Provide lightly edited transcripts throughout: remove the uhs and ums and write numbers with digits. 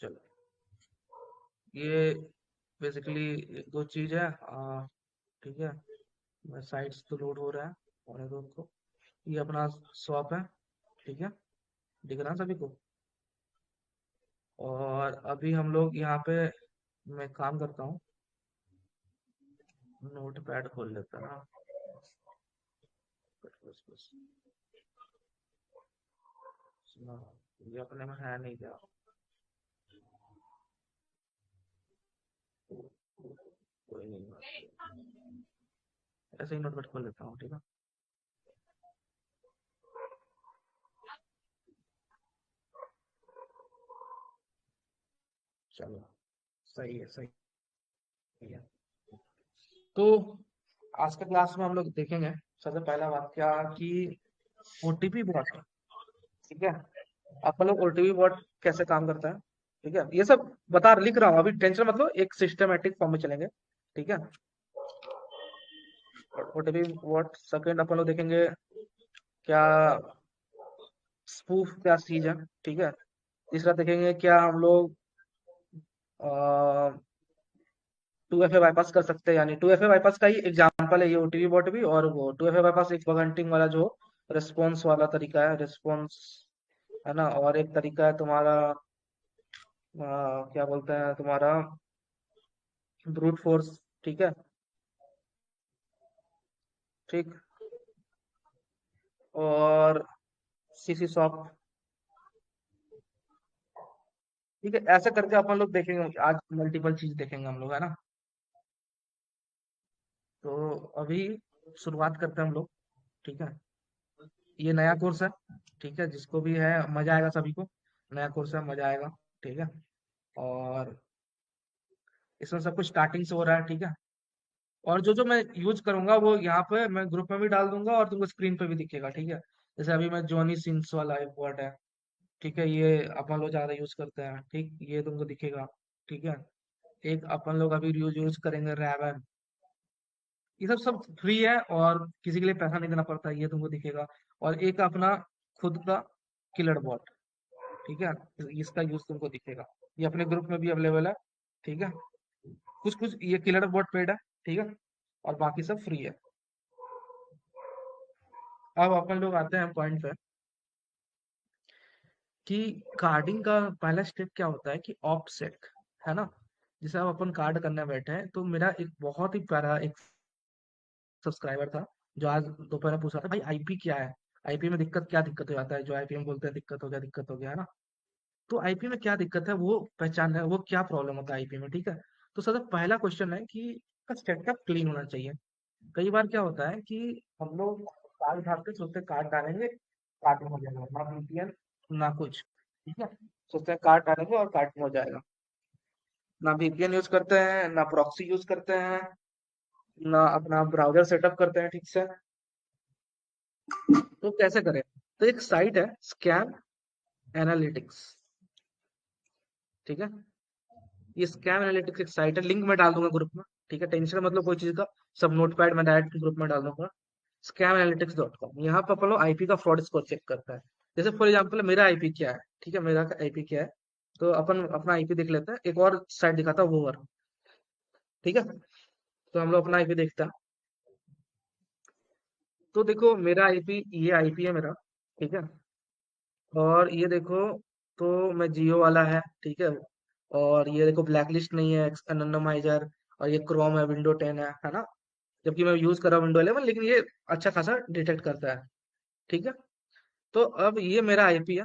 चलो, ये बेसिकली दो चीज है। ठीक है, मैं साइट्स तो लोड हो रहा है और ये को ये अपना शॉप है। ठीक है, दिख रहा है सभी को। और अभी हम लोग यहाँ पे, मैं काम करता हूँ, नोट पैड खोल लेता है ना। बस बस बस, सुना, ये अपने में है नहीं क्या? कोई नहीं, ऐसे ही नोट पैड खोल लेता हूँ। ठीक है, चलो, सही है, सही है। तो आज के क्लास में हम लोग देखेंगे, सबसे पहला बात क्या कि ओटीपी बॉट। ठीक है, अपन लोग ओटीपी बॉट कैसे काम करता है। ठीक है, ये सब बता लिख रहा हूँ, अभी टेंशन मतलब एक सिस्टमेटिक फॉर्म में चलेंगे। ठीक है, ओटीपी बॉट सेकंड अपन लोग देखेंगे क्या स्पूफ क्या चीज है। ठीक है, तीसरा देखेंगे क्या हम लोग टू एफ ए बाईपास कर सकते हैं, यानी टू एफ ए बाईपास का ही एग्जांपल है ये ओटीपी बॉट भी। और वो टू एफ ए बाईपास एक बगंटिंग वाला जो रिस्पॉन्स वाला तरीका है, रिस्पॉन्स है ना। और एक तरीका है तुम्हारा क्या बोलते हैं तुम्हारा ब्रूट फोर्स। ठीक है, ठीक। और सीसी सॉफ्ट। ठीक है, ऐसे करके अपन लोग देखेंगे आज, मल्टीपल चीज देखेंगे हम लोग, है ना। तो अभी शुरुआत करते हैं हम लोग। ठीक है, ये नया कोर्स है। ठीक है, जिसको भी है मजा आएगा, सभी को नया कोर्स है, मजा आएगा। ठीक है, और इसमें सब कुछ स्टार्टिंग से हो रहा है। ठीक है, और जो जो मैं यूज करूंगा वो यहाँ पे मैं ग्रुप में भी डाल दूंगा और तुमको स्क्रीन पे भी दिखेगा। ठीक है, जैसे अभी मैं जॉनी सिंस वाला एक वर्ड है। ठीक है, ये अपन लोग ज्यादा यूज करते हैं। ठीक, ये तुमको दिखेगा। ठीक है, एक अपन लोग अभी यूज यूज करेंगे रैवन। ये सब सब फ्री है और किसी के लिए पैसा नहीं देना पड़ता, ये तुमको दिखेगा। और एक अपना खुद का किलर बॉट। ठीक है, इसका यूज तुमको दिखेगा, ये अपने ग्रुप में भी अवेलेबल है। ठीक है, कुछ कुछ ये किलर बॉट पेड है। ठीक है, और बाकी सब फ्री है। अब अपन लोग आते हैं पॉइंट पे कि कार्डिंग का पहला स्टेप क्या होता है कि ऑफसेट, है ना। जैसे अब अपन कार्ड करने बैठे हैं, तो मेरा एक बहुत ही प्यारा एक सब्सक्राइबर था जो आज दोपहर में पूछ रहा था, भाई आईपी क्या है, आईपी में दिक्कत हो जाता है, जो आईपी में बोलते हैं दिक्कत हो गया, है ना। तो आईपी में क्या दिक्कत है वो पहचानना है, वो क्या प्रॉब्लम होता है आईपी में। ठीक है, तो सबसे पहला क्वेश्चन है कि का सेटअप क्लीन होना चाहिए। कई बार क्या होता है कि हम लोग कार्ड उठाते सोचते हैं कार्ड डालेंगे, कार्ड में हो जाएगा, ना वीपीएन ना कुछ। ठीक है, सोचते हैं कार्ड डालेंगे और कार्ड में हो जाएगा। ना वीपीएन यूज करते हैं, ना प्रॉक्सी यूज करते हैं, ना अपना ब्राउजर सेटअप करते हैं ठीक से। तो कैसे करें? तो एक साइट है स्कैम एनालिटिक्स। ठीक है, ये स्कैम एनालिटिक्स एक साइट है, लिंक मैं डाल दूंगा ग्रुप में। ठीक है, टेंशन मतलब कोई चीज का, सब नोटपैड में डायरेक्ट ग्रुप में डाल दूंगा। scamanalytics.com, यहाँ पर अपन लोग आईपी का फ्रॉड स्कोर चेक करता है। जैसे फॉर एग्जांपल मेरा आईपी क्या है। ठीक है, मेरा आईपी क्या है, तो अपन अपना आईपी देख लेते हैं। एक और साइट दिखाता है वोवर। ठीक है, तो हम लोग अपना आईपी देखते हैं। तो देखो मेरा आईपी, ये आईपी है मेरा। ठीक है, और ये देखो, तो मैं जियो वाला है। ठीक है, और ये देखो ब्लैकलिस्ट नहीं है, एनोनमाइजर, और ये क्रोम है, विंडो 10 है ना। जबकि मैं यूज कर रहा हूँ विंडो 11, लेकिन ये अच्छा खासा डिटेक्ट करता है। ठीक है, तो अब ये मेरा आईपी है।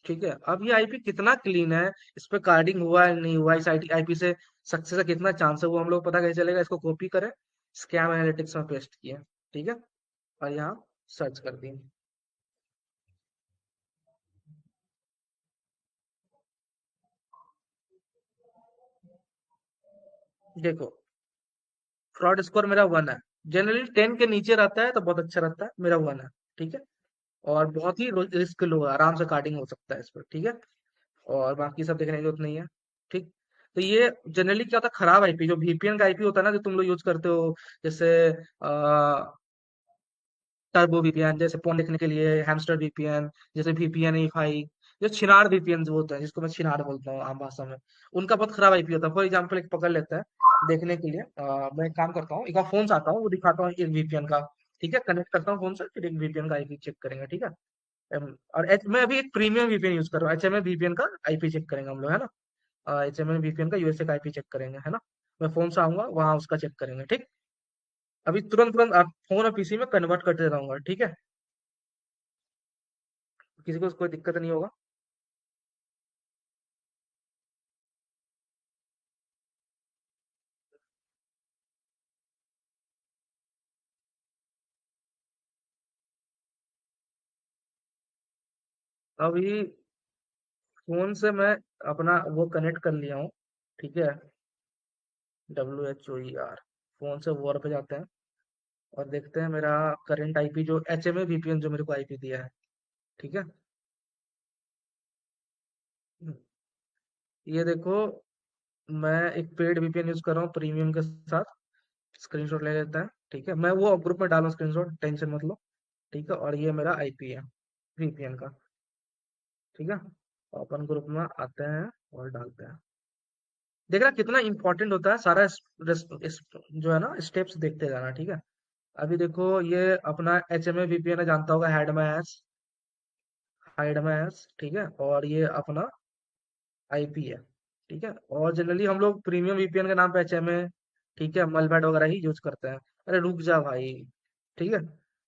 ठीक है, अब ये आईपी कितना क्लीन है, इस पे कार्डिंग हुआ है नहीं हुआ, इस आईपी से सक्सेस का कितना चांस है, वो हम लोग पता कैसे चलेगा? इसको कॉपी करें, स्कैम एनालिटिक्स में पेस्ट किया। ठीक है, और यहाँ सर्च कर दिए। देखो, फ्रॉड स्कोर मेरा 1 है। जनरली 10 के नीचे रहता है तो बहुत अच्छा रहता है, मेरा 1 है। ठीक है, और बहुत ही रिस्क लो है, आराम से कार्डिंग हो सकता है इस पर। ठीक है, और बाकी सब देखने की जरूरत नहीं है। ठीक, तो ये जनरली क्या होता है, खराब आईपी जो वीपीएन का आईपी होता है ना, जो तुम लोग यूज करते हो, जैसे टर्बो वीपीएन, जैसे फोन देखने के लिए हैमस्टर वीपीएन, जैसे वीपीएन ई5, जो छिनार वीपीएन जो होते हैं, जिसको मैं छिनार बोलता हूँ आम भाषा में, उनका बहुत खराब आईपी होता है। फॉर एग्जाम्पल एक पकड़ लेता है देखने के लिए, मैं एक काम करता हूँ, एक बार फोन से आता हूँ, वो दिखाता हूँ एक वीपीएन का। ठीक है, कनेक्ट करता हूँ फोन से, फिर एक वीपीएन का आईपी चेक करेंगे, ठीक है। और मैं अभी एक प्रीमियम वीपीएन यूज कर रहा हूँ, एचएमए वीपीएन का आईपी चेक करेंगे हम लोग, है ना। एचएमए वीपीएन का यूएसए का आईपी चेक करेंगे, है ना। मैं फोन से आऊंगा, वहां उसका चेक करेंगे, ठीक। अभी तुरंत तुरंत आप फोन और पीसी में कन्वर्ट करते रहूंगा, ठीक है। किसी को कोई दिक्कत नहीं होगा। अभी फोन से मैं अपना वो कनेक्ट कर लिया हूँ, ठीक है। WHOER, फोन से वॉर पे जाते हैं और देखते हैं मेरा करंट आईपी, जो एचएमए वीपीएन जो मेरे को आईपी दिया है, ठीक है। ये देखो, मैं एक पेड वीपीएन यूज कर रहा हूँ प्रीमियम के साथ। स्क्रीनशॉट ले लेता है, ठीक है। मैं वो ग्रुप में डालूँ स्क्रीनशॉट, टेंशन मत लो, ठीक है। और ये मेरा आईपी है वीपीएन का, ठीक है। ओपन ग्रुप में आते हैं और डालते हैं। देखना कितना इंपॉर्टेंट होता है सारा जो है ना स्टेप्स देखते जाना, ठीक है। अभी देखो, ये अपना एचएमए वीपीएन है, जानता होगा, हाइड में एस, ठीक है। और ये अपना आईपी है, ठीक है। और जनरली हम लोग प्रीमियम वीपीएन के नाम पे एचएमए, ठीक है, मलबैट वगैरह ही यूज करते हैं। अरे रुक जा भाई, ठीक है।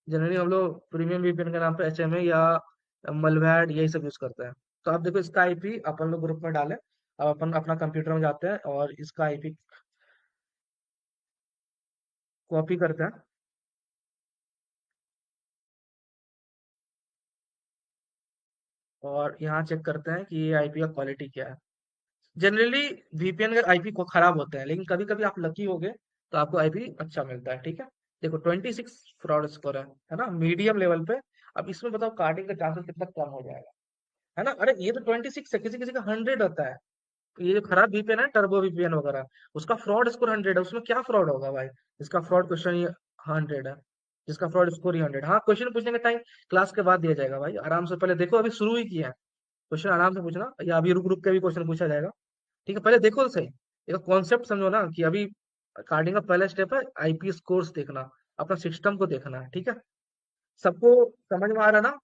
जनरली हम लोग प्रीमियम वीपीएन के नाम पे एचएमए या मलबैट यही सब यूज करते हैं। तो आप देखो, इसका आईपी अपन लोग ग्रुप में डालें। अब अपन अपना कंप्यूटर में जाते हैं और इसका आईपी कॉपी करते हैं और यहाँ चेक करते हैं कि ये आईपी का क्वालिटी क्या है। जनरली वीपीएन के आईपी को खराब होते हैं, लेकिन कभी कभी आप लकी हो गए तो आपको आईपी अच्छा मिलता है, ठीक है। देखो 26 फ्रॉड स्कोर है ना, मीडियम लेवल पे। अब इसमें बताओ कार्डिंग का चांसेस कितना कम हो जाएगा, है ना। अरे ये तो 26 है, किसी किसी का 100 होता है। ये जो खराब वीपीएन है, टर्बो वीपीएन वगैरह, उसका फ्रॉड स्कोर 100 है। उसमें क्या फ्रॉड होगा भाई, इसका फ्रॉड क्वेश्चन ये 100 है, जिसका फ्रॉड स्कोर ही 100। हाँ, क्वेश्चन पूछने का टाइम क्लास के बाद दिया जाएगा भाई, आराम से। पहले देखो, अभी शुरू ही किया है, क्वेश्चन आराम से पूछना, या अभी रुक रुक के भी क्वेश्चन पूछा जाएगा, ठीक है। पहले देखो तो सही, एक कॉन्सेप्ट समझो ना, कि अभी कार्डिंग का पहला स्टेप है आईपी स्कोर्स देखना, अपना सिस्टम को देखना है, ठीक है। सबको समझ में आ रहा ना।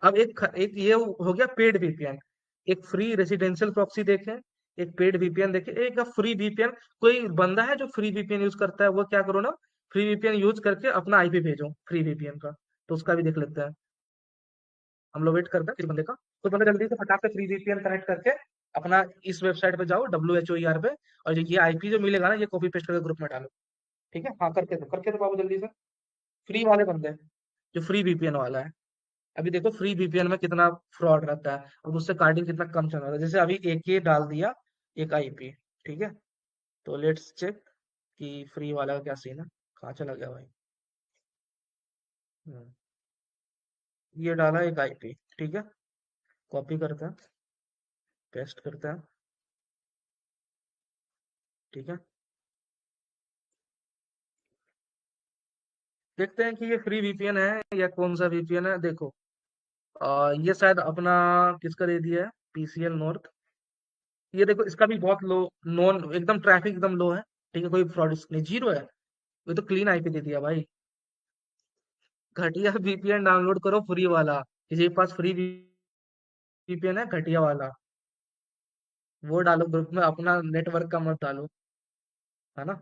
अब एक ये हो गया पेड वीपीएन, एक फ्री रेसिडेंशियल प्रॉक्सी देखें, एक पेड वीपीएन देखें, एक फ्री वीपीएन। कोई बंदा है जो फ्री वीपीएन यूज करता है, वो क्या करो ना, फ्री वीपीएन यूज करके अपना आईपी भेजो फ्री वीपीएन का। तो उसका भी देख लेते हैं, हम लोग वेट करते हैं किस बंदे का। तो बंदा जल्दी से फटाक से फ्री वीपीएन कनेक्ट करके अपना इस वेबसाइट पे जाओ, WHOER पे, और ये आईपी जो मिलेगा ना, ये कॉपी पेस्ट करके ग्रुप में डालो, ठीक है। हाँ, करके दो बाबू जल्दी से। फ्री वाले बंदे, जो फ्री वीपीएन वाला है। अभी देखो फ्री वीपीएन में कितना फ्रॉड रहता है, और उससे कार्डिंग कितना कम चल रहा है। जैसे अभी एक ये डाल दिया, एक आईपी, ठीक है। तो लेट्स चेक कि फ्री वाला का क्या सीन है। कहाँ चला गया भाई। हम्म, ये डाला एक आईपी, ठीक है। कॉपी करते हैं, पेस्ट करते हैं, ठीक है। देखते हैं कि ये फ्री वीपीएन है या कौन सा वीपीएन है। देखो, ये शायद अपना किसका दे दिया है, पीसीएल नॉर्थ। ये देखो, इसका भी बहुत लो, नॉन एकदम ट्रैफिक एकदम लो है, ठीक है। कोई फ्रॉड नहीं, जीरो है। ये तो क्लीन आईपी दे दिया भाई। घटिया वीपीएन डाउनलोड करो फ्री वाला, किसी के पास फ्री वीपीएन है घटिया वाला, वो डालो ग्रुप में, अपना नेटवर्क का मत डालो, है ना।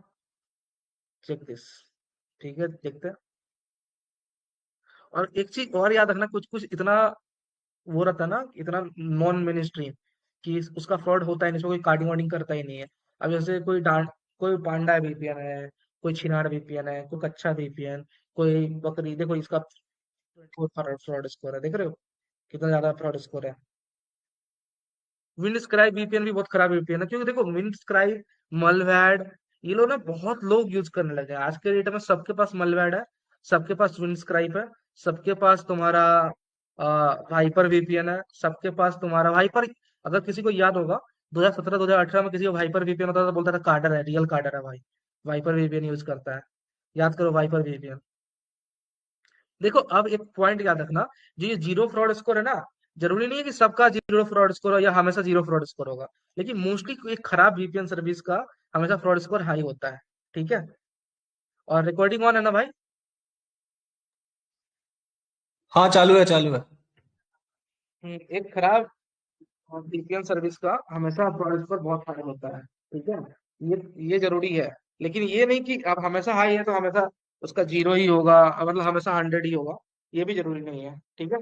चेक दिस, ठीक है, देखते हैं। और एक चीज और याद रखना, कुछ कुछ इतना वो रहता है ना, इतना नॉन मेन स्ट्रीम, कि उसका फ्रॉड होता ही नहीं, इसमें कोई कार्डिंग वार्डिंग करता ही नहीं है। अब जैसे कोई पांडा वीपीएन है, कोई छिनार वीपीएन है, कोई कच्छा वीपीएन, कोई बकरी, देखो इसका फ्रॉड स्कोर है, देख रहे हो कितना ज्यादा फ्रॉड स्कोर है। विंड स्क्राइब वीपीएन भी बहुत खराब वीपीएन है, क्योंकि देखो विंड स्क्राइब, मलवैड, ये लोग ना बहुत लोग यूज करने लगे हैं आज के डेट में। सबके पास मलवैड है, सबके पास विंड स्क्राइब है, सबके पास तुम्हारा वाइपर वीपीएन है, सबके पास तुम्हारा वाइपर। अगर किसी को याद होगा, 2017 2018 में किसी को वाइपर वीपीएन होता था तो बोलता था कार्डर है, रियल कार्डर है भाई, वाइपर वीपीएन यूज करता है। याद करो वाइपर वीपीएन। देखो अब एक पॉइंट याद रखना, जो ये जीरो फ्रॉड स्कोर है ना, जरूरी नहीं है कि सबका जीरो फ्रॉड स्कोर हो या हमेशा जीरो फ्रॉड स्कोर होगा, लेकिन मोस्टली एक खराब वीपीएन सर्विस का हमेशा फ्रॉड स्कोर हाई होता है। ठीक है। और रिकॉर्डिंग ऑन है ना भाई? हाँ, चालू है, चालू है। एक खराब वीपीएन सर्विस का हमेशा फ्रॉड स्कोर बहुत हाई होता है। ठीक है। ये जरूरी है। लेकिन ये नहीं कि अब हमेशा हाई है तो हमेशा उसका जीरो ही होगा, मतलब हमेशा 100 ही होगा। ये भी जरूरी नहीं है। ठीक है।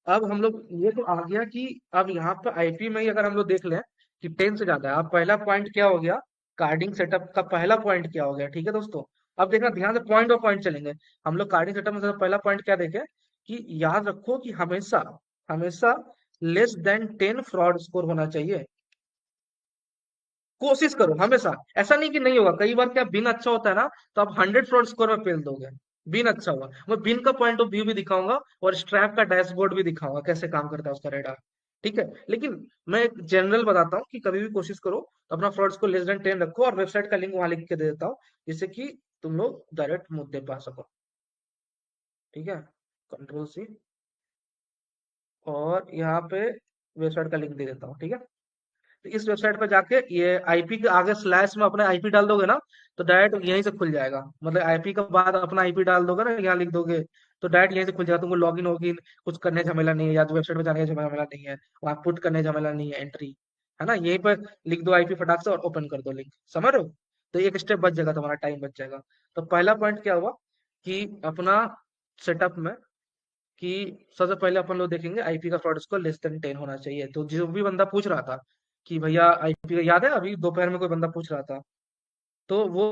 अब हम लोग ये तो आ गया कि अब यहाँ पे आईपी में ही अगर हम लोग देख लें कि 10 से ज्यादा है। अब पहला पॉइंट क्या हो गया? कार्डिंग सेटअप का पहला पॉइंट क्या हो गया? ठीक है दोस्तों। अब देखना ध्यान से, पॉइंट बाय पॉइंट चलेंगे। हम लोग कार्डिंग सेटअप में सबसे पहला पॉइंट क्या देखें कि याद रखो कि हमेशा हमेशा लेस देन 10 फ्रॉड स्कोर होना चाहिए। कोशिश करो हमेशा। ऐसा नहीं कि नहीं होगा, कई बार क्या बिन अच्छा होता है ना, तो आप 100 फ्रॉड स्कोर में फेल दोगे। बिन अच्छा हुआ, मैं बिन का पॉइंट ऑफ व्यू भी दिखाऊंगा और स्ट्रैप का डैशबोर्ड भी दिखाऊंगा कैसे काम करता है उसका रेडार। ठीक है। लेकिन मैं एक जनरल बताता हूँ कि कभी भी कोशिश करो तो अपना फ्रॉड स्कोर लेस देन 10 रखो, और वेबसाइट का लिंक वहां लिख के दे देता हूँ जिससे कि तुम लोग डायरेक्ट मुद्दे पे आ सको। ठीक है। कंट्रोल सी, और यहाँ पे वेबसाइट का लिंक दे देता हूँ। ठीक है। तो इस वेबसाइट पे जाके ये आईपी के आगे स्लैश में अपना आईपी डाल दोगे ना, तो डायरेक्ट यहीं से खुल जाएगा। मतलब आईपी के बाद अपना आईपी डाल दोगे ना, यहाँ लिख दोगे, तो डायरेक्ट यहीं से खुल जाएगा। तुमको लॉगिन वॉगिन कुछ करने का झमेला नहीं है, या तो वेबसाइट पे जाने का झमेला नहीं है, वहां पुट करने का झमेला नहीं है, एंट्री है ना, यहीं पर लिख दो आईपी फटाक से और ओपन कर दो लिंक। समझ रहे हो? तो एक स्टेप बच जाएगा, तुम्हारा टाइम बच जाएगा। तो पहला पॉइंट क्या हुआ कि अपना सेटअप में कि सबसे पहले अपन लोग देखेंगे आईपी का फ्रॉड स्कोर लेस देन 10 होना चाहिए। तो जो भी बंदा पूछ रहा था कि भैया आईपी का, याद है अभी दोपहर में कोई बंदा पूछ रहा था, तो वो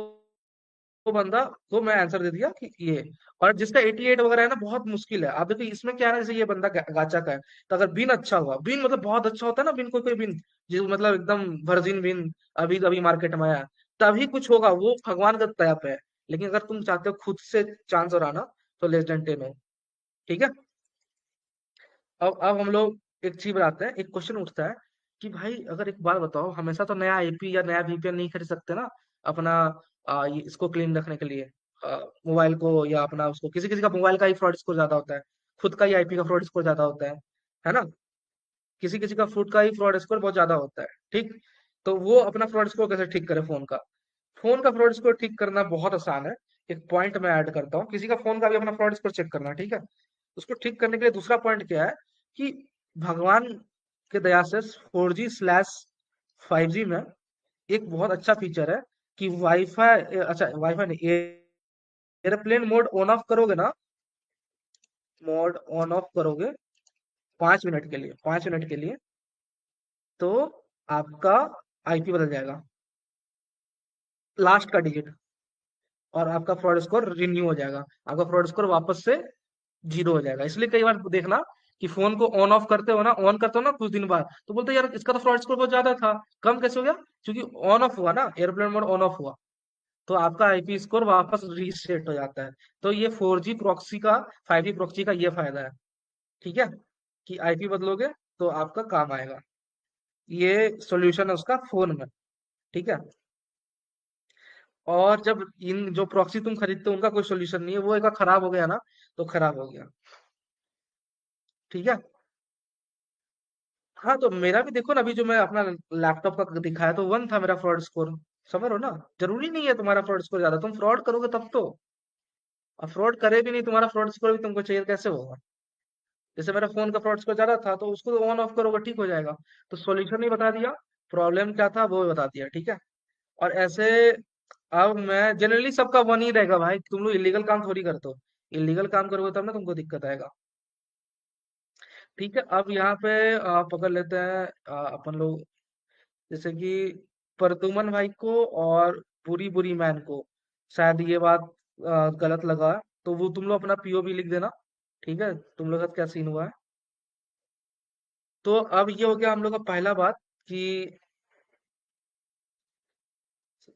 बंदा को मैं आंसर दे दिया कि ये। और जिसका 88 वगैरह है ना, बहुत मुश्किल है। आप देखो इसमें क्या है ना, जैसे ये बंदा गाचा का है, तो अगर बिन अच्छा हुआ, बिन मतलब बहुत अच्छा होता है ना, बिन कोई कोई बिन जो मतलब एकदम वर्जिन बिन अभी अभी मार्केट में आया, तभी कुछ होगा, वो भगवान का दया पे है। लेकिन अगर तुम चाहते हो खुद से चांस और आना, तो लेस देन 10 हो। ठीक है। अब हम लोग एक चीज बनाते हैं, एक क्वेश्चन उठता है कि भाई अगर एक बात बताओ, हमेशा तो नया आईपी या नया वीपीएन नहीं खरीद सकते ना अपना इसको क्लीन रखने के लिए, मोबाइल को, या अपना उसको, किसी किसी का मोबाइल का ही फ्रॉड स्कोर ज्यादा होता है, खुद का ही आईपी का फ्रॉड स्कोर ज्यादा होता है ना। किसी किसी का फ्रूट का ही फ्रॉड स्कोर बहुत ज्यादा होता है। ठीक। तो वो अपना फ्रॉड स्कोर कैसे ठीक करे फोन का? फोन का फ्रॉड स्कोर ठीक करना बहुत आसान है। एक पॉइंट मैं ऐड करता हूँ, किसी का फोन का भी अपना फ्रॉड स्कोर चेक करना। ठीक है। उसको ठीक करने के लिए दूसरा पॉइंट क्या है कि भगवान के दया से 4G/5G में एक बहुत अच्छा फीचर है कि वाईफाई, अच्छा वाईफाई नहीं, एयरप्लेन मोड ऑन ऑफ करोगे ना, मोड ऑन ऑफ करोगे 5 मिनट के लिए, 5 मिनट के लिए, तो आपका आईपी बदल जाएगा, लास्ट का डिजिट, और आपका फ्रॉड स्कोर रिन्यू हो जाएगा। आपका फ्रॉड स्कोर वापस से जीरो हो जाएगा। इसलिए कई बार देखना कि फोन को ऑन ऑफ करते हो ना, ऑन करते हो ना कुछ दिन बाद, तो बोलते हो, यार इसका तो फ्रॉड स्कोर बहुत ज्यादा था, कम कैसे हो गया? क्योंकि ऑन ऑफ हुआ ना, एयरप्लेन मोड ऑन ऑफ हुआ, तो आपका आईपी स्कोर वापस रीसेट हो जाता है। तो ये 4G प्रॉक्सी का, 5G प्रॉक्सी का ये फायदा है। ठीक है। कि आईपी बदलोगे तो आपका काम आएगा। ये सॉल्यूशन है उसका फोन में। ठीक है। और जब इन जो प्रॉक्सी तुम खरीदते हो उनका कोई सोल्यूशन नहीं है, वो एक बार खराब हो गया ना, तो खराब हो गया। ठीक है। हाँ, तो मेरा भी देखो ना, अभी जो मैं अपना लैपटॉप का दिखाया तो 1 था मेरा फ्रॉड स्कोर। समझ रहे हो ना? जरूरी नहीं है तुम्हारा फ्रॉड स्कोर ज्यादा, तुम फ्रॉड करोगे तब तो। अब फ्रॉड करे भी नहीं, तुम्हारा फ्रॉड स्कोर भी तुमको चाहिए, कैसे होगा? जैसे मेरा फोन का फ्रॉड स्कोर ज्यादा था, तो उसको ऑन ऑफ करोगे ठीक हो जाएगा। तो सॉल्यूशन ही बता दिया, प्रॉब्लम क्या था वो भी बता दिया। ठीक है। और ऐसे अब मैं जनरली सबका वन ही रहेगा भाई, तुम लोग इलीगल काम थोड़ी करते हो। इलीगल काम करोगे तब ना तुमको दिक्कत आएगा। ठीक है। अब यहाँ पे पकड़ लेते हैं अपन लोग, जैसे कि प्रदुमन भाई को और बुरी बुरी मैन को शायद ये बात गलत लगा है, तो वो तुम लोग अपना पीओवी लिख देना। ठीक है। तुम लोग का क्या सीन हुआ है? तो अब ये हो गया हम लोग का पहला बात कि,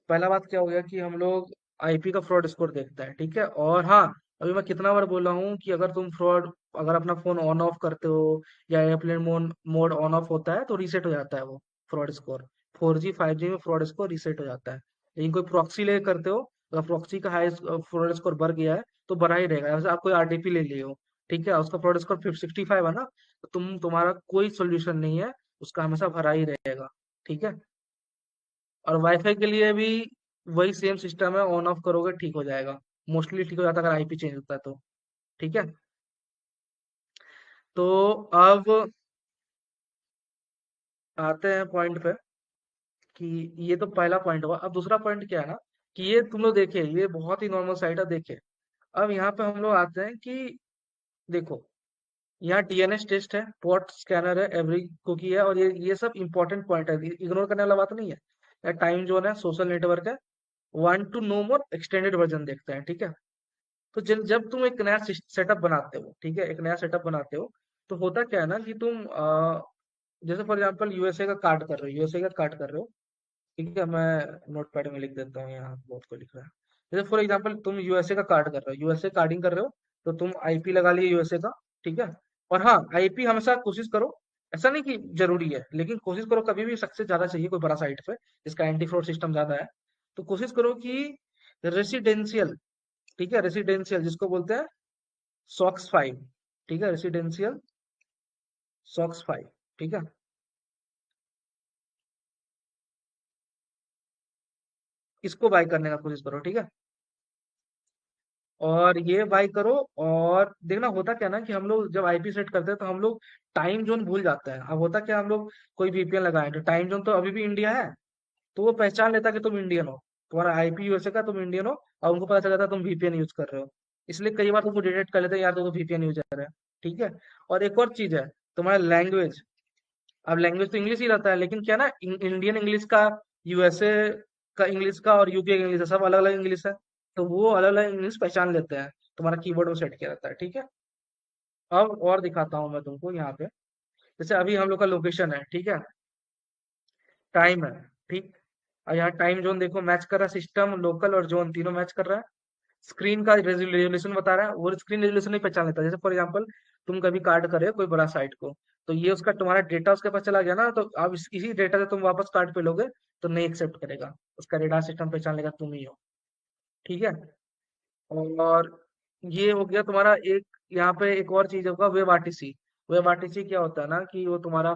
पहला बात क्या हो गया कि हम लोग आईपी का फ्रॉड स्कोर देखता है। ठीक है। और हाँ, अभी मैं कितना बार बोला हूँ कि अगर तुम फ्रॉड, अगर अपना फोन ऑन ऑफ करते हो या airplane mode mode on off होता है तो रीसेट हो जाता है वो फ्रॉड स्कोर। 4G 5G में फ्रॉड स्कोर रीसेट हो जाता है। लेकिन कोई प्रॉक्सी ले करते हो, अगर प्रॉक्सी का हाई फ्रॉड स्कोर बढ़ गया है तो बढ़ा ही रहेगा। जैसे आप कोई आरडीपी ले लिए हो, ठीक है, उसका प्रोड स्कोर 65 है ना, तो तुम्हारा कोई सोल्यूशन नहीं है, उसका हमेशा भरा ही रहेगा। ठीक है। और वाईफाई के लिए भी वही सेम सिस्टम है, ऑन ऑफ करोगे ठीक हो जाएगा। मोस्टली ठीक हो जाता है अगर आईपी चेंज होता है तो। ठीक है। तो अब आते हैं पॉइंट पे कि ये तो पहला पॉइंट हुआ। अब दूसरा पॉइंट क्या है ना, कि ये तुम लोग देखे, ये बहुत ही नॉर्मल साइट है, देखे। अब यहाँ पे हम लोग आते हैं कि देखो, यहाँ डीएनएस टेस्ट है, पोर्ट स्कैनर है, एवरी कुकी है, और ये सब इंपॉर्टेंट पॉइंट है, इग्नोर करने वाला बात नहीं है। टाइम जोन है, सोशल नेटवर्क है, want to know more extended version देखते हैं। ठीक है। तो जब तुम एक नया सेटअप बनाते हो, ठीक है, एक नया सेटअप बनाते हो, तो होता क्या है ना कि तुम जैसे फॉर एग्जांपल यूएसए का कार्ड कर रहे हो, यूएसए का कार्ड कर रहे हो। ठीक है, मैं नोटपैड में लिख देता हूँ, यहाँ बहुत को लिख रहा है। जैसे फॉर एग्जांपल तुम यूएसए का कार्ड कर रहे हो, यूएसए कार्डिंग कर रहे हो, तो तुम आईपी लगा लिए यूएसए का। ठीक है। और हाँ, आईपी हमेशा कोशिश करो, ऐसा नहीं कि जरूरी है, लेकिन कोशिश करो कभी भी सक्सेस ज्यादा चाहिए कोई बड़ा साइट पे जिसका एंटी फ्रॉड सिस्टम ज्यादा है, तो कोशिश करो कि रेसिडेंशियल, ठीक है, रेसिडेंशियल जिसको बोलते हैं सॉक्स 5। ठीक है, रेसिडेंशियल सॉक्स 5। ठीक है, इसको बाय करने का कोशिश करो। ठीक है। और ये बाई करो। और देखना होता क्या ना कि हम लोग जब आईपी सेट करते हैं तो हम लोग टाइम जोन भूल जाते हैं। अब होता क्या, हम लोग कोई वीपीएन लगाए तो टाइम जोन तो अभी भी इंडिया है, तो वो पहचान लेता कि तुम इंडियन हो, तुम्हारा आईपी यूएसए का, तुम इंडियन हो, और उनको पता चल जाता है तुम वीपीएन यूज कर रहे हो। इसलिए कई बार तुमको डिटेक्ट कर लेते हैं, यार तो वीपीएन यूजर है। ठीक है। और एक और चीज है, तुम्हारा लैंग्वेज। अब लैंग्वेज तो इंग्लिश ही रहता है, लेकिन क्या ना, इंडियन इंग्लिश का, यूएसए का इंग्लिश का, और यूके का इंग्लिश है, सब अलग अलग इंग्लिश है। तो वो अलग अलग इंग्लिश पहचान लेते हैं, तुम्हारा कीबोर्ड में सेट किया रहता है। ठीक है। अब और दिखाता हूँ मैं तुमको यहाँ पे। जैसे अभी हम लोग का लोकेशन है, ठीक है, टाइम है, ठीक। और यहाँ टाइम जोन देखो मैच कर रहा है, सिस्टम, लोकल और जोन तीनों मैच कर रहा है। स्क्रीन का रेजोल्यूशन बता रहा है, वो स्क्रीन रेजोल्यूशन नहीं पहचान लेता। जैसे फॉर एग्जांपल तुम कभी कार्ड करे हो कोई बड़ा साइट को, तो ये उसका तुम्हारा डेटा उसके पास चला गया ना, तो अब इसी डेटा से तुम वापस कार्ड पे लोगे, तो नहीं एक्सेप्ट करेगा, उसका रेडार सिस्टम पहचान लेगा तुम ही हो। ठीक है। और ये हो गया तुम्हारा एक। यहाँ पे एक और चीज होगा, वेब आरटीसी। वेब आरटीसी क्या होता है ना कि वो तुम्हारा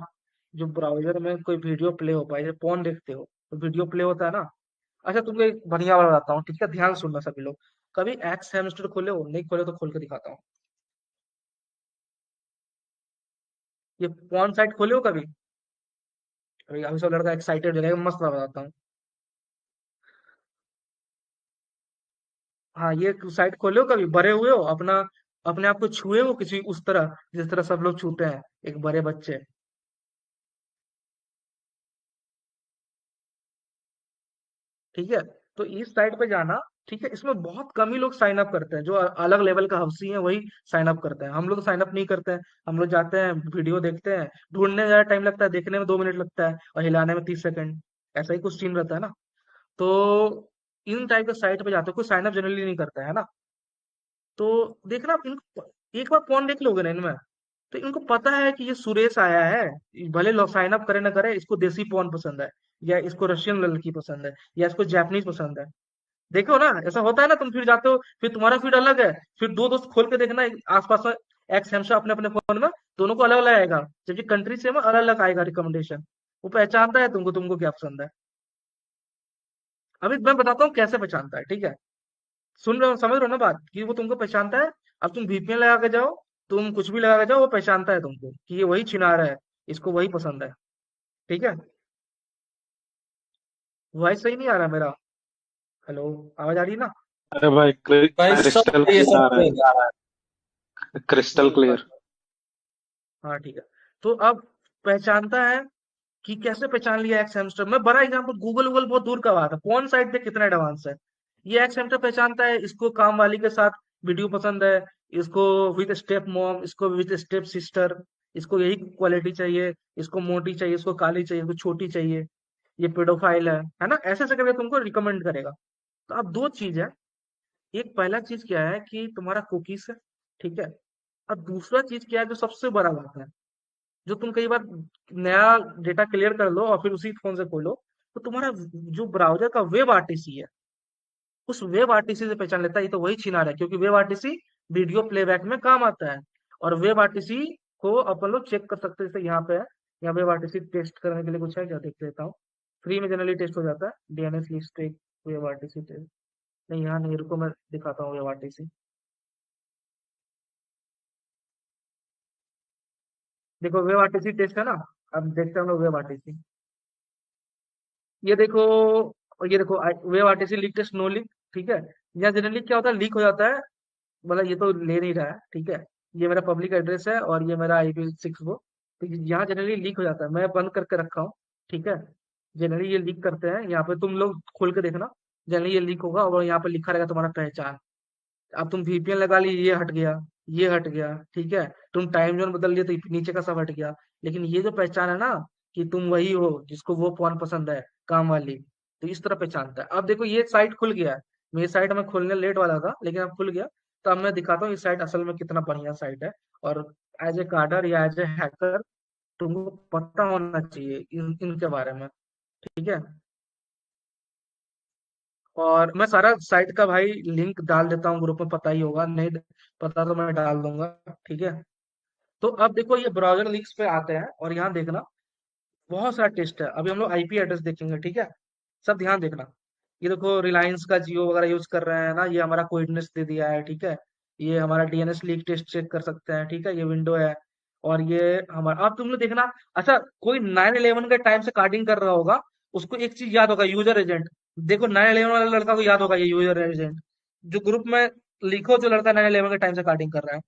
जो ब्राउजर में कोई वीडियो प्ले हो पाए, जैसे फोन देखते हो तो वीडियो प्ले होता है ना। अच्छा, तुमको एक बढ़िया वाला बताता हूँ, ठीक है, ध्यान सुनना सभी लोग। कभी एक्स हैमस्टर खोले हो? नहीं खोले तो खोल के दिखाता हूँ। ये पॉर्न साइट खोले हो कभी? अभी अभी सब लड़का एक्साइटेड हो जाएगा, मस्त वाला बताता हूँ। हाँ, ये साइट खोले हो कभी, बड़े हुए हो अपना, अपने आप को छुए हो किसी उस तरह जिस तरह सब लोग छूते हैं, एक बड़े बच्चे। ठीक है। तो इस साइट पे जाना। ठीक है, इसमें बहुत कम ही लोग साइन अप करते हैं, जो अलग लेवल का हवसी है वही साइन अप करते हैं। हम लोग तो साइन अप नहीं करते हैं। हम लोग जाते हैं, वीडियो देखते हैं, ढूंढने में ज्यादा टाइम लगता है, देखने में 2 मिनट लगता है, और हिलाने में 30 सेकंड। ऐसा ही कुछ सीन रहता है ना। तो इन टाइप के साइट पे जाते हो, कोई साइन अप जनरली नहीं करता है ना। तो देखना एक बार कौन देख लोगे ना इनमें, तो इनको पता है कि ये सुरेश आया है। भले लोग साइन अप करे ना करे, इसको देसी पॉन पसंद है, या इसको रशियन लड़की पसंद है, या इसको जापानीज पसंद है। देखो ना, ऐसा होता है ना, तुम फिर जाते हो, फिर तुम्हारा फीड अलग है, फिर दो दोस्त खोल के देखना आसपास में, एक्स हमेशा अपने अपने फोन में, दोनों को अलग अलग आएगा, जबकि कंट्री सेम है, अलग अलग आएगा रिकमेंडेशन। वो पहचानता है तुमको, तुमको क्या पसंद है। अभी मैं बताता हूँ कैसे पहचानता है। ठीक है, सुन रहे हो, समझ रहे हो ना बात, कि वो तुमको पहचानता है। अब तुम वीपीएन लगा के जाओ, तुम कुछ भी लगा के जाओ, वो पहचानता है तुमको कि ये वही छिनारा है, इसको वही पसंद है। ठीक है। वॉइस सही नहीं आ रहा मेरा? हेलो, आवाज आ रही है ना? अरे भाई भाई क्रिस्टल सब ये क्लियर सब आ रहा सही जा रहा है। है, क्रिस्टल क्लियर। हाँ, ठीक है। तो अब पहचानता है कि कैसे पहचान लिया एक्स हैमस्टर। मैं बड़ा एग्जांपल, गूगल वूगल बहुत दूर का बात है, कौन साइट पे कितना एडवांस है। ये एक्स हैमस्टर पहचानता है, इसको काम वाली के साथ वीडियो पसंद है, इसको विद स्टेप मॉम, इसको विद स्टेप सिस्टर, इसको यही क्वालिटी चाहिए, इसको मोटी चाहिए, इसको काली चाहिए, इसको छोटी चाहिए, ये पेडोफाइल है ना, ऐसे ऐसे करके तुमको रिकमेंड करेगा। तो अब दो चीज है, एक पहला चीज क्या है कि तुम्हारा कुकीज है। ठीक है। अब दूसरा चीज क्या है जो सबसे बड़ा बात है, जो तुम कई बार नया डेटा क्लियर कर लो और फिर उसी फोन से खोलो, तो तुम्हारा जो ब्राउजर का वेब आरटीसी है, उस वेब आरटीसी से पहचान लेता है ये तो वही छिनार है, क्योंकि वेब आरटीसी वीडियो प्लेबैक में काम आता है। और वेब आरटीसी को अपन लोग चेक कर सकते हैं, जैसे यहाँ पे है, यहाँ वेब आरटीसी टेस्ट करने के लिए कुछ है क्या, देख लेता हूँ। फ्री में जनरली टेस्ट हो जाता है, डीएनएस लिस्ट एक वेब आरटीसी टेस्ट। नहीं, यहाँ नहीं, रुको मैं दिखाता हूँ वेब आरटीसी। देखो वेब आरटीसी टेस्ट है ना, अब देखते हैं हम लोग वेब आरटीसी। ये देखो, और ये देखो web RTC leak test no leak, ठीक है। यहाँ जनरली क्या होता है, लीक हो जाता है, मतलब ये तो ले नहीं रहा है, ठीक है। ये मेरा पब्लिक एड्रेस है और ये मेरा IP6 वो, तो यहाँ जनरली लीक हो जाता है, मैं बंद करके रखा हूँ, ठीक है। जनरली ये लीक करते हैं, यहाँ पे तुम लोग खोल के देखना, जनरली ये लीक होगा और यहाँ पे लिखा रहेगा तुम्हारा पहचान। अब तुम VPN लगा ली, ये हट गया, ये हट गया, ठीक है। तुम टाइम जोन बदल लिए तो नीचे का सब हट गया, लेकिन ये जो पहचान है ना, कि तुम वही हो जिसको वो फोन पसंद है, काम वाली, तो इस तरह पहचानता है। अब देखो ये साइट खुल गया है, मेरी साइट में खोलने लेट वाला था लेकिन अब खुल गया। तो अब मैं दिखाता हूँ ये साइट असल में कितना बढ़िया साइट है। और एज ए कार्डर या एज ए हैकर तुमको पता होना चाहिए इनके बारे में, ठीक है। और मैं सारा साइट का भाई लिंक डाल देता हूँ ग्रुप में, पता ही होगा, नहीं पता तो मैं डाल दूंगा, ठीक है। तो अब देखो ये ब्राउजर लिंक्स पे आते हैं और यहाँ देखना बहुत सारा टेस्ट है। अभी हम लोग IP एड्रेस देखेंगे, ठीक है। सब ध्यान देखना, ये देखो रिलायंस का जियो वगैरह यूज कर रहे हैं ना, ये हमारा कोइडनेस दे दिया है, ठीक है। ये हमारा DNS लीक टेस्ट चेक कर सकते हैं, ठीक है, ये विंडो है। और ये हमारा, अब तुम लोग देखना, अच्छा कोई 9/11 के टाइम से कार्डिंग कर रहा होगा, उसको एक चीज याद होगा, यूजर एजेंट। देखो 9/11 वाला लड़का को याद होगा ये यूजर एजेंट, जो ग्रुप में लिखो जो लड़का 9/11 के टाइम से कार्डिंग कर रहा है,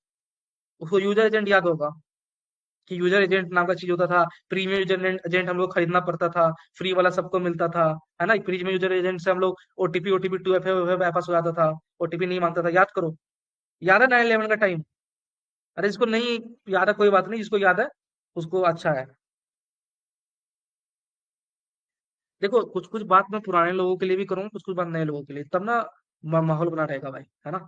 उसको यूजर एजेंट याद होगा, कि यूजर एजेंट नाम का चीज होता था। प्रीमियम यूजर एजेंट हम लोग खरीदना पड़ता था, फ्री वाला सबको मिलता था, है ना। प्रीमियम यूजर एजेंट से हम लोग ओटीपी 2FA वापस हो जाता था, ओटीपी नहीं मांगता था, याद करो। याद है 9/11 का टाइम? अरे जिसको नहीं याद है कोई बात नहीं, जिसको याद है उसको अच्छा है। देखो कुछ कुछ बात मैं पुराने लोगों के लिए भी करूंगा, कुछ कुछ बात नए लोगों के लिए, तब ना माहौल बना रहेगा भाई, है ना।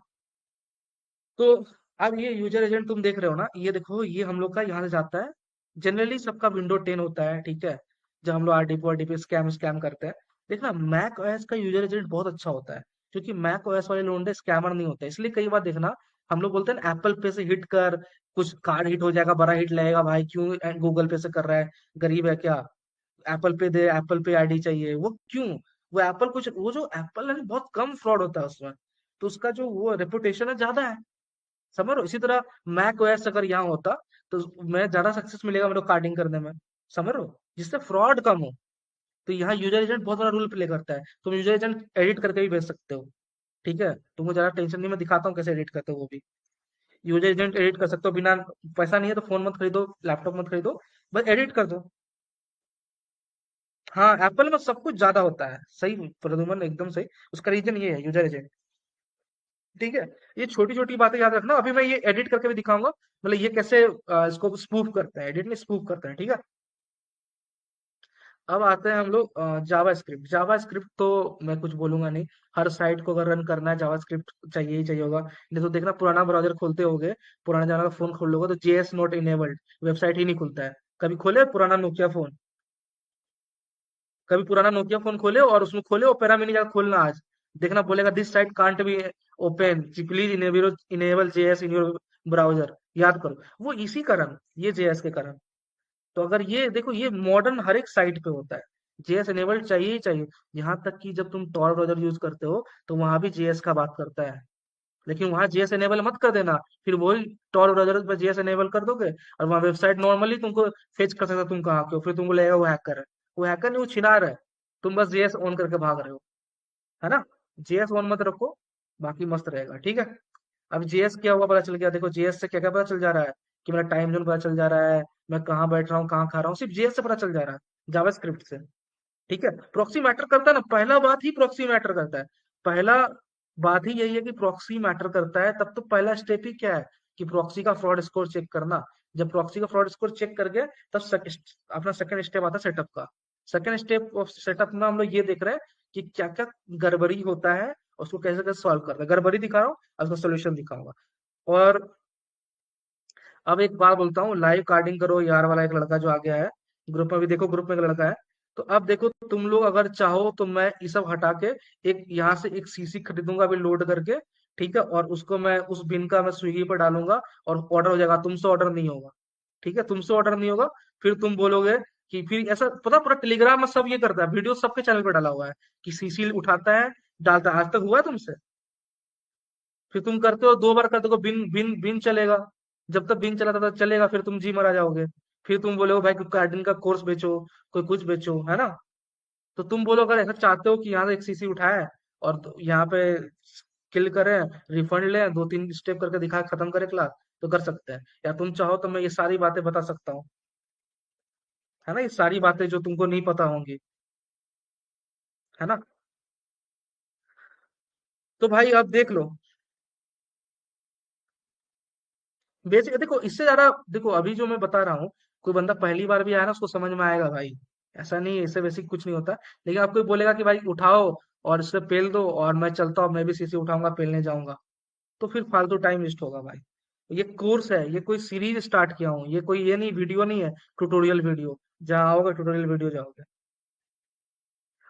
तो अब ये यूजर एजेंट तुम देख रहे हो ना, ये देखो ये हम लोग का यहाँ से जाता है। जनरली सबका विंडो 10 होता है, ठीक है। जब हम लोग RDP स्कैम स्कैम करते हैं, देखना मैक OS का यूजर एजेंट बहुत अच्छा होता है, क्योंकि मैक OS वाले लोग स्कैमर नहीं होते, इसलिए कई बार देखना हम लोग बोलते हैं ना एप्पल पे से हिट कर, कुछ कार्ड हिट हो जाएगा, बड़ा हिट लगेगा भाई, क्यों गूगल पे से कर रहा है, गरीब है क्या, एप्पल पे दे, एप्पल पे ID चाहिए, वो क्यों, वो एप्पल कुछ, वो जो एप्पल है ना, बहुत कम फ्रॉड होता है उसमें, तो उसका जो वो रेपुटेशन है ज्यादा है, समझ रहे हो। इसी तरह मैक OS अगर यहाँ होता तो मैं ज्यादा सक्सेस मिलेगा मेरे को कार्डिंग करने में, समझ रहे हो, जिससे फ्रॉड कम हो। तो यहाँ यूजर एजेंट बहुत बड़ा रोल प्ले करता है, तुम यूजर एजेंट एडिट करके भी भेज सकते हो, ठीक है। तुमको ज्यादा टेंशन नहीं, मैं दिखाता हूँ कैसे एडिट करते हो वो भी। यूजर एजेंट एडिट कर सकते हो बिना, पैसा नहीं है तो फोन मत खरीदो, लैपटॉप मत खरीदो, बस एडिट कर दो। हाँ एप्पल में सब कुछ ज्यादा होता है, सही प्रदुमन एकदम सही। उसका रीजन ये है यूजर एजेंट, ठीक है। ये छोटी छोटी बातें याद रखना, अभी मैं ये एडिट करके भी दिखाऊंगा, मतलब ये कैसे इसको स्पूफ करते हैं, एडिट नहीं स्पूफ करते हैं, ठीक है। अब आते हैं हम लोग जावा स्क्रिप्ट। जावा स्क्रिप्ट तो मैं कुछ बोलूंगा नहीं, हर साइट को अगर रन करना है जावा स्क्रिप्ट चाहिए ही चाहिए होगा, नहीं तो देखना पुराना ब्राउजर खोलते होगे, पुराना जावा का फोन खोल लोगे तो JS नॉट इनेबल्ड वेबसाइट ही नहीं खुलता है। कभी खोले पुराना नोकिया फोन, कभी पुराना नोकिया फोन खोले और उसमें खोले ओपेरा मिनी जाकर खोलना आज, देखना बोलेगा this site can't be open, please enable JS in your browser. याद करो वो इसी कारण, ये JS के कारण। तो अगर ये देखो ये मॉडर्न हर एक साइट पे होता है, JS इनेबल्ड चाहिए ही चाहिए। यहाँ तक कि जब तुम tor ब्राउजर यूज करते हो तो वहां भी JS का बात करता है, लेकिन वहां JS इनेबल मत कर देना, फिर वही tor ब्राउजर पे JS इनेबल कर दोगे और वहां वेबसाइट नॉर्मली तुमको फेच कर सकता है, तुम कहाँ के हो, फिर तुमको लगेगा वो हैकर है। वो हैकर नहीं, वो छिनार है, तुम बस JS ऑन करके भाग रहे हो, है ना। JS ऑन मत रखो, बाकी मस्त रहेगा, ठीक है। अब JS क्या हुआ पता चल गया, देखो JS से क्या क्या पता चल जा रहा है, कि मेरा टाइम जोन पता चल जा रहा है, मैं कहाँ बैठ रहा हूँ, कहाँ खा रहा हूँ, सिर्फ JS से पता चल जा रहा है, जावास्क्रिप्ट से, ठीक है। प्रॉक्सी मैटर करता है ना, पहला बात ही प्रॉक्सी मैटर करता है, पहला बात ही यही है कि प्रॉक्सी मैटर करता है। तब तो पहला स्टेप ही क्या है, कि प्रॉक्सी का फ्रॉड स्कोर चेक करना। जब प्रॉक्सी का फ्रॉड स्कोर चेक करके तब अपना सेकंड स्टेप आता है सेटअप का। सेकंड स्टेप ऑफ सेटअप में हम लोग ये देख रहे हैं कि क्या क्या गड़बड़ी होता है, उसको कैसे कैसे सॉल्व करना है। गड़बड़ी दिखा रहा हूँ, अब उसका सोल्यूशन दिखाऊंगा। और अब एक बात बोलता हूँ, लाइव कार्डिंग करो यार वाला एक लड़का जो आ गया है ग्रुप में, भी देखो ग्रुप में एक लड़का है। तो अब देखो तुम लोग अगर चाहो तो मैं ये सब हटा के एक यहाँ से एक CC खरीदूंगा अभी लोड करके, ठीक है, और उसको मैं उस बिन का मैं स्विगी पर डालूंगा और ऑर्डर हो जाएगा, तुमसे ऑर्डर नहीं होगा। ठीक है, तुमसे ऑर्डर नहीं होगा। फिर तुम बोलोगे कि फिर ऐसा पता, पूरा टेलीग्राम में सब ये करता है, वीडियो सबके चैनल पर डाला हुआ है कि सीसी उठाता है, डालता है। आज तक हुआ है तुमसे? फिर तुम करते हो, 2 बार करते हो, बिन बिन बिन चलेगा। जब तक बिन चलाता तब चलेगा, फिर तुम जी मरा जाओगे। फिर तुम बोलोगे भाई कोई कार्डिन का कोर्स बेचो, कोई कुछ बेचो, है ना? तो तुम बोलो अगर ऐसा चाहते हो कि यहाँ से एक सीसी उठाए और यहाँ पे किल करें, रिफंड लें, 2-3 स्टेप करके दिखा के खत्म करें क्लास, तो कर सकते हैं। या तुम चाहो तो मैं ये सारी बातें बता सकता हूँ, है ना? ये सारी बातें जो तुमको नहीं पता होंगी, है ना? तो भाई आप देख लो। बेसिक देखो, इससे ज्यादा देखो, अभी जो मैं बता रहा हूँ, कोई बंदा पहली बार भी आया ना, उसको समझ में आएगा भाई। ऐसा नहीं है, इससे बेसिक कुछ नहीं होता। लेकिन आप कोई बोलेगा कि भाई उठाओ और इससे पेल दो और मैं चलता हूँ, मैं भी सीसी उठाऊंगा, पेलने जाऊंगा, तो फिर फालतू टाइम वेस्ट होगा भाई। ये कोर्स है, ये कोई सीरीज स्टार्ट किया हूँ, ये कोई ये नहीं वीडियो नहीं है, ट्यूटोरियल वीडियो। जहाँ आओगे ट्यूटोरियल वीडियो जाओगे।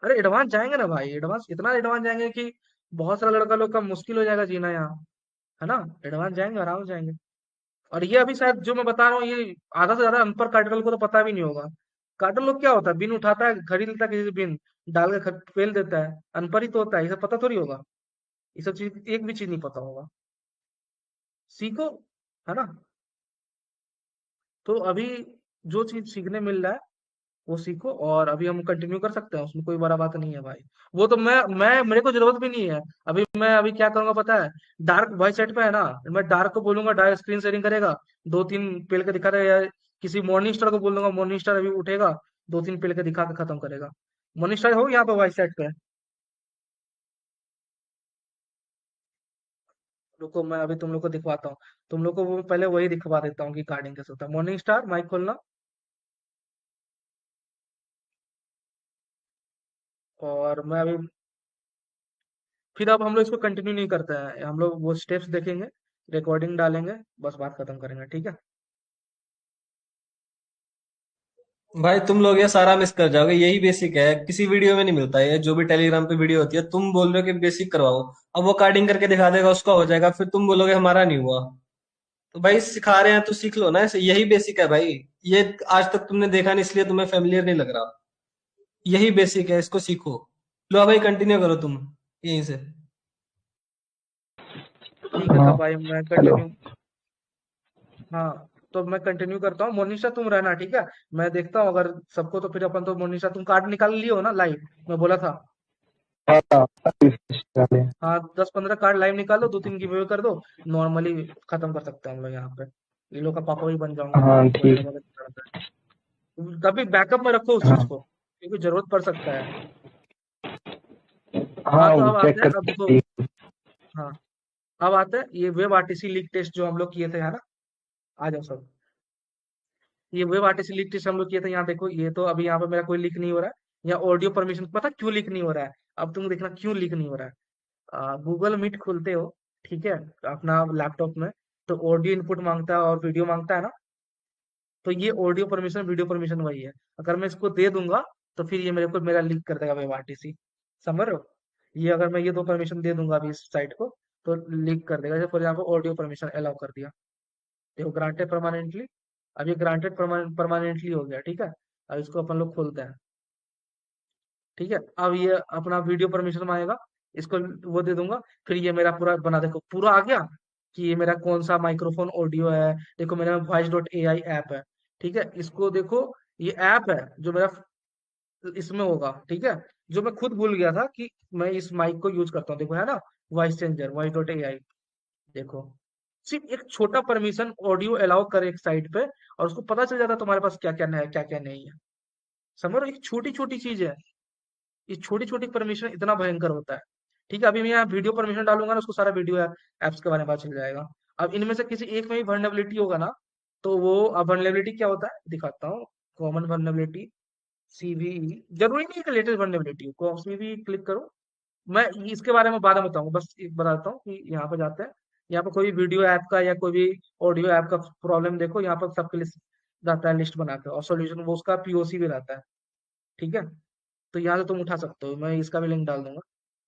अरे एडवांस जाएंगे ना भाई, एडवांस इतना एडवांस जाएंगे कि बहुत सारा लड़का लोग का मुश्किल हो जाएगा जीना यहाँ, है ना? एडवांस जाएंगे, आराम से जाएंगे। और ये अभी शायद जो मैं बता रहा हूँ, ये आधा से ज्यादा अनपढ़ कार्टल को तो पता भी नहीं होगा। कार्टल लोग क्या होता है, बिन उठाता है, खरीद लेता है किसी से बिन, डाल के फेल देता है। अनपढ़ ही तो होता है, ये सब पता थोड़ी होगा। ये सब चीज एक भी चीज नहीं पता होगा। सीखो, है ना? तो अभी जो चीज सीखने मिल रहा है वो सीखो, और अभी हम कंटिन्यू कर सकते हैं, उसमें कोई बड़ा बात नहीं है भाई। वो तो मैं मेरे को जरूरत भी नहीं है। अभी मैं अभी क्या करूंगा पता है? डार्क वॉइस सेट पे है ना, मैं डार्क को बोलूंगा डार्क स्क्रीन शेयरिंग करेगा, 2-3 पेल के दिखा देगा, या किसी मॉर्निंग स्टार को बोल दूंगा, मॉर्निंग स्टार अभी उठेगा, 2-3 पेल के दिखा के खत्म करेगा। मॉर्निंग स्टार हो यहाँ पे वॉइस सेट पे? रुको, मैं अभी तुम लोग को दिखवाता हूँ। तुम लोग को वो पहले वही दिखवा देता हूँ कि कार्डिंग कैसे होता है। मॉर्निंग स्टार माइक खोलना, और मैं अभी फिर अब हम लोग इसको कंटिन्यू नहीं करते हैं, हम लोग वो स्टेप्स देखेंगे, रिकॉर्डिंग डालेंगे, बस बात खत्म करेंगे, ठीक है? भाई तुम लोग ये सारा मिस कर जाओगे, यही बेसिक है, किसी वीडियो में नहीं मिलता ये, जो भी टेलीग्राम पे वीडियो होती है। तुम बोल रहे हो कि बेसिक करवाओ, अब वो कार्डिंग करके दिखा देगा, उसका हो जाएगा, फिर तुम बोलोगे हमारा नहीं हुआ। तो भाई सिखा रहे हैं तो सीख लो ना, ऐसे यही बेसिक है भाई। ये आज तक तुमने देखा नहीं, इसलिए तुम्हें फेमिलियर नहीं लग रहा। यही बेसिक है, इसको सीखो। लो भाई कंटिन्यू करो तुम यहीं से। ठीक है, हाँ। तब भाई मैं हेलो। कंटिन्यू। हाँ, तो मैं कंटिन्यू करता हूँ। मोनिशा तुम रहना, ठीक है? मैं देखता हूँ अगर सबको, तो फिर अपन तो मोनिशा तुम कार्ड निकाल लियो हो ना लाइव, मैं बोला था। हाँ, अभी चले। हाँ, 10-15 कार्ड लाइव निकाल लो, 2-3 गिव अवे कर दो। नॉर्मली खत्म कर सकते हैं हम लोग यहाँ पे। ये लोग का पापा भी बन जाऊंगा मैं, हाँ वगैरह ठीक। वगैरह। तभी बैकअप में रखो उस चीज हाँ को, क्योंकि जरूरत पड़ सकता है। हाँ, हाँ, तो वो अब चेक आते हैं, अब देखो। कर। हाँ, अब आते हैं ये वेब आरटीसी लीग टेस्ट जो हम लोग किए थे, है ना? आ जाओ सब। ये वेब आरटीसी लीक टेस्ट हम लोग किए थे, यहाँ देखो, ये तो अभी यहाँ पे मेरा कोई लीक नहीं हो रहा है। यहाँ ऑडियो परमिशन, पता क्यों लीक नहीं हो रहा है? अब तुम देखना क्यों लीक नहीं हो रहा है। गूगल मीट खोलते हो, ठीक है, अपना लैपटॉप में, तो ऑडियो इनपुट मांगता है और वीडियो मांगता है ना। तो ये ऑडियो परमिशन वीडियो परमिशन वही है। अगर मैं इसको दे दूंगा, तो फिर ये मेरे को मेरा लीक कर देगा वेब आरटीसी। समझ रहे हो? ये अगर मैं ये 2 परमिशन दे दूंगा अभी इस साइट को, तो लीक कर देगा। जैसे for example audio permission allow कर दिया, देखो ग्रांटेड परमानेंटली। अब ये ग्रांटेड परमानेंटली हो गया, ठीक है? अब इसको अपन लोग खोलते हैं, ठीक है? अब ये अपना वीडियो परमिशन मांगेगा, इसको वो दे दूंगा। फिर ये मेरा पूरा बना, देखो पूरा आ गया कि ये मेरा कौन सा माइक्रोफोन ऑडियो है। देखो मेरा voice dot A I app है, ठीक है? इसको देखो, ये ऐप है जो मेरा इसमें होगा, ठीक है? जो मैं खुद भूल गया था कि मैं इस माइक को यूज करता हूँ, देखो है ना, voice changer voice dot A I. देखो, सिर्फ एक छोटा परमिशन ऑडियो अलाउ करे एक साइड पे, और उसको पता चल जाता है तुम्हारे पास क्या क्या है, क्या क्या नहीं है। समझ रहे हो? एक छोटी छोटी चीज है, ये छोटी छोटी परमिशन इतना भयंकर होता है। ठीक है, अभी मैं यहाँ वीडियो परमिशन डालूंगा ना, उसको सारा वीडियो एप्स के बारे में पता चल जाएगा। अब इनमें से किसी एक में भी वर्नेबिलिटी होगा ना, तो वो, अब वर्नेबिलिटी क्या होता है दिखाता हूँ। कॉमन वर्नेबिलिटी, सीवी, जरूरी नहीं है कि लेटेस्ट वर्नेबिलिटी को सीवी क्लिक करो। मैं इसके बारे में बाद में बताऊंगा, बस एक बताता हूँ कि यहाँ पे जाते हैं। यहाँ पे कोई भी वीडियो ऐप का या कोई भी ऑडियो ऐप का प्रॉब्लम देखो, यहाँ पर सबके लिस्ट रहता है, लिस्ट बना के, और सॉल्यूशन वो उसका पीओसी भी रहता है, ठीक है? तो यहाँ से तुम उठा सकते हो, मैं इसका भी लिंक डाल दूंगा।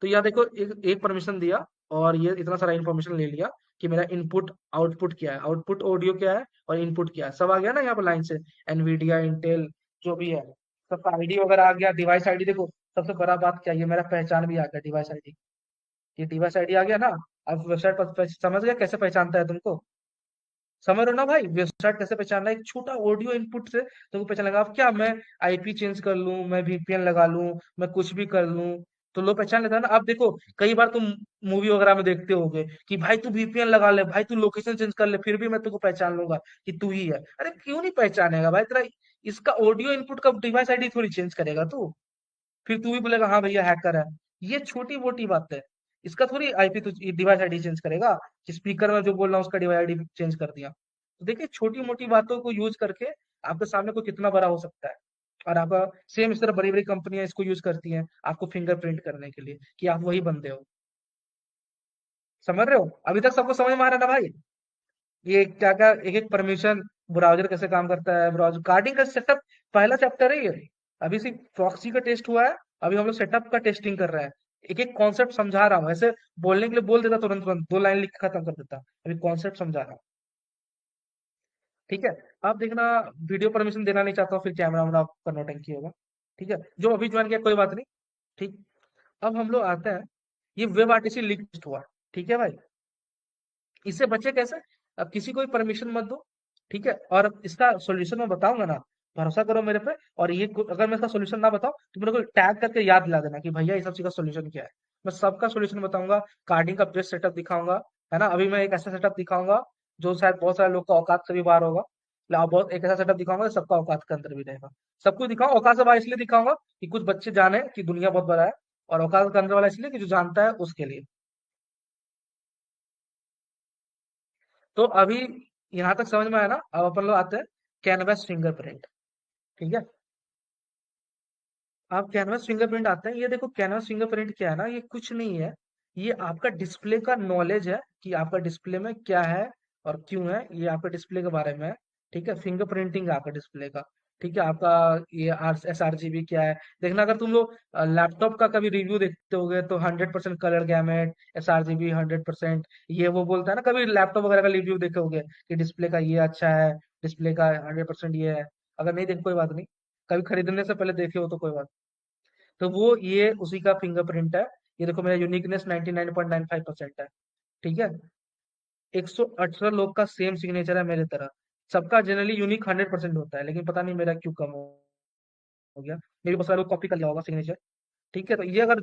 तो यहाँ देखो, एक परमिशन दिया, और ये इतना सारा इन्फॉर्मेशन ले लिया कि मेरा इनपुट आउटपुट क्या है, आउटपुट ऑडियो क्या है और इनपुट क्या है, सब आ गया ना यहाँ पर लाइन से। एनवीडिया, इंटेल, जो भी है, सबका आईडी वगैरह आ गया, डिवाइस आईडी देखो। सबसे बड़ा बात क्या है, ये मेरा पहचान भी आ गया, डिवाइस आईडी। ये डिवाइस आईडी आ गया ना। अब वेबसाइट पर समझ गया कैसे पहचानता है तुमको? समझ रहे हो ना भाई, वेबसाइट कैसे पहचानना है? एक छोटा ऑडियो इनपुट से तुमको पहचान लगा। अब क्या, मैं आईपी चेंज कर लूं, मैं वीपीएन लगा लूं, मैं कुछ भी कर लूं, तो लोग पहचान लेता है ना। अब देखो, कई बार तुम मूवी वगैरह में देखते होगे कि भाई तू वीपीएन लगा ले, भाई तू लोकेशन चेंज कर ले, फिर भी मैं तुमको पहचान लूंगा कि तू ही है। अरे क्यों नहीं पहचानेगा भाई तेरा? इसका ऑडियो इनपुट का डिवाइस आईडी थोड़ी चेंज करेगा तू, फिर तू भी बोलेगा हाँ भैया हैकर है। ये छोटी मोटी बात है। इसका थोड़ी आईपी तो डिवाइस आईडी चेंज करेगा कि स्पीकर में जो बोल रहा हूँ उसका डिवाइस आईडी चेंज कर दिया। तो देखिए, छोटी मोटी बातों को यूज करके आपके सामने कोई कितना बड़ा हो सकता है। और आपका सेम इस तरह बड़ी बड़ी कंपनियां इसको यूज करती हैं आपको फिंगरप्रिंट करने के लिए कि आप वही बंदे हो। समझ रहे हो? अभी तक सबको समझ में आ रहा है ना भाई? ये क्या क्या एक एक परमिशन, ब्राउजर कैसे काम करता है, ब्राउजर कार्डिंग का सेटअप, पहला चैप्टर है ये। अभी सिर्फ प्रॉक्सी का टेस्ट हुआ है, अभी हम लोग सेटअप का टेस्टिंग कर रहे हैं। एक एक कॉन्सेप्ट समझा रहा हूँ, ऐसे बोलने के लिए बोल देता तुरंत तुरंत, 2 लाइन लिख के खत्म कर देता। अभी कॉन्सेप्ट समझा रहा हूँ। ठीक है? अब देखना, वीडियो परमिशन देना नहीं चाहता हूँ, फिर कैमरा वैमरा का नौटंकी होगा। ठीक है? जो अभी ज्वाइन किया कोई बात नहीं। ठीक। अब हम लोग आते हैं, ये वेब आरटीसी लीक टेस्ट हुआ। ठीक है भाई? इससे बचे कैसे? अब किसी को भी परमिशन मत दो। ठीक है? और इसका सॉल्यूशन मैं बताऊंगा ना, भरोसा करो मेरे पे। और ये अगर मैं इसका सॉल्यूशन ना बताऊं तो मेरे को टैग करके याद दिला देना कि भैया ये सब चीज का सॉल्यूशन क्या है। मैं सबका सॉल्यूशन बताऊंगा, कार्डिंग का बेस्ट सेटअप दिखाऊंगा। है ना? अभी मैं एक ऐसा सेटअप दिखाऊंगा जो शायद बहुत सारे लोग का औकात से भी बाहर होगा। बहुत एक ऐसा सेटअप दिखाऊंगा जो सबका औकात के अंदर भी रहेगा। सब कुछ दिखाऊंगा, औकात से बाहर इसलिए दिखाऊंगा कि कुछ बच्चे जाने कि दुनिया बहुत बड़ा है, और औकात के अंदर वाला इसलिए कि जो जानता है उसके लिए। तो अभी यहाँ तक समझ में आया ना? अब अपन लोग आते हैं कैनवस फिंगरप्रिंट। ठीक है? आप कैनवस फिंगरप्रिंट आते हैं, ये देखो कैनवस फिंगरप्रिंट क्या है ना, ये कुछ नहीं है। ये आपका डिस्प्ले का नॉलेज है कि आपका डिस्प्ले में क्या है और क्यों है, ये आपके डिस्प्ले के बारे में है। ठीक है? फिंगरप्रिंटिंग है आपका डिस्प्ले का। ठीक है? आपका ये एस आर जी बी क्या है, देखना। अगर तुम लोग लैपटॉप का कभी रिव्यू देखते होगे तो 100% colour gamut, S R G B 100%, ये वो बोलता है ना। कभी लैपटॉप वगैरह का रिव्यू देखे होगे कि डिस्प्ले का ये अच्छा है, डिस्प्ले का 100% ये है। अगर नहीं देखे कोई बात नहीं, कभी खरीदने से पहले देखे हो तो कोई बात। तो वो ये उसी का फिंगरप्रिंट है। ये देखो, मेरा यूनिकनेस 99.95% है। ठीक है? 118 लोग का सेम सिग्नेचर है मेरे तरह। सबका जनरली यूनिक 100% होता है, लेकिन पता नहीं मेरा क्यों कम हो गया। मेरे बहुत सारे लोग कॉपी कर लिया होगा सिग्नेचर। ठीक है? तो ये अगर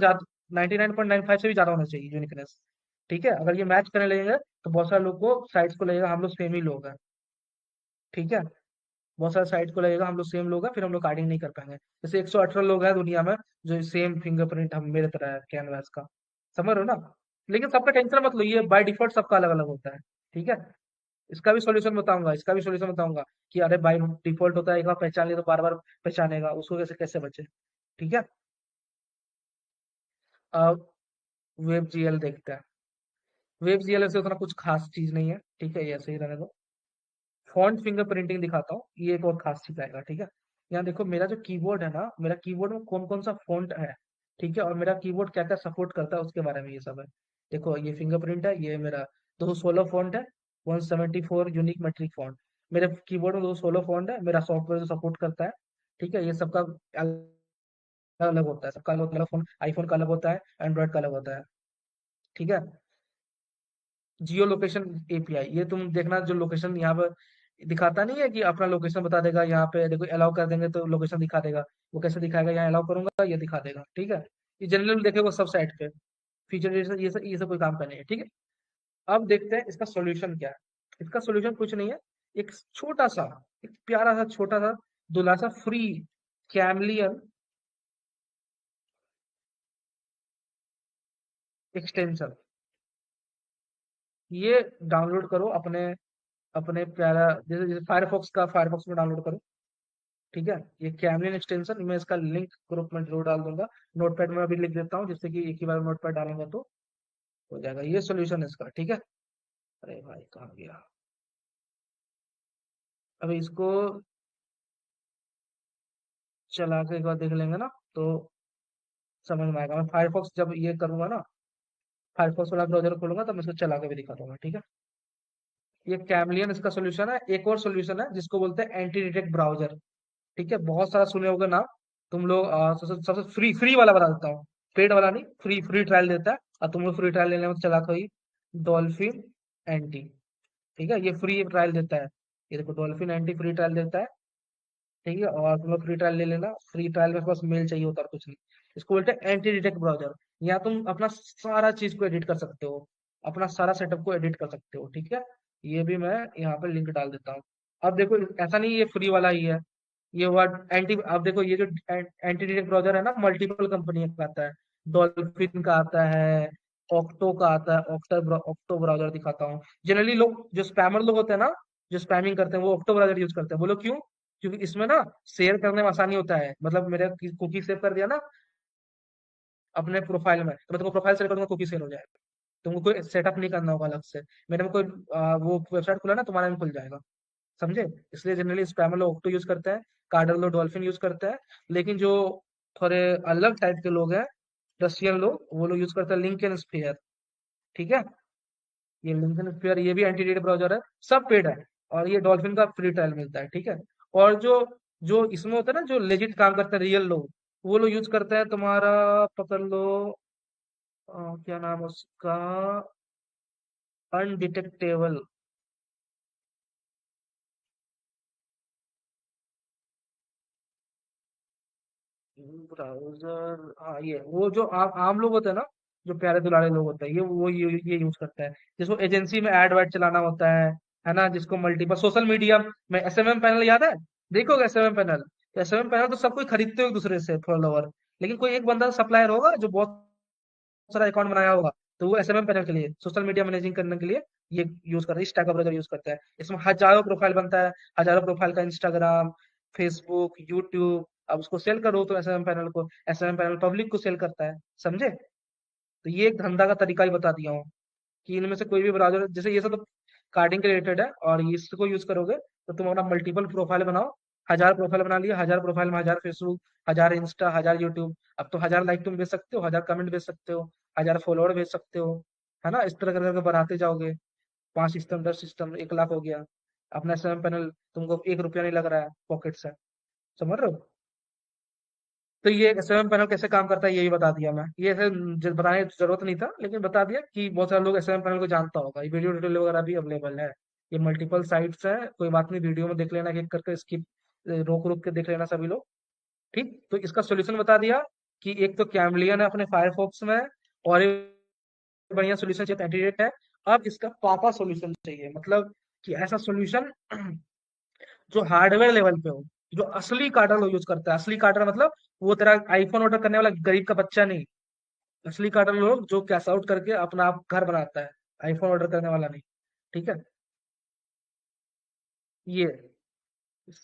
99.95 से भी ज्यादा होना चाहिए यूनिकनेस। ठीक है? अगर ये मैच करने लगेंगे तो बहुत सारे लोग को साइट्स को लगेगा हम लोग सेम ही लोग हैं। ठीक है? बहुत सारे साइट को लगेगा हम लोग सेम लोग हैं, फिर हम लोग कार्डिंग नहीं कर पाएंगे। जैसे 118 लोग हैं दुनिया में जो सेम फिंगरप्रिंट हम मेरे तरह है कैनवास का। समझ रहे हो ना? लेकिन सबका टेंशन मत लो, ये बाय डिफॉल्ट सबका अलग अलग होता है। ठीक है? इसका भी सॉल्यूशन बताऊंगा, इसका भी सॉल्यूशन बताऊंगा कि अरे बाय डिफॉल्ट होता है, एक बार पहचान लिया तो बार बार पहचानेगा, उसको कैसे कैसे बचे। ठीक है? अब वेब जीएल देखते हैं। वेब जीएल से उतना कुछ खास चीज नहीं है। ठीक है? ये ऐसे ही रहने दो। फॉन्ट फिंगर प्रिंटिंग दिखाता हूँ, ये एक और खास चीज आएगा। ठीक है? यहाँ देखो, मेरा जो कीबोर्ड है ना, मेरा कीबोर्ड में कौन कौन सा फॉन्ट है। ठीक है? और मेरा कीबोर्ड क्या क्या सपोर्ट करता है उसके बारे में ये सब है। देखो, ये फिंगरप्रिंट है, ये मेरा 216 फॉन्ट है, 174 यूनिक मेट्रिक फॉन्ट। मेरे कीबोर्ड में 216 फॉन्ट है, मेरा सॉफ्टवेयर जो सपोर्ट करता है। ठीक है? ये सबका अलग अलग होता है, सबका अलग अलग। फोन, आईफोन का अलग होता है, एंड्रॉइड का अलग होता है। ठीक है? जियो लोकेशन एपीआई, ये तुम देखना, जो लोकेशन यहाँ पर दिखाता नहीं है कि अपना लोकेशन बता देगा। यहाँ पे देखो, अलाउ कर देंगे तो लोकेशन दिखा देगा। वो कैसे दिखाएगा? यहाँ अलाउ करूंगा ये दिखा देगा। ठीक है? ये जनरल देखेगा सब साइट पे। फीचर ये सब कोई काम का नहीं है। ठीक है? अब देखते हैं इसका सॉल्यूशन क्या है। इसका सॉल्यूशन कुछ नहीं है, एक छोटा सा, एक प्यारा सा छोटा सा दुला सा फ्री कैमलियन एक्सटेंशन। ये डाउनलोड करो अपने अपने प्यारा, जैसे जैसे फायरफॉक्स का, फायरफॉक्स में डाउनलोड करो। ठीक है? ये कैमलिन एक्सटेंशन, मैं इसका लिंक ग्रुप में जरूर डाल दूंगा। नोटपैड में अभी लिख देता हूँ, जिससे कि एक ही बार नोटपैड डालूंगा तो हो जाएगा। ये सॉल्यूशन है इसका। ठीक है? अरे भाई कहाँ गया? अभी इसको चला के एक बार देख लेंगे ना, तो समझ में आएगा। मैं फायरफॉक्स जब ये करूंगा ना, फायरफॉक्स वाला ब्राउजर खोलूंगा तो मैं इसको चला के भी दिखा दूंगा, ठीक है। ये कैमलियन इसका सोल्यूशन है। एक और सोल्यूशन है जिसको बोलते हैं एंटी डिटेक्ट ब्राउजर, ठीक है। बहुत सारा सुने होगे ना तुम लोग। सबसे सबसे फ्री फ्री वाला बता देता हूँ, पेड वाला नहीं, फ्री फ्री ट्रायल देता है। और तुम लोग फ्री ट्रायल लेने में चला कोई डॉल्फिन एंटी, ठीक है। ये फ्री ट्रायल देता है। ये देखो डॉल्फिन एंटी फ्री ट्रायल देता है, ठीक है। और तुम लोग फ्री ट्रायल ले लेना। फ्री ट्रायल में बस मेल चाहिए होता है और कुछ नहीं। इसको बोलते हैं एंटी डिटेक्ट ब्राउजर। यहाँ तुम अपना सारा चीज को एडिट कर सकते हो, अपना सारा सेटअप को एडिट कर सकते हो, ठीक है। ये भी मैं यहाँ पे लिंक डाल देता हूँ। अब देखो ऐसा नहीं ये फ्री वाला ही है। ये हुआ एंटी। अब देखो ये जो एंटी डिटेक्ट ब्राउजर है ना, मल्टीपल कंपनी का आता है। डॉल्फिन का आता है, ऑक्टो का आता है। ऑक्टो ब्राउजर दिखाता हूँ। जनरली लोग जो स्पैमर लोग होते हैं ना, जो स्पैमिंग करते हैं, वो ऑक्टो ब्राउजर यूज करते हैं। बोलो क्यों? क्योंकि इसमें ना शेयर करने में आसानी होता है। मतलब मेरे कुकी सेव कर दिया ना अपने प्रोफाइल में, तो मैं तुमको प्रोफाइल सेव करूंगा, कुकी शेयर हो जाएगा। तुमको कोई सेटअप नहीं करना होगा अलग से। मेरे में कोई वो वेबसाइट खुला ना, तुम्हारे में खुल जाएगा, समझे। इसलिए जनरली स्पैमर लोग ऑक्टो यूज करते हैं, कार्डर लोग डॉल्फिन यूज करते हैं। लेकिन जो थोड़े अलग टाइप के लोग हैं, रशियन लोग, वो लोग यूज करते हैं लिंकन स्फीयर, ठीक है। ये लिंकन स्फीयर ये भी एंटीडेट ब्राउजर है, सब पेड है। और ये डॉल्फिन का फ्री ट्रायल मिलता है, ठीक है। और जो जो इसमें होता है ना, जो लेजिट काम करते हैं रियल लोग, वो लोग यूज करते हैं तुम्हारा, पकड़ लो, क्या नाम है उसका, अनडिटेक्टेबल ब्राउजर। हाँ ये वो जो आम लोग होते हैं ना, जो प्यारे दुलारे लोग होते हैं, ये यूज करते हैं। जिसको एजेंसी में एड वैड चलाना होता है ना। जिसको मल्टीपल सोशल मीडिया में एसएमएम पैनल याद है, देखोगे एसएमएम पैनल। एसएमएम पैनल तो सब कोई खरीदते हो एक दूसरे से फॉलोअर। लेकिन कोई एक बंदा सप्लायर होगा जो बहुत सारा अकाउंट बनाया होगा, तो वो एसएमएम पैनल के लिए, सोशल मीडिया मैनेजिंग करने के लिए ये यूज करता है। इस टाइप का ब्राउजर यूज करता है। इसमें हजारों प्रोफाइल बनता है, हजारों प्रोफाइल का इंस्टाग्राम, फेसबुक, यूट्यूब। अब उसको सेल करो तो एसएमएम पैनल को, एसएमएम पैनल पब्लिक को सेल करता है, समझे। तो ये एक धंधा का तरीका ही बता दिया हूँ कि इनमें से कोई भी ब्राउजर, जैसे ये सब तो कार्डिंग के रिलेटेड है। और इसको यूज करोगे तो तुम अपना मल्टीपल प्रोफाइल बनाओ। 1000 प्रोफाइल बना लिया, 1000 प्रोफाइल में 1000 फेसबुक, 1000 इंस्टा, 1000 यूट्यूब। अब तो 1000 लाइक तुम भेज सकते हो, 1000 कमेंट भेज सकते हो, 1000 फॉलोअर भेज सकते हो, है ना। इस तरह करके बनाते जाओगे। 5 सिस्टम, 10 सिस्टम, 1 लाख हो गया। अपना एसएमएम पैनल तुमको 1 रुपया नहीं लग रहा है पॉकेट से, समझ रहे हो। तो ये एसएमएम पैनल कैसे काम करता है यही बता दिया मैं। ये ऐसे बताने की जरूरत नहीं था, लेकिन बता दिया कि बहुत सारे लोग एसएमएम पैनल को जानता होगा। ये वीडियो ट्यूटोरियल वगैरह भी अवेलेबल है। ये मल्टीपल साइट्स है, कोई बात नहीं, वीडियो में देख लेना, एक करके स्किप, रोक रोक के देख लेना सभी लोग, ठीक। तो इसका सोल्यूशन बता दिया कि एक तो कैमलियन है अपने फायरफॉक्स में, और एक बढ़िया सोल्यूशन चाहिए एंटीडेट है। अब इसका पापा सोल्यूशन चाहिए, मतलब कि ऐसा सोल्यूशन जो हार्डवेयर लेवल पे हो, जो असली कार्डर लोग यूज करता है। असली कार्डर मतलब वो तेरा आईफोन ऑर्डर करने वाला गरीब का बच्चा नहीं। असली कार्डर लोग जो कैश आउट करके अपना आप घर बनाता है, आईफोन ऑर्डर करने वाला नहीं, ठीक है। ये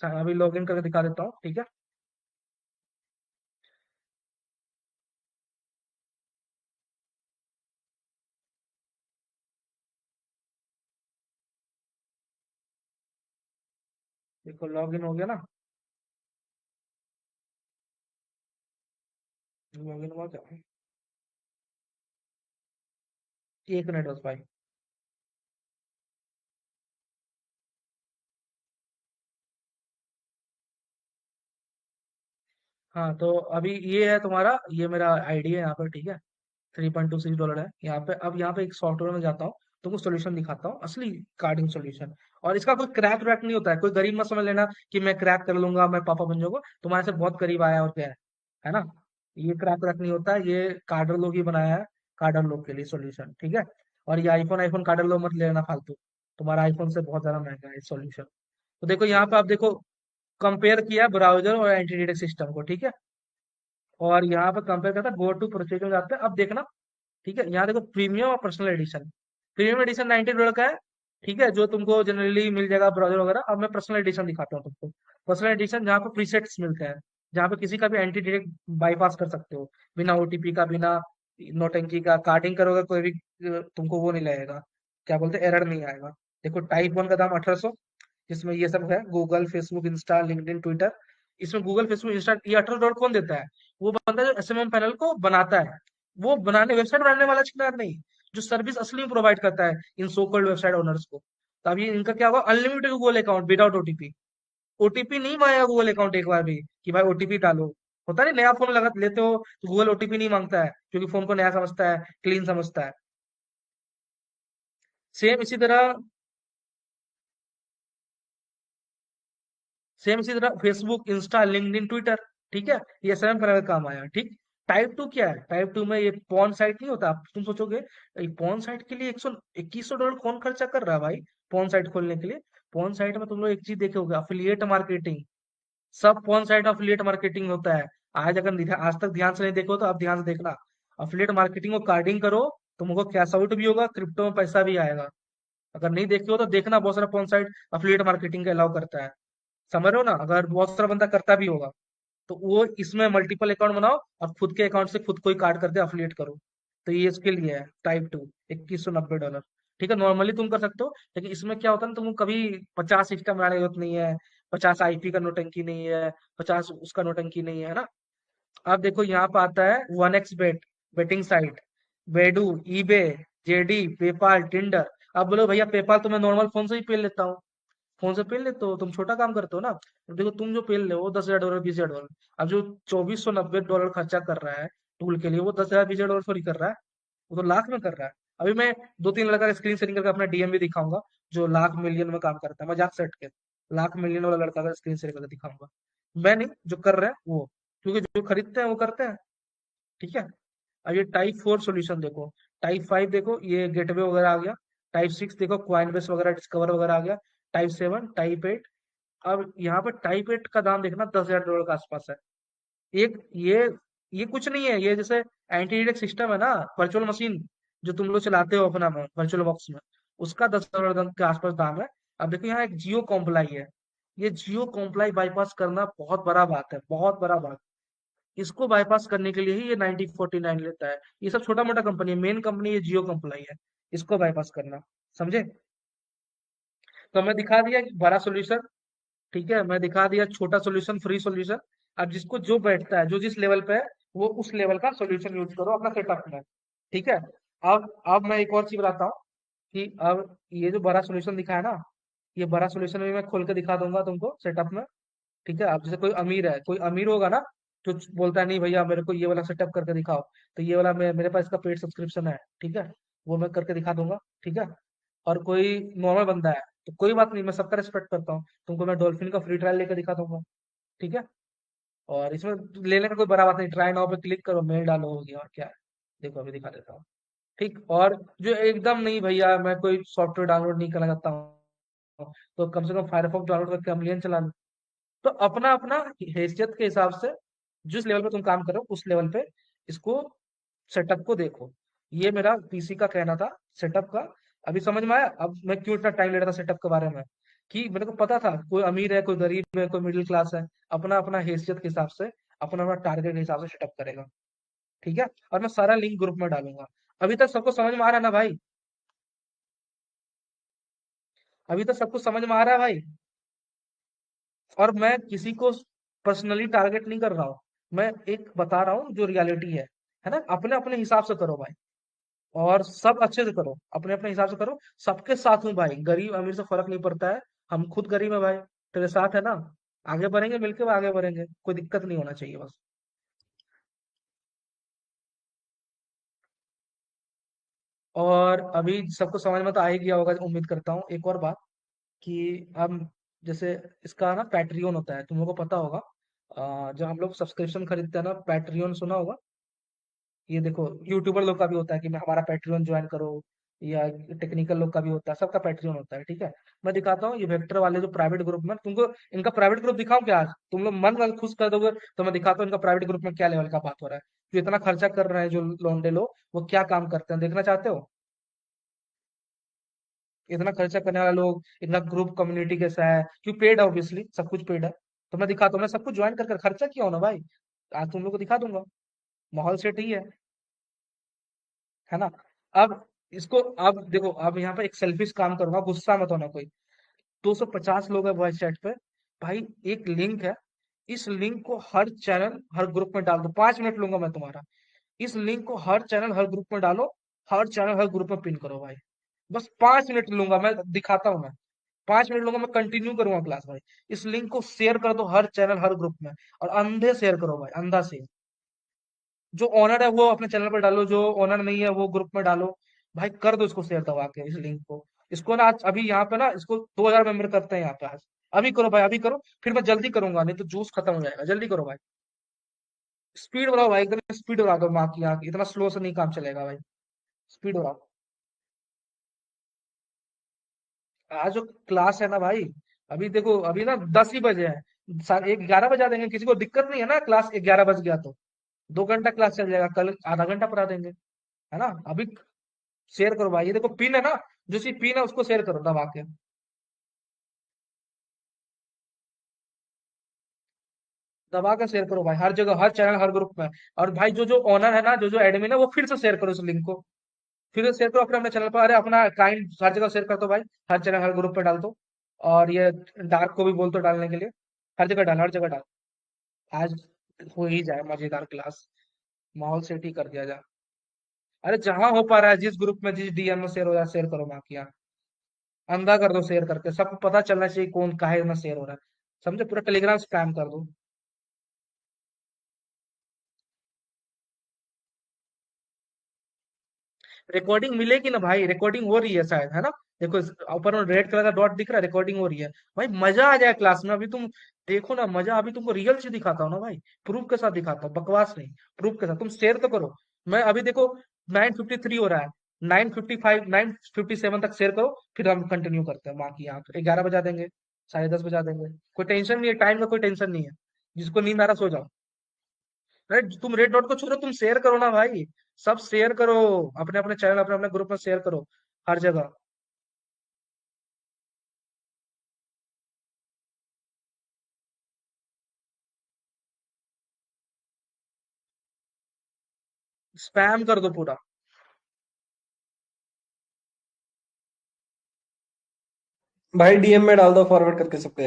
अभी लॉग इन करके दिखा देता हूँ, ठीक है। देखो लॉग इन हो गया ना, लॉग इन हुआ क्या, 1 मिनट बस भाई। हाँ तो अभी ये है तुम्हारा, ये मेरा आईडी है यहाँ पर, ठीक है। $3.26 है यहाँ पे। अब यहाँ पे एक सॉफ्टवेयर में जाता हूँ, तुमको सोल्यूशन दिखाता हूँ, असली कार्डिंग सोल्यूशन। और इसका कोई क्रैक वैक नहीं होता है। कोई गरीब मत समझ लेना कि मैं क्रैक कर लूंगा, मैं पापा बन जाऊंगा। तुम्हारे से बहुत करीब आया और क्या है ना। ये क्रैक वैक नहीं होता है, ये कार्डर लोग ही बनाया है, कार्डर लोग के लिए सोल्यूशन, ठीक है। और ये आईफोन आईफोन कार्डर लोग मत लेना फालतू, तुम्हारा आईफोन से बहुत ज्यादा महंगा है सोल्यूशन। तो देखो यहाँ पे आप देखो, कंपेयर किया ब्राउजर और एंटीडेट सिस्टम को, ठीक है। और यहाँ पे कंपेयर करता, गो टू प्रोसेस में जाते हैं। अब देखना, ठीक है। यहाँ देखो प्रीमियम और पर्सनल एडिशन। प्रीमियम एडिशन $90 का है, ठीक है, जो तुमको जनरली मिल जाएगा ब्राउजर वगैरह। अब मैं पर्सनल एडिशन दिखाता हूँ तुमको। पर्सनल एडिशन जहाँ पे प्रीसेट्स मिलते हैं, जहाँ पे किसी का भी एंटी डिटेक्ट बाईपास कर सकते हो, बिना ओटीपी का, बिना नोटंकी का। कार्डिंग करोगे कोई भी तुमको वो नहीं लगेगा, क्या बोलते, एरर नहीं आएगा। देखो टाइप 1 का दाम 1800, जिसमें ये सब है, Google, Facebook, Insta, LinkedIn, Twitter. इसमें गूगल, फेसबुक, इंस्टा, ये $18 कौन देता है? वो बंदा जो एसएमएम पैनल को बनाता है। वो बनाने, वेबसाइट बनाने वाला ठिकाना नहीं, जो सर्विस असली में प्रोवाइड करता है इन सो कॉल्ड वेबसाइट ओनर्स को। तो अभी इनका क्या होगा, unlimited Google account without OTP. OTP नहीं मांगेगा गूगल अकाउंट एक बार भी कि भाई ओटीपी डालो। होता नहीं, नया फोन लगा लेते हो तो गूगल ओटीपी नहीं मांगता है, क्योंकि फोन को नया समझता है, क्लीन समझता है। सेम इसी तरह फेसबुक, इंस्टा, लिंक्डइन, ट्विटर, ठीक है, ये सब में काम आया, ठीक। टाइप टू क्या है, टाइप टू में ये पॉन साइट नहीं होता, तुम सोचोगे पॉन साइट के लिए 100 2100 डॉलर कौन खर्चा कर रहा है भाई, पॉन साइट खोलने के लिए। पॉन साइट में तुम लोग एक चीज देखे होगे, अफिलिएट मार्केटिंग। सब पॉन साइट अफिलिएट मार्केटिंग होता है। आज तक ध्यान से नहीं देखो तो अब ध्यान से देखना। अफिलिएट मार्केटिंग को कार्डिंग करो, तुमको कैश आउट भी होगा, क्रिप्टो में पैसा भी आएगा। अगर नहीं देखे हो तो देखना, बहुत सारा पॉन साइट अफिलिएट मार्केटिंग का अलाउ करता है। समझ रहे हो ना, अगर बहुत सारा बंदा करता भी होगा तो वो इसमें मल्टीपल अकाउंट बनाओ और खुद के अकाउंट से खुद को ही कार्ड कर दे, अफिलिएट करो। तो ये इसके लिए है टाइप टू, $2190। ठीक है, नॉर्मली तुम कर सकते हो, लेकिन इसमें क्या होता है ना, तुमको कभी 50 सिस्टम बनाने की जरूरत नहीं है, 50 आईपी का नोटंकी नहीं है, 50 उसका नोटंकी नहीं है ना। अब देखो यहाँ पे आता है 1xbet, बेटिंग साइट, बेडू, ईबे, जेडी, पेपाल, टिंडर। अब बोलो भैया पेपाल तो मैं नॉर्मल फोन से ही पे लेता हूँ, फोन से पेल लेते हो, तुम छोटा काम करते हो ना। अब देखो तुम जो पेल रहे हो $10,000 $20,000, अब जो $2490 खर्चा कर रहा है टूल के लिए, वो 10,000 $20,000 थोड़ी कर रहा है, वो तो लाख में कर रहा है। अभी मैं दो तीन लड़का का स्क्रीन शेयरिंग करके अपना डीएम भी दिखाऊंगा, जो लाख मिलियन में काम करता है, मजाक सेट के। लाख मिलियन वाला लड़का का स्क्रीन शेयर करके दिखाऊंगा। मैं नहीं, जो कर रहे हैं वो, क्योंकि जो खरीदते हैं वो करते हैं। ठीक है। अब ये टाइप 4 सॉल्यूशन देखो, टाइप 5 देखो, ये गेटवे वगैरह आ गया। टाइप 6 देखो, क्वाइनबेस वगैरह, डिस्कवर वगैरह आ गया। Type 7, type 8। अब यहाँ पर टाइप 8 का दाम देखना $10,000 के आसपास है। एक ये कुछ नहीं है, ये जैसे एंटी सिस्टम है ना, वर्चुअल मशीन जो तुम लोग चलाते हो अपना में वर्चुअल बॉक्स में, उसका $10,000 के आसपास दाम है। अब देखो यहाँ एक जियो कॉम्प्लाई है। ये जियो कॉम्प्लाई बाईपास करना बहुत बड़ा बात है, बहुत बड़ा बात। इसको बाईपास करने के लिए ही ये 9049 लेता है। ये सब छोटा मोटा कंपनी है, मेन कंपनी ये जियो कॉम्प्लाई है। इसको बाईपास करना, समझे। तो मैं दिखा दिया कि बड़ा सोल्यूशन, ठीक है, मैं दिखा दिया छोटा सॉल्यूशन, फ्री सॉल्यूशन। अब जिसको जो बैठता है, जो जिस लेवल पे है, वो उस लेवल का सॉल्यूशन यूज करो अपना सेटअप में। ठीक है। अब मैं एक और चीज बताता हूँ कि अब ये जो बड़ा सॉल्यूशन दिखा है ना, ये बड़ा सॉल्यूशन भी मैं खोल के दिखा दूंगा तुमको सेटअप में। ठीक है। अब जैसे कोई अमीर है, कोई अमीर होगा ना, जो बोलता है नहीं भैया मेरे को ये वाला सेटअप करके दिखाओ, तो ये वाला मेरे पास इसका पेड सब्सक्रिप्शन है, ठीक है, वो मैं करके दिखा दूंगा। ठीक है। और कोई नॉर्मल बंदा है तो कोई बात नहीं, मैं सबका रिस्पेक्ट करता हूँ, तुमको मैं डॉल्फिन का फ्री ट्रायल लेकर दिखा दूंगा। ठीक है। और इसमें लेने का कोई बड़ा बात नहीं, ट्राई नाउ पे क्लिक करो, मेल डालो, हो गया, और क्या है। देखो अभी दिखा देता हूँ। ठीक। और जो एकदम नहीं भैया मैं कोई सॉफ्टवेयर डाउनलोड नहीं करना चाहता हूँ, तो कम से कम फायरफॉक्स डाउनलोड करके हम लेन चला लो। तो अपना अपना हैसियत के हिसाब से, जिस लेवल पे तुम काम करो उस लेवल पे इसको, सेटअप को देखो। ये मेरा पीसी का कहना था सेटअप का। अभी समझ में आया अब मैं क्यों इतना टाइम ले रहा था सेटअप के बारे में, कि मेरे को पता था कोई अमीर है, कोई गरीब है, कोई मिडिल क्लास है, अपना अपना हैसियत के हिसाब से, अपना अपना टारगेट के हिसाब से सेटअप करेगा। ठीक है। और मैं सारा लिंक ग्रुप में डालूंगा। अभी तक सबको समझ में आ रहा है ना भाई, अभी तक सबको समझ में आ रहा है भाई। और मैं किसी को पर्सनली टारगेट नहीं कर रहा हूँ, मैं एक बता रहा हूँ जो रियलिटी है ना। अपने अपने हिसाब से करो भाई, और सब अच्छे से करो, अपने अपने हिसाब से करो। सबके साथ हूँ भाई, गरीब अमीर से फर्क नहीं पड़ता है। हम खुद गरीब है भाई, तेरे साथ है ना। आगे बढ़ेंगे मिलके, आगे बढ़ेंगे, कोई दिक्कत नहीं होना चाहिए बस। और अभी सबको समझ में तो आ ही गया होगा, उम्मीद करता हूँ। एक और बात कि हम जैसे इसका ना पैट्रियन होता है, तुम लोगों को पता होगा। जब हम लोग सब्सक्रिप्शन खरीदते हैं ना, पैट्रियन सुना होगा। ये देखो यूट्यूबर लोग का भी होता है कि मैं हमारा पैट्रियन ज्वाइन करो, या टेक्निकल लोग का भी होता है, सबका पैट्रियन होता है। ठीक है। मैं दिखाता हूँ ये वेक्टर वाले जो प्राइवेट ग्रुप में तुमको, इनका प्राइवेट ग्रुप दिखाऊं क्या आज, तुम लोग मन अगर खुश कर दोगे तो मैं दिखाता हूँ इनका प्राइवेट ग्रुप में क्या लेवल का बात हो रहा है। जो इतना खर्चा कर रहे हैं जो लौंडे लोग, वो क्या काम करते हैं, देखना चाहते हो। इतना खर्चा करने वाला लोग, इतना ग्रुप कम्युनिटी कैसा है, क्यों पेड है, ऑब्वियसली सब कुछ पेड है। तो मैं दिखाता हूँ, मैं सब कुछ ज्वाइन कर खर्चा किया हूं ना भाई, आज तुम लोग को दिखा दूंगा। माहौल सेट ही है ना। अब इसको, अब देखो, अब यहाँ पे एक सेल्फिश काम करूंगा, गुस्सा मत होना कोई। 250 लोग है वॉइस चैट पे भाई। एक लिंक है, इस लिंक को हर चैनल हर ग्रुप में डाल दो, 5 मिनट लूंगा मैं तुम्हारा। इस लिंक को हर चैनल हर ग्रुप में डालो। हर चैनल हर ग्रुप में पिन करो भाई। बस 5 मिनट लूंगा मैं, दिखाता हूँ मैं। 5 मिनट लूंगा, मैं कंटिन्यू करूंगा क्लास भाई। इस लिंक को शेयर कर दो हर चैनल हर ग्रुप में। और अंधे शेयर करो भाई, अंधा शेयर। जो ओनर है वो अपने चैनल पर डालो, जो ओनर नहीं है वो ग्रुप में डालो। भाई कर दो इसको शेयर दबा के, इस लिंक को। इसको ना आज अभी यहाँ पे ना, इसको 2000 मेंबर करते हैं यहाँ पे आज। अभी करो भाई, अभी करो। फिर मैं जल्दी करूंगा, नहीं तो जूस खत्म हो जाएगा। जल्दी करो भाई। स्पीड बढ़ाओ भाई, एकदम स्पीड बढ़ा दो। माँ की आंख, इतना स्लो से नहीं काम चलेगा भाई। स्पीड बढ़ाओ। आज जो क्लास है ना भाई, अभी देखो, अभी ना 10 ही बजे है। 11 बजा देंगे, किसी को दिक्कत नहीं है ना? क्लास 11 बज गया तो 2 घंटा क्लास चल जाएगा, कल आधा घंटा पढ़ा देंगे। है ना? अभी शेयर करो भाई, ये देखो पिन है ना, जो सी पिन है उसको शेयर करो दबा के। दबा के शेयर करो भाई, हर जगह, हर चैनल हर ग्रुप में। और भाई जो जो ओनर है ना, जो जो एडमिन है, वो फिर से शेयर करो इस लिंक को। फिर से शेयर करो अपने अपने चैनल पर। अरे अपना क्लाइंट हर जगह शेयर कर दो भाई। हर चैनल हर ग्रुप पे डाल दो। और ये डार्क को भी बोल दो डालने के लिए। हर जगह डाल, हर जगह डाल। आज हो ही जाए मजेदार क्लास। माहौल सेट ही कर दिया जाए। अरे जहां हो पा रहा है, जिस ग्रुप में, जिस डीएम में शेयर हो रहा है, शेयर करो। बाकी यहाँ अंधा कर दो शेयर करके, सबको पता चलना चाहिए कौन काहे में शेयर हो रहा है। समझे? पूरा टेलीग्राम स्पैम कर दो। रिकॉर्डिंग मिलेगी ना भाई? रिकॉर्डिंग हो रही है शायद, है ना? देखो ऊपर में रेड कलर का डॉट दिख रहा है, रिकॉर्डिंग हो रही है। भाई मजा आ जाए क्लास में। अभी तुम देखो ना, मजा अभी तुमको रियल चीज दिखाता हूँ ना भाई। प्रूफ के साथ दिखाता हूँ, बकवास नहीं। प्रूफ के साथ तुम शेयर तो करो। मैं अभी देखो 9:53 हो रहा है। 9:55, 9:57 तक शेयर करो, फिर हम कंटिन्यू करते हैं। बाकी यहाँ 11 बजा देंगे, 10:30 बजा देंगे। कोई टेंशन नहीं है, टाइम का कोई टेंशन नहीं है। जिसको नींद आ रहा सो जाओ। अरे तुम रेड डॉट को छोड़ो, तुम शेयर करो ना भाई। सब शेयर करो। अपने अपने चैनल, अपने अपने ग्रुप में शेयर करो। हर जगह। स्पैम कर दो पूरा। भाई डीएम में डाल दो फॉरवर्ड करके सबके।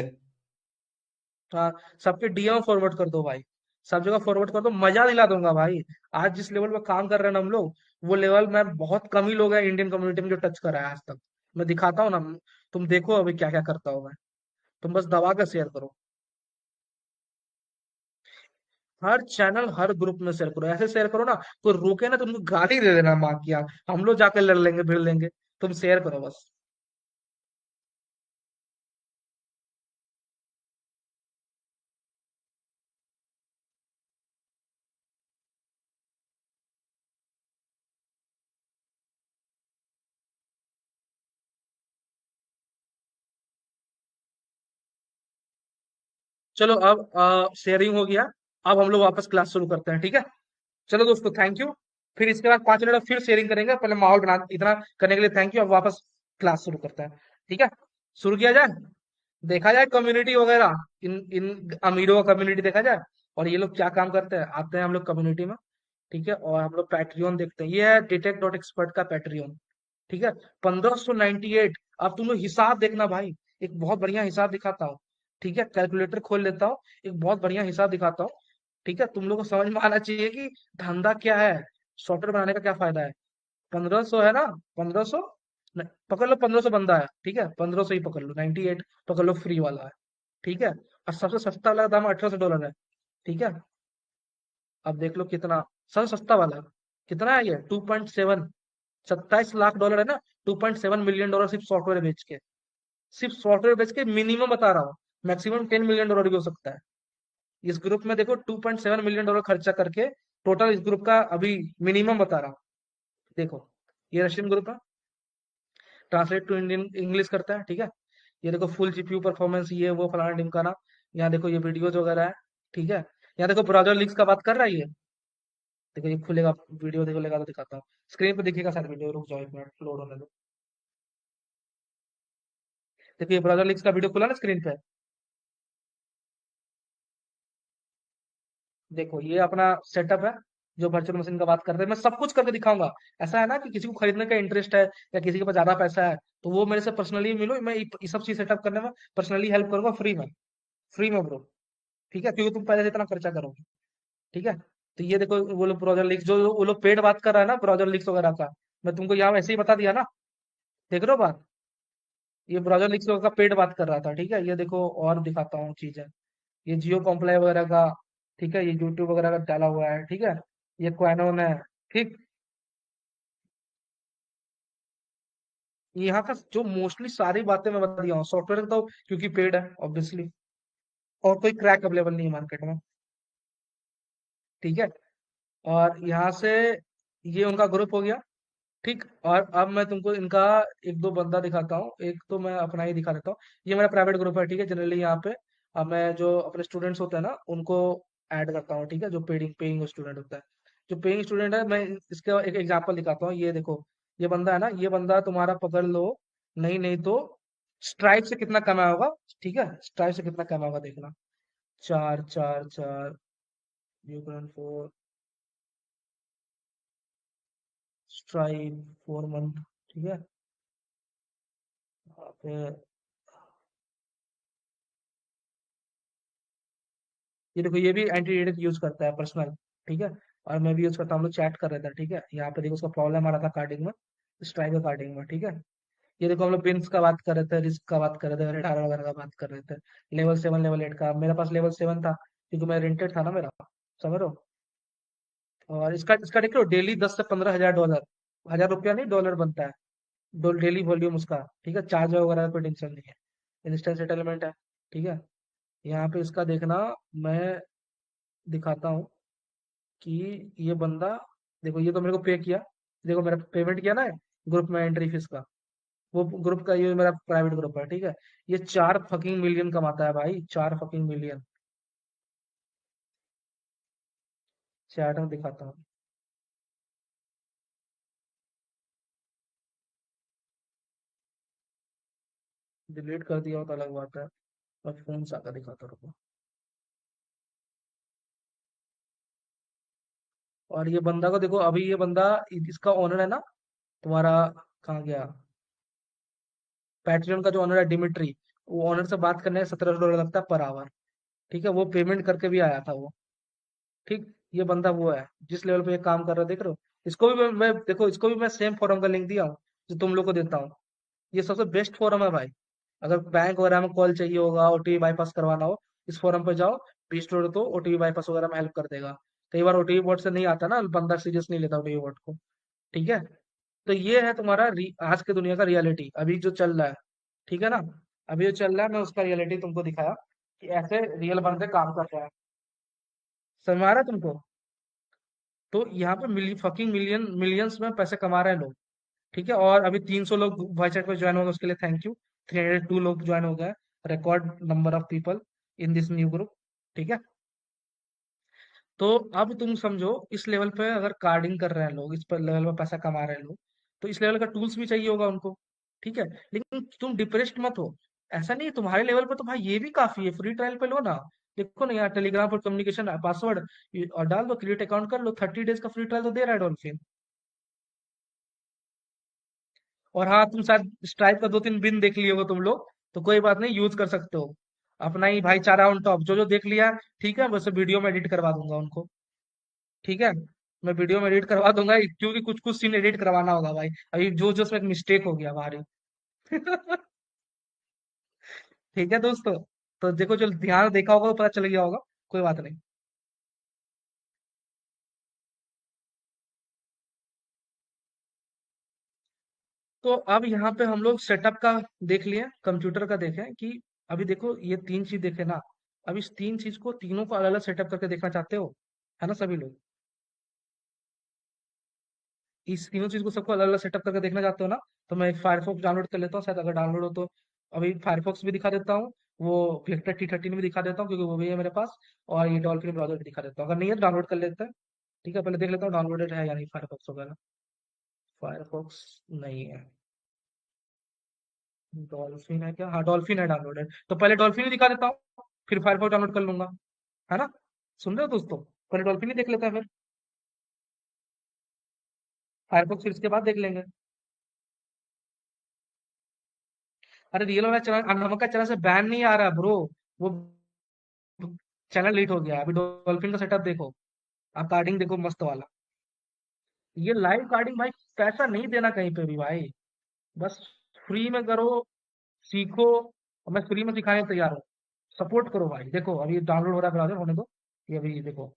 हाँ, सबके डीएम फॉरवर्ड कर दो भाई। सब जगह फॉरवर्ड कर दो, मजा दिला दूंगा भाई। आज जिस लेवल पे काम कर रहे हैं ना हम लोग, वो लेवल में बहुत कम ही लोग हैं इंडियन कम्युनिटी में जो टच करा है आज तक। मैं दिखाता हूँ ना। तुम देखो अभी क्या क्या करता हूँ मैं। तुम बस दबा कर शेयर करो। हर चैनल हर ग्रुप में शेयर करो, ऐसे शेयर करो ना, कोई रोके ना, तुमको गाली दे देना माँ की आंख। हम लोग जाकर लड़ लेंगे, भिड़ लेंगे। तुम शेयर करो बस। चलो अब शेयरिंग हो गया। अब हम लोग वापस क्लास शुरू करते हैं, ठीक है? चलो दोस्तों, थैंक यू। फिर इसके बाद 5 मिनट फिर शेयरिंग करेंगे। पहले माहौल बना, इतना करने के लिए थैंक यू। अब वापस क्लास शुरू करते हैं, ठीक है? शुरू किया जाए। देखा जाए कम्युनिटी वगैरह, इन इन अमीरों का कम्युनिटी देखा जाए। और ये लोग क्या काम करते हैं, आते हैं हम लोग कम्युनिटी में। ठीक है, और हम लोग पैट्रियन देखते हैं। ये है डिटेक्ट डॉट एक्सपर्ट का पैट्रियन। ठीक है, 1598। अब तुम लोग हिसाब देखना भाई। एक बहुत बढ़िया हिसाब दिखाता हूँ। ठीक है, कैलकुलेटर खोल लेता हूँ। एक बहुत बढ़िया हिसाब दिखाता हूँ। ठीक है, तुम लोग को समझ में आना चाहिए कि धंधा क्या है, सॉफ्टवेयर बनाने का क्या फायदा है। 1500 है ना? 1500। पकड़ लो, 1500 बंदा है। ठीक है, 1500 ही पकड़ लो। 98 पकड़ लो, फ्री वाला है। ठीक है, और सबसे सस्ता वाला दाम $1800 है। ठीक है, अब देख लो कितना सबसे सस्ता वाला। कितना है ये? 2.7। $27 लाख है ना? $2.7 मिलियन सिर्फ सॉफ्टवेयर बेच के। सिर्फ सॉफ्टवेयर बेच के मिनिमम बता रहा हूँ। मैक्सिमम $10 मिलियन भी हो सकता है। इस ग्रुप में देखो, $2.7 मिलियन खर्चा करके टोटल इस ग्रुप का अभी मिनिमम बता रहा हूँ। देखो, ये रशियन ग्रुप है। ट्रांसलेट टू इंडियन इंग्लिश करता है। ठीक है, ये देखो फुल जीपीयू परफॉर्मेंस, ये वो फलाना ढिमकाना। यहाँ देखो ये वीडियोज वगैरह है। ठीक है, यहाँ देखो ब्राउजर लिंक्स का बात कर रहा है ये। देखो ये खुलेगा, वीडियो देखो लेगा तो दिखाता हूँ। स्क्रीन पे दिखेगा शायद वीडियो, रुक जाओ एक मिनट, लोड होने दो। देखो ये ब्राउजर लिंक्स का वीडियो खुला ना स्क्रीन पे। देखो ये अपना सेटअप है, जो वर्चुअल मशीन का बात कर रहे हैं। मैं सब कुछ करके दिखाऊंगा। ऐसा है ना कि किसी को खरीदने का इंटरेस्ट है, या किसी के पास ज्यादा पैसा है, तो वो मेरे से पर्सनली मिलो। मैं ये सब चीज सेटअप करने में पर्सनली हेल्प करूंगा, फ्री में। फ्री में ब्रो। ठीक है, क्योंकि तुम पहले से इतना खर्चा करोगे। ठीक है, तो ये देखो वो लोग ब्राउजर लीक्स, जो वो लोग पेड बात कर रहा है ना ब्राउजर लीक्स वगैरह का, मैं तुमको यहाँ वैसे ही बता दिया ना। देख रहे हो बात? ये ब्राउजर लिंक का पेड बात कर रहा था, ठीक है। ये देखो और दिखाता हूँ चीजें। ये जियो कॉम्प्लाई वगैरह का, ठीक है। ये यूट्यूब वगैरह का डाला हुआ है, ठीक है। ये क्वानोन है, ठीक। यहाँ का जो मोस्टली सारी बातें मैं बता दिया हूँ। सॉफ्टवेयर का तो क्योंकि पेड है ऑब्वियसली, और कोई क्रैक अवेलेबल नहीं है मार्केट में, ठीक है। और यहाँ से ये उनका ग्रुप हो गया, ठीक। और अब मैं तुमको इनका एक दो बंदा दिखाता हूँ। एक तो मैं अपना ही दिखा देता हूँ। ये मेरा प्राइवेट ग्रुप है, ठीक है। जनरली यहाँ पे अब मैं जो अपने स्टूडेंट्स होते हैं ना उनको ऐड करता हूँ, ठीक है। जो पेइंग पेइंग स्टूडेंट होता है, जो पेइंग स्टूडेंट है, मैं इसका एक एग्जांपल दिखाता हूँ। ये देखो, ये बंदा है ना, ये बंदा तुम्हारा पकड़ लो। नहीं नहीं तो स्ट्राइप से कितना कमाया होगा, ठीक है। स्ट्राइप से कितना कमाया होगा देखना। चार चार चार, you can four stripe 4 month, ठीक है। वहाँ पे ये देखो, ये भी एंटी एडिट यूज करता है पर्सनल, ठीक है। और मैं भी यूज करता हूँ। हम लोग चैट कर रहे थे, ठीक है। यहाँ पे देखो उसका प्रॉब्लम आ रहा था कार्डिंग में, स्ट्राइक का कार्डिंग में, ठीक है। ये देखो हम लोग बिन्स का बात कर रहे थे, रिस्क का बात कर रहे थे, रिटायर वगैरह का बात कर रहे थे। लेवल 7 लेवल 8 का मेरे पास लेवल 7 था, क्योंकि मैं रेंटेड था ना मेरा, समझ रहे हो। और इसका इसका देख लो, डेली 10 से 15 हजार डॉलर, 1000 रुपया नहीं, डॉलर बनता है। डेली वॉल्यूम उसका, ठीक है। चार्ज वगैरह का कोई टेंशन नहीं है, इंस्टेंट सेटलमेंट है, ठीक है। यहाँ पे इसका देखना, मैं दिखाता हूँ कि ये बंदा, देखो ये तो मेरे को पे किया, देखो मेरा पेमेंट किया ना ग्रुप में एंट्री फीस का। वो ग्रुप का, ये मेरा प्राइवेट ग्रुप है, ठीक है। ये 4 फकिंग मिलियन कमाता है भाई, 4 फकिंग मिलियन। चैट में दिखाता हूँ। डिलीट कर दिया हो तो अलग बात है, मैं फोन से आकर दिखाता रहूँ। और ये बंदा को देखो, अभी ये बंदा इसका ओनर है ना तुम्हारा, कहाँ गया, पैट्रियन का जो ओनर है डिमिट्री, वो ओनर से बात करने में $17 लगता है पर आवर, ठीक है। वो पेमेंट करके भी आया था वो, ठीक। ये बंदा वो है जिस लेवल पे ये काम कर रहा है, देख रहे हो। इसको भी देखो, इसको भी मैं सेम फोरम का लिंक दिया हूँ जो तुम लोग को देता हूँ। ये सबसे बेस्ट फोरम है भाई। अगर बैंक वगैरह में कॉल चाहिए होगा, ओटीपी बाईपास करवाना हो, इस फोरम पे जाओ, रजिस्टर तो ओटीपी बाईपास वगैरह में हेल्प कर देगा। कई बार ओटीपी बोर्ड से नहीं आता ना, बंदा सीरियस नहीं लेता ओटीपी बोर्ड को, ठीक है। तो ये है तुम्हारा आज के दुनिया का रियलिटी, अभी जो चल रहा है, ठीक है ना। अभी जो चल रहा है, मैं उसका रियलिटी तुमको दिखाया कि ऐसे रियल बंदे काम कर रहे हैं। समझ में आ रहा है तुमको? तो यहाँ पे फकिंग मिलियंस में पैसे कमा रहे हैं लोग, ठीक है। और अभी 300 लोग वॉइस चैट पे ज्वाइन हो गए, उसके लिए थैंक यू। 302 लोग ज्वाइन हो गए, record number of people in this new group, ठीक है। तो अब तुम समझो, इस लेवल पे अगर कार्डिंग कर रहे हैं लोग, इस पर लेवल पे पैसा कमा रहे हैं लोग, तो इस लेवल का टूल्स भी चाहिए होगा उनको, ठीक है। लेकिन तुम डिप्रेस्ड मत हो। ऐसा नहीं है, तुम्हारे लेवल पे तो भाई ये भी काफी है, फ्री ट्रायल पे लो ना। देखो ना यार, टेलीग्राम पर कम्युनिकेशन पासवर्ड और डाल दो, क्रिएट अकाउंट कर लो, 30 डेज का फ्री ट्रायल तो दे रहा है डॉल्फिन। और हाँ, तुम शायद स्ट्राइप का 2-3 बिन देख लिए हो तुम लोग, तो कोई बात नहीं, यूज कर सकते हो। अपना ही भाईचारा ऑन टॉप, जो जो देख लिया, ठीक है। वैसे वीडियो में एडिट करवा दूंगा उनको, ठीक है। मैं वीडियो में एडिट करवा दूंगा, क्योंकि कुछ कुछ सीन एडिट करवाना होगा भाई। अभी जो जो उसमें मिस्टेक हो गया हमारी। ठीक है दोस्तों। तो देखो, जो ध्यान देखा होगा तो पता चल गया होगा, कोई बात नहीं। तो अब यहाँ पे हम लोग सेटअप का देख लिए, कंप्यूटर का देखें कि अभी देखो ये 3 चीज देखे ना। अब इस 3 चीज को, तीनों को अलग अलग सेटअप करके देखना चाहते हो, है ना सभी लोग। इस तीनों चीज को सबको अलग अलग सेटअप करके देखना चाहते हो ना। तो मैं एक फायरफॉक्स डाउनलोड कर लेता हूँ, शायद अगर डाउनलोड हो तो। अभी फायरफॉक्स भी दिखा देता हूँ, वो वेक्टर T13 भी दिखा देता हूँ, क्योंकि वो भी है मेरे पास। और ये डॉल्फिन ब्राउजर भी दिखा देता हूँ, अगर नहीं है डाउनलोड कर लेते हैं। ठीक है, पहले देख लेता हूँ डाउनलोडेड है या नहीं फायरफॉक्स वगैरह। फायरफॉक्स नहीं है। डॉल्फिन है क्या? हाँ, डॉल्फिन है डाउनलोडेड, तो पहले डॉल्फिन ही दिखा देता हूँ, फिर फायरफॉक्स डाउनलोड कर लूंगा, है ना। सुन रहे हो दोस्तों? पहले डॉल्फिन ही देख लेते हैं, फिर फायरफॉक्स, फिर इसके बाद देख लेंगे। अरे रियल वाला चैनल, अनमका चैनल से बैन नहीं आ रहा ब्रो। वो चैनल डिलीट हो गया। अभी डॉल्फिन का सेटअप देखो, आप कार्डिंग देखो मस्त वाला। ये लाइव कार्डिंग भाई पैसा नहीं देना कहीं पे भी भाई, बस फ्री में करो, सीखो, और मैं फ्री में सिखाने को तैयार हूँ। सपोर्ट करो भाई। देखो अभी डाउनलोड हो रहा है ब्राउज़र, होने दो। ये अभी देखो,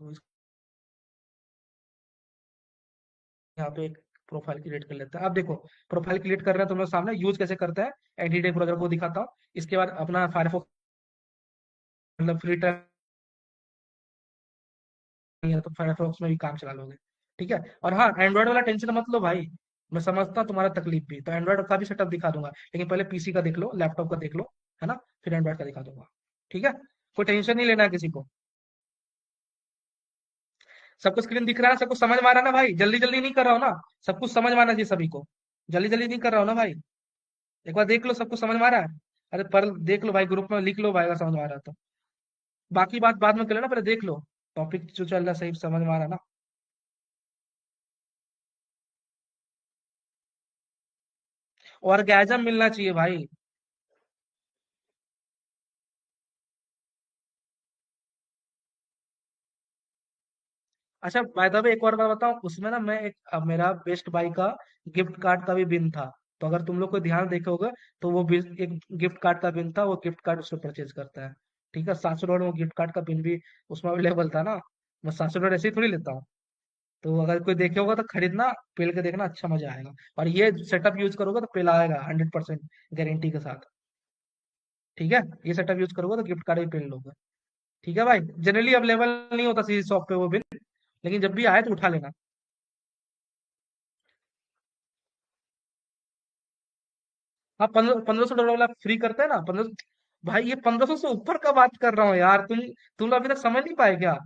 तो यहाँ पे एक प्रोफाइल क्रिएट कर लेते हैं। अब देखो, प्रोफाइल क्रिएट कर रहे हैं तुम लोग सामने, यूज कैसे करते हैं एंटी ब्राउज़र को दिखाता हूँ। इसके बाद अपना फायरफॉक्स, मतलब फ्री टाइम नहीं है तो फायरफॉक्स में भी काम चला लोगे, ठीक है। और हाँ, एंड्रॉइड वाला टेंशन मत लो भाई, मैं समझता हूँ तुम्हारा तकलीफ भी, तो एंड्रॉइड का भी सेटअप दिखा दूंगा, लेकिन पहले पीसी का देख लो, लैपटॉप का देख लो, है ना, फिर एंड्रॉइड का दिखा दूंगा, ठीक है। कोई टेंशन नहीं लेना है किसी को। सबको स्क्रीन दिख रहा है, सबको समझ में आ रहा है ना भाई, जल्दी जल्दी नहीं कर रहा हूँ ना, सब कुछ समझ में आना चाहिए सभी को, जल्दी जल्दी नहीं कर रहा हूँ ना भाई। एक बार देख लो सबको समझ में आ रहा है। अरे पर देख लो भाई, ग्रुप में लिख लो भाई अगर समझ में आ रहा है तो, बाकी बात बाद में कर लेना, पहले देख लो टॉपिक जो चल रहा है सही समझ में आ रहा है ना। ऑर्गेजम मिलना चाहिए भाई। अच्छा बाय द वे एक और बात बताऊं, उसमें ना मैं एक मेरा बेस्ट बाय का गिफ्ट कार्ड का भी बिन था, तो अगर तुम लोग को ध्यान देखे होगा तो वो एक गिफ्ट कार्ड का बिन था, वो गिफ्ट कार्ड उससे परचेज करता है, ठीक है। $700 में वो गिफ्ट कार्ड का बिन भी उसमें अवेलेबल था ना, मैं $700 ऐसे ही थोड़ी लेता हूँ। तो अगर कोई देखे होगा तो खरीदना, पेल के देखना, अच्छा मजा आएगा। और ये सेटअप यूज करोगे तो पेल आएगा 100% गारंटी के साथ, ठीक है। ये सेटअप यूज करोगे तो गिफ्ट कार्ड भी पेल लोगे, ठीक है भाई। जनरली अवेलेबल नहीं होता सीधी शॉप पे वो बिन, लेकिन जब भी आए तो उठा लेना। हाँ, $1500 वाला फ्री करते हैं ना, 1500। भाई ये 1500 से ऊपर का बात कर रहा हूँ यार, तुम लोग अभी तक समझ नहीं पाए क्या?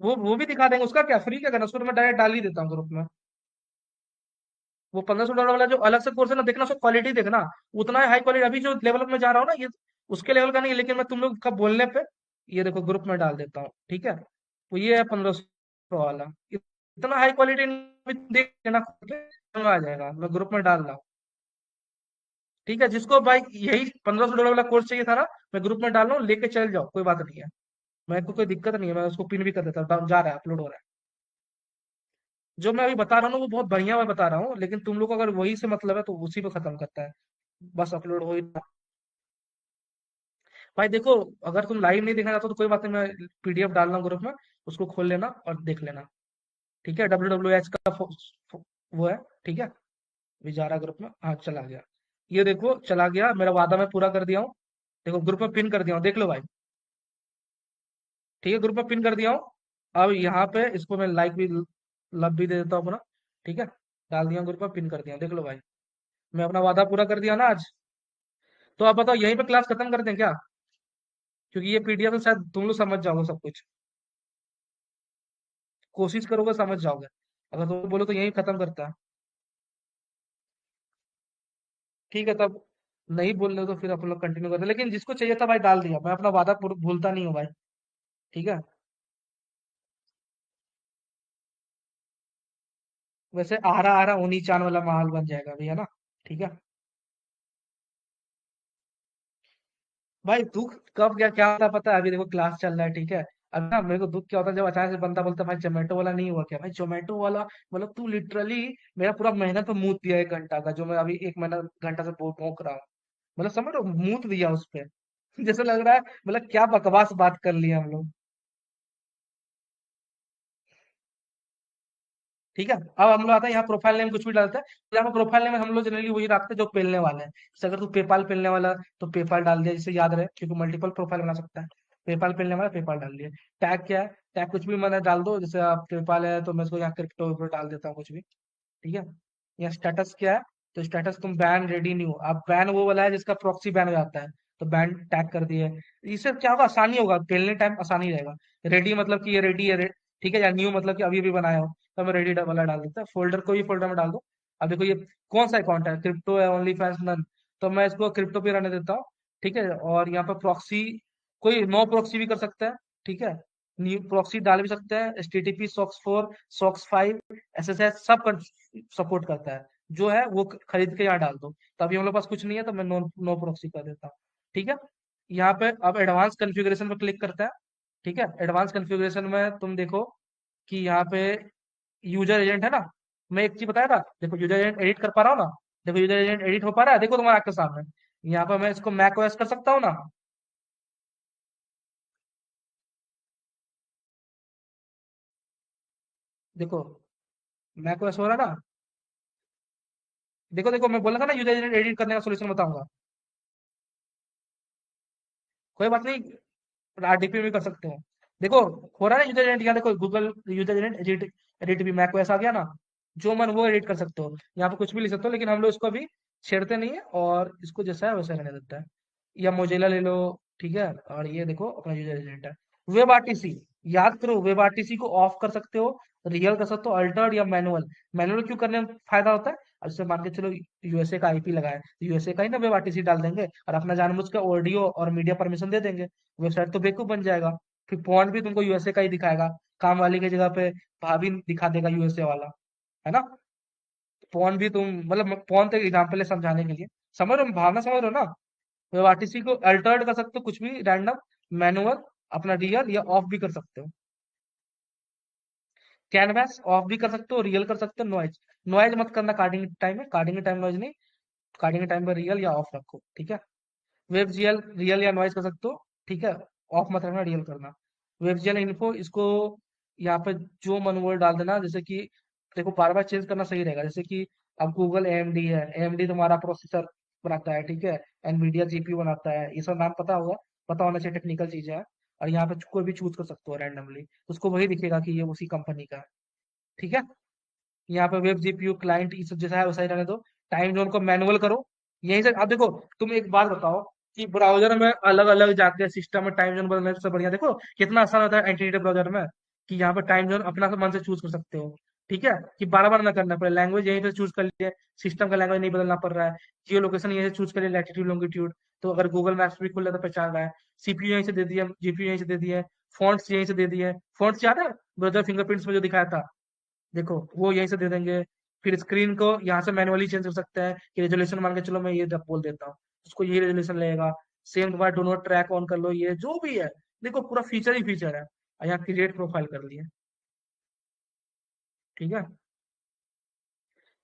वो भी दिखा देंगे, उसका क्या फ्री क्या करना, उसको तो मैं डायरेक्ट डाल ही देता हूँ ग्रुप में। वो $1500 वाला जो अलग से कोर्स है ना, देखना उसका क्वालिटी देखना, उतना हाई क्वालिटी अभी जो लेवल में जा रहा हूँ ना, ये उसके लेवल का नहीं है, लेकिन मैं तुम लोग का बोलने पे ये देखो ग्रुप में डाल देता हूँ, ठीक है। तो ये है 1500 वाला, इतना हाई क्वालिटी देख लेना, खुद के समझ में आ जाएगा, मैं ग्रुप में डाल रहा हूँ, ठीक है। जिसको भाई यही $1500 वाला कोर्स चाहिए था ना, मैं ग्रुप में डाल रहा हूँ, लेके चल जाओ, कोई बात नहीं है। मेरे को कोई दिक्कत नहीं है, मैं उसको पिन भी कर देता हूँ, जा रहा है, अपलोड हो रहा है। जो मैं अभी बता रहा हूँ ना वो बहुत बढ़िया मैं बता रहा हूँ, लेकिन तुम लोग को अगर वही से मतलब है तो उसी पे खत्म करता है, बस अपलोड हो ही रहा है। भाई देखो, अगर तुम लाइव नहीं देखना चाहते तो कोई बात नहीं, मैं पीडीएफ डाल रहा हूँ ग्रुप में, उसको खोल लेना और देख लेना, ठीक है। WWH का वो है, ठीक है। अभी जा रहा ग्रुप में, हाँ चला गया, ये देखो चला गया, मेरा वादा मैं पूरा कर दिया हूँ। देखो ग्रुप में पिन कर दिया हूँ, देख लो भाई, ठीक है, ग्रुप में पिन कर दिया हूँ। अब यहाँ पे इसको मैं लाइक भी, लव भी दे देता हूँ अपना, ठीक है। डाल दिया ग्रुप में, पिन कर दिया, देख लो भाई, मैं अपना वादा पूरा कर दिया ना आज। तो आप बताओ यहीं पे क्लास खत्म कर दें क्या? क्योंकि ये पीडीएफ में शायद तुम लोग समझ जाओगे सब कुछ, कोशिश करोगे समझ जाओगे, अगर तुम बोलो तो यहीं खत्म करता है, ठीक है। तब नहीं बोल रहे हो तो फिर अपन लोग कंटिन्यू करते हैं। लेकिन जिसको चाहिए था भाई डाल दिया, मैं अपना वादा भूलता नहीं हूँ भाई, ठीक है। वैसे आरा आरा ऊनी चान वाला माहौल बन जाएगा अभी, है ना, ठीक है। भाई दुख कब क्या क्या होता है पता है, अभी देखो क्लास चल रहा है, ठीक है। अब ना मेरे को दुख क्या होता है, जब अचानक से बंदा बोलता है भाई जोमेटो वाला नहीं हुआ क्या, भाई जोमेटो वाला मतलब तू लिटरली मेरा पूरा मेहनत पे मूत दिया 1 घंटा का, जो मैं अभी 1 महीना घंटा से भोंक रहा हूँ, मतलब समझ लो मूत दिया उस पे। जैसे लग रहा है मतलब क्या बकवास बात कर ली हम लोग, ठीक है। अब हम लोग आते हैं यहाँ, प्रोफाइल नेम कुछ भी डालते हैं, तो यहाँ पे प्रोफाइल नेम हम लोग जनरली वही रखते हैं जो पेलने वाले हैं, जैसे अगर तू पेपाल पेलने वाला तो पेपाल डाल दिया, जिससे याद रहे, क्योंकि मल्टीपल प्रोफाइल बना सकता है। पेपाल पेलने वाला पेपाल डाल दिया। टैग क्या है, टैग कुछ भी मैंने डाल दो, जैसे आप पेपाल है तो मैं इसको यहाँ क्रिप्टो विप्टो डाल देता हूँ कुछ भी, ठीक है। यहाँ स्टेटस क्या है, तो स्टेटस तुम बैन रेडी नहीं हो, अब बैन वो वाला है जिसका प्रॉक्सी बैन हो जाता है, तो बैन टैग कर दिए। इससे क्या होगा, आसानी होगा, पेलने टाइम आसानी रहेगा। रेडी मतलब कि ये रेडी है, ठीक है, या न्यू मतलब कि अभी अभी बनाया हो, तो मैं रेडी वाला डाल देता है। फोल्डर को भी फोल्डर में डाल दो। अब देखो ये कौन सा अकाउंट है, क्रिप्टो है, ओनली फैंस नन, तो मैं इसको क्रिप्टो पे रहने देता हूँ, ठीक है। और यहाँ पर प्रॉक्सी कोई नो प्रॉक्सी भी कर सकता है, ठीक है। न्यू प्रॉक्सी डाल भी सकते हैं, HTTP SOCKS 4 SOCKS 5 SSH सब सपोर्ट करता है, जो है वो खरीद के यहाँ डाल दो। तो अभी हम लोग पास कुछ नहीं है तो मैं नो नो प्रॉक्सी कर देता हूँ, ठीक है। यहाँ पे अब एडवांस कॉन्फ़िगरेशन पे क्लिक करता है, ठीक है, एडवांस कॉन्फ़िगरेशन में तुम देखो कि यहाँ पे यूज़र एजेंट है ना, मैं एक चीज़ बताया था, देखो यूज़र एजेंट एडिट कर पा रहा हूँ ना, देखो यूज़र एजेंट एडिट हो पा रहा है, देखो तुम्हारे आँख के सामने। यहाँ पे मैं इसको मैक ओएस कर सकता हूँ ना, देखो मैक ओएस हो रहा है ना, देखो देखो मैं बोला था ना यूज़र एजेंट एडिट करने का सॉल्यूशन बताऊंगा। कोई बात नहीं, आरडीपी भी कर सकते हो। देखो हो रहा है ना यूजर एजेंट, यहाँ देखो Google user agent edit, edit भी मैक ओएस आ गया ना, जो मन वो एडिट कर सकते हो, यहाँ पे कुछ भी लिख सकते हो, लेकिन हम लोग इसको अभी छेड़ते नहीं है और इसको जैसा है वैसा रहने देता है। या मोजिला ले लो, ठीक है, और ये देखो अपना यूजर एजेंट है। वेब आरटीसी, याद करो वेब आरटीसी को ऑफ कर सकते हो, रियल कर सकते हो, अल्टर्ड या मैनुअल। मैनुअल क्यों करने में फायदा होता है, अब जैसे मान के चलो यूएसए का आईपी लगाए, तो यूएसए का ही ना वेब आरटीसी डाल देंगे और अपना जानबूझ के ऑडियो और मीडिया परमिशन दे देंगे, वेबसाइट तो बेवकूफ बन जाएगा। फिर फोन भी तुमको यूएसए का ही दिखाएगा, काम वाली की जगह पे भाभी दिखा देगा यूएसए वाला, है ना। फोन भी तुम मतलब फोन तो एग्जाम्पल है समझाने के लिए, समझ रहे हो भावना, समझ रहे हो ना। वेब आरटीसी को अल्टर्ड कर सकते हो, कुछ भी रैंडम, मैनुअल, अपना रियल या ऑफ भी कर सकते हो। कैनवास ऑफ भी कर सकते हो, रियल कर सकते हो, नॉइज, नॉइज मत करना कार्डिंग टाइम में, कार्डिंग टाइम नॉइज नहीं, कार्डिंग टाइम पर रियल या ऑफ रखो, ठीक है। वेब जीएल रियल या नॉइज कर सकते हो, ठीक है, ऑफ मत रखना, रियल करना। वेब जीएल इन्फो, इसको यहाँ पे जो मन वो डाल देना, जैसे कि देखो बार बार चेंज करना सही रहेगा, जैसे कि अब गूगल एएमडी है, एएमडी तुम्हारा प्रोसेसर बनाता है, ठीक है, एनवीडिया जीपीयू बनाता है, ये सब नाम पता होगा, पता होना चाहिए, टेक्निकल चीजें हैं। और यहाँ पे कोई भी चूज कर सकते हो रैंडमली, उसको वही दिखेगा कि ये उसी कंपनी का है, ठीक है। यहाँ पे वेब जीपीयू क्लाइंट ये सब जैसा है वैसा ही रहने दो। टाइम जोन को मैनुअल करो, यहीं से आप देखो। तुम एक बात बताओ कि ब्राउजर में अलग अलग जाके सिस्टम में टाइम जोन बदलने से बढ़िया देखो कितना आसान होता है एंटीटी ब्राउजर में, कि यहाँ पे टाइम जोन अपना से मन से चूज कर सकते हो, ठीक है, कि बार बार ना करना पड़े, लैंग्वेज यहीं पे चूज कर लिए, सिस्टम का लैंग्वेज नहीं बदलना पड़ रहा है, जियो लोकेशन यहीं से चूज कर लिया, लैटिट्यूड लॉन्गिट्यूड, तो अगर गूगल मैप्स भी खुल रहा है तो पहचान रहा है, सीपीयू यहीं से दे दिया, जीपीयू यहीं से दे दिया, फॉन्ट्स यहीं से दे दिए, फॉन्ट्स याद है ब्राउजर फिंगरप्रिंट्स में जो दिखाया था, देखो वो यहीं से दे देंगे। फिर स्क्रीन को यहाँ से मैनुअली चेंज कर सकते हैं कि रेजोल्यूशन मान के चलो मैं ये बोल देता हूँ, उसको ये रेजोल्यूशन लगेगा। सेम तुम्हारा डो नॉट ट्रैक ऑन कर लो, ये जो भी है, देखो पूरा फीचर ही फीचर है। और यहाँ क्रिएट प्रोफाइल कर लिए, ठीक है,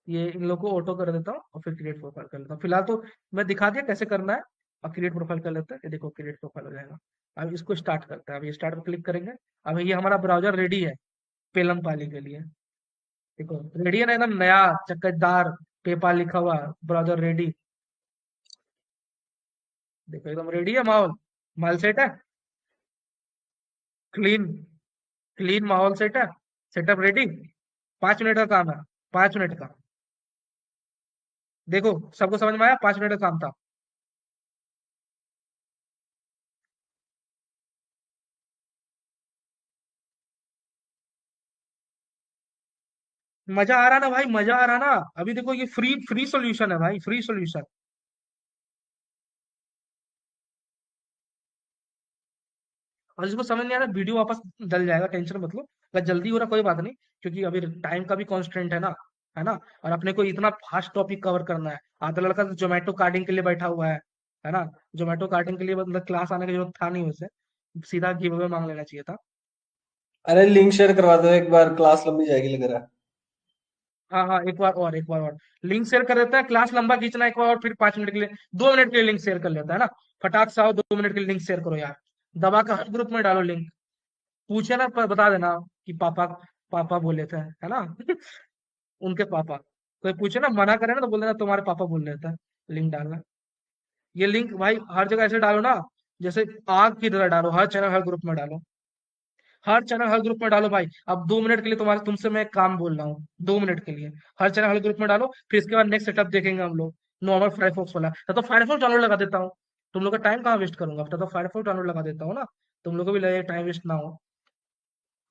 ये इन लोग को ऑटो कर देता हूँ और फिर क्रिएट प्रोफाइल कर लेता हूँ। फिलहाल तो मैं दिखा दिया कैसे करना है, और क्रिएट प्रोफाइल कर लेते हैं, ये देखो क्रिएट प्रोफाइल हो जाएगा। अब इसको स्टार्ट करते हैं, अब ये स्टार्ट पर क्लिक करेंगे। अब ये हमारा ब्राउजर रेडी है पेलम पाली के लिए, देखो रेडी है ना, एकदम नया चक्करदार पेपाल लिखा हुआ ब्राउजर रेडी, देखो एकदम रेडी है माहौल, माल सेट है, क्लीन, क्लीन माहौल सेट है, सेटअप रेडी। 5 मिनट का काम है, 5 मिनट का, देखो सबको समझ में आया, 5 मिनट का काम था। मजा आ रहा ना भाई, मजा आ रहा ना। अभी देखो ये फ्री फ्री सॉल्यूशन है भाई, फ्री सॉल्यूशन। और जिसको समझ नहीं आ रहा वीडियो वापस डल जाएगा, टेंशन मत लो, अगर जल्दी हो रहा कोई बात नहीं, क्योंकि अभी टाइम का भी कॉन्स्टेंट है ना, है ना। और अपने को इतना फास्ट टॉपिक कवर करना है, आधा लड़का तो जोमेटो कार्डिंग के लिए बैठा हुआ है ना। जोमेटो कार्डिंग के लिए मतलब क्लास आने की जरूरत था नहीं वैसे, सीधा गिव अवे मांग लेना चाहिए था। अरे लिंक शेयर करवा दो एक बार, क्लास लंबी जाएगी लग रहा है। हाँ हाँ, एक बार और लिंक शेयर कर देता है, क्लास लंबा खींचना एक बार और, फिर 5 मिनट के लिए, 2 मिनट के लिए लिंक शेयर कर लेता है ना। फटाक से आओ, 2 मिनट के लिए लिंक शेयर करो यार, दबा कर हर ग्रुप में डालो लिंक। पूछे ना बता देना कि पापा, पापा बोले थे, है ना। उनके पापा, कोई पूछे ना मना करे ना तो बोल देना तुम्हारे पापा बोल रहे थे, लिंक डालना। ये लिंक भाई हर जगह ऐसे डालो ना, जैसे आग की तरह डालो, हर चैनल हर ग्रुप में डालो, हर चैनल हर ग्रुप में डालो भाई। अब 2 मिनट के लिए तुम्हारे तुमसे मैं एक काम बोल रहा हूँ, 2 मिनट के लिए हर चैनल हर ग्रुप में डालो, फिर इसके बाद नेक्स्ट सेटअप देखेंगे हम लोग, नॉर्मल फायरफॉक्स वाला। तो फायरफॉक्स डाउनलोड लगा देता हूँ, तुम लोग का टाइम कहाँ वेस्ट करूंगा, तो फायरफॉक्स डाउनलोड लगा देता हूँ ना, तुम लोग को भी लगे टाइम वेस्ट ना हो।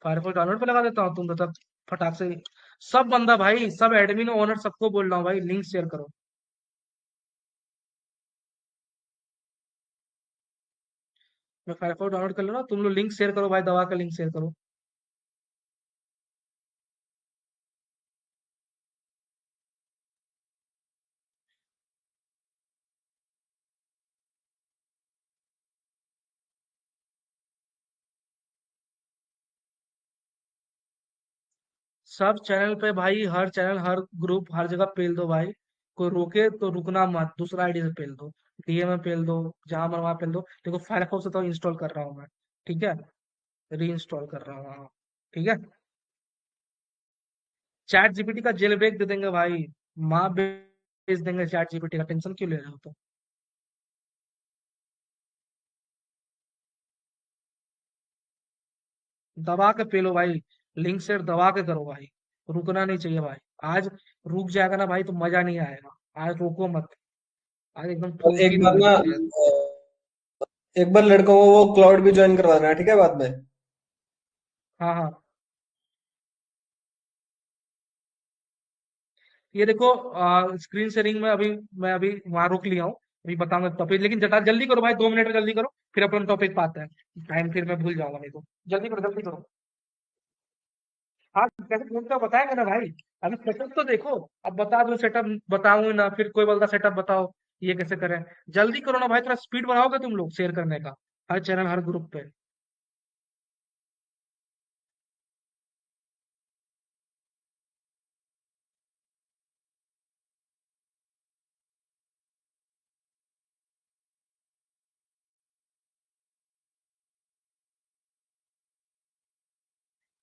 फायरफॉक्स डाउनलोड पे लगा देता हूँ, तुम तो तब फटाक से सब बंदा भाई, सब एडमिन ओनर सबको बोल रहा हूँ भाई, लिंक शेयर करो। मैं फायरफॉक्स डाउनलोड कर ले रहा हूँ, तुम लोग लिंक शेयर करो भाई, दवा का लिंक शेयर करो। सब चैनल पे भाई, हर चैनल, हर ग्रुप, हर जगह पेल दो भाई। कोई रोके तो रुकना मत, दूसरा आईडी से पेल दो, डीएम में पेल दो, जहां मन वहां पेल दो। देखो फायरफॉक्स तो इंस्टॉल कर रहा हूँ मैं, ठीक है, री इंस्टॉल कर रहा हूँ, हाँ, ठीक है। चैट जीपीटी का जेल ब्रेक दे देंगे भाई, माँ भेज देंगे चैट जीपीटी का, टेंशन क्यों ले रहे हो तो। दबा के पेलो भाई, लिंक से दबा के करो भाई, रुकना नहीं चाहिए भाई। आज रुक जाएगा ना भाई तो मजा नहीं आएगा। आज रोको मत, आज एकदम और ठोक ही एक बार दोगे ना तुम यार। एक बार लड़कों को वो क्लाउड भी ज्वाइन करवाना है, ठीक है, बाद में। हाँ हाँ, ये देखो स्क्रीन शेयरिंग में अभी मैं अभी वहां रोक लिया हूँ। अभी बताऊंगा टॉपिक, लेकिन जटा जल्दी करो भाई, 2 मिनट में जल्दी करो, फिर अपन टॉपिक पाते हैं। टाइम फिर मैं भूल जाऊंगा नहीं तो। जल्दी करो, जल्दी करो। हाँ, कैसे बोलते हो बताएंगे ना भाई। अभी सेटअप तो देखो, अब बता दो सेटअप, बताऊं ना फिर कोई बोलता सेटअप बताओ, ये कैसे करें। जल्दी करो ना भाई, थोड़ा स्पीड बढ़ाओगे तुम लोग शेयर करने का, हर चैनल हर ग्रुप पे।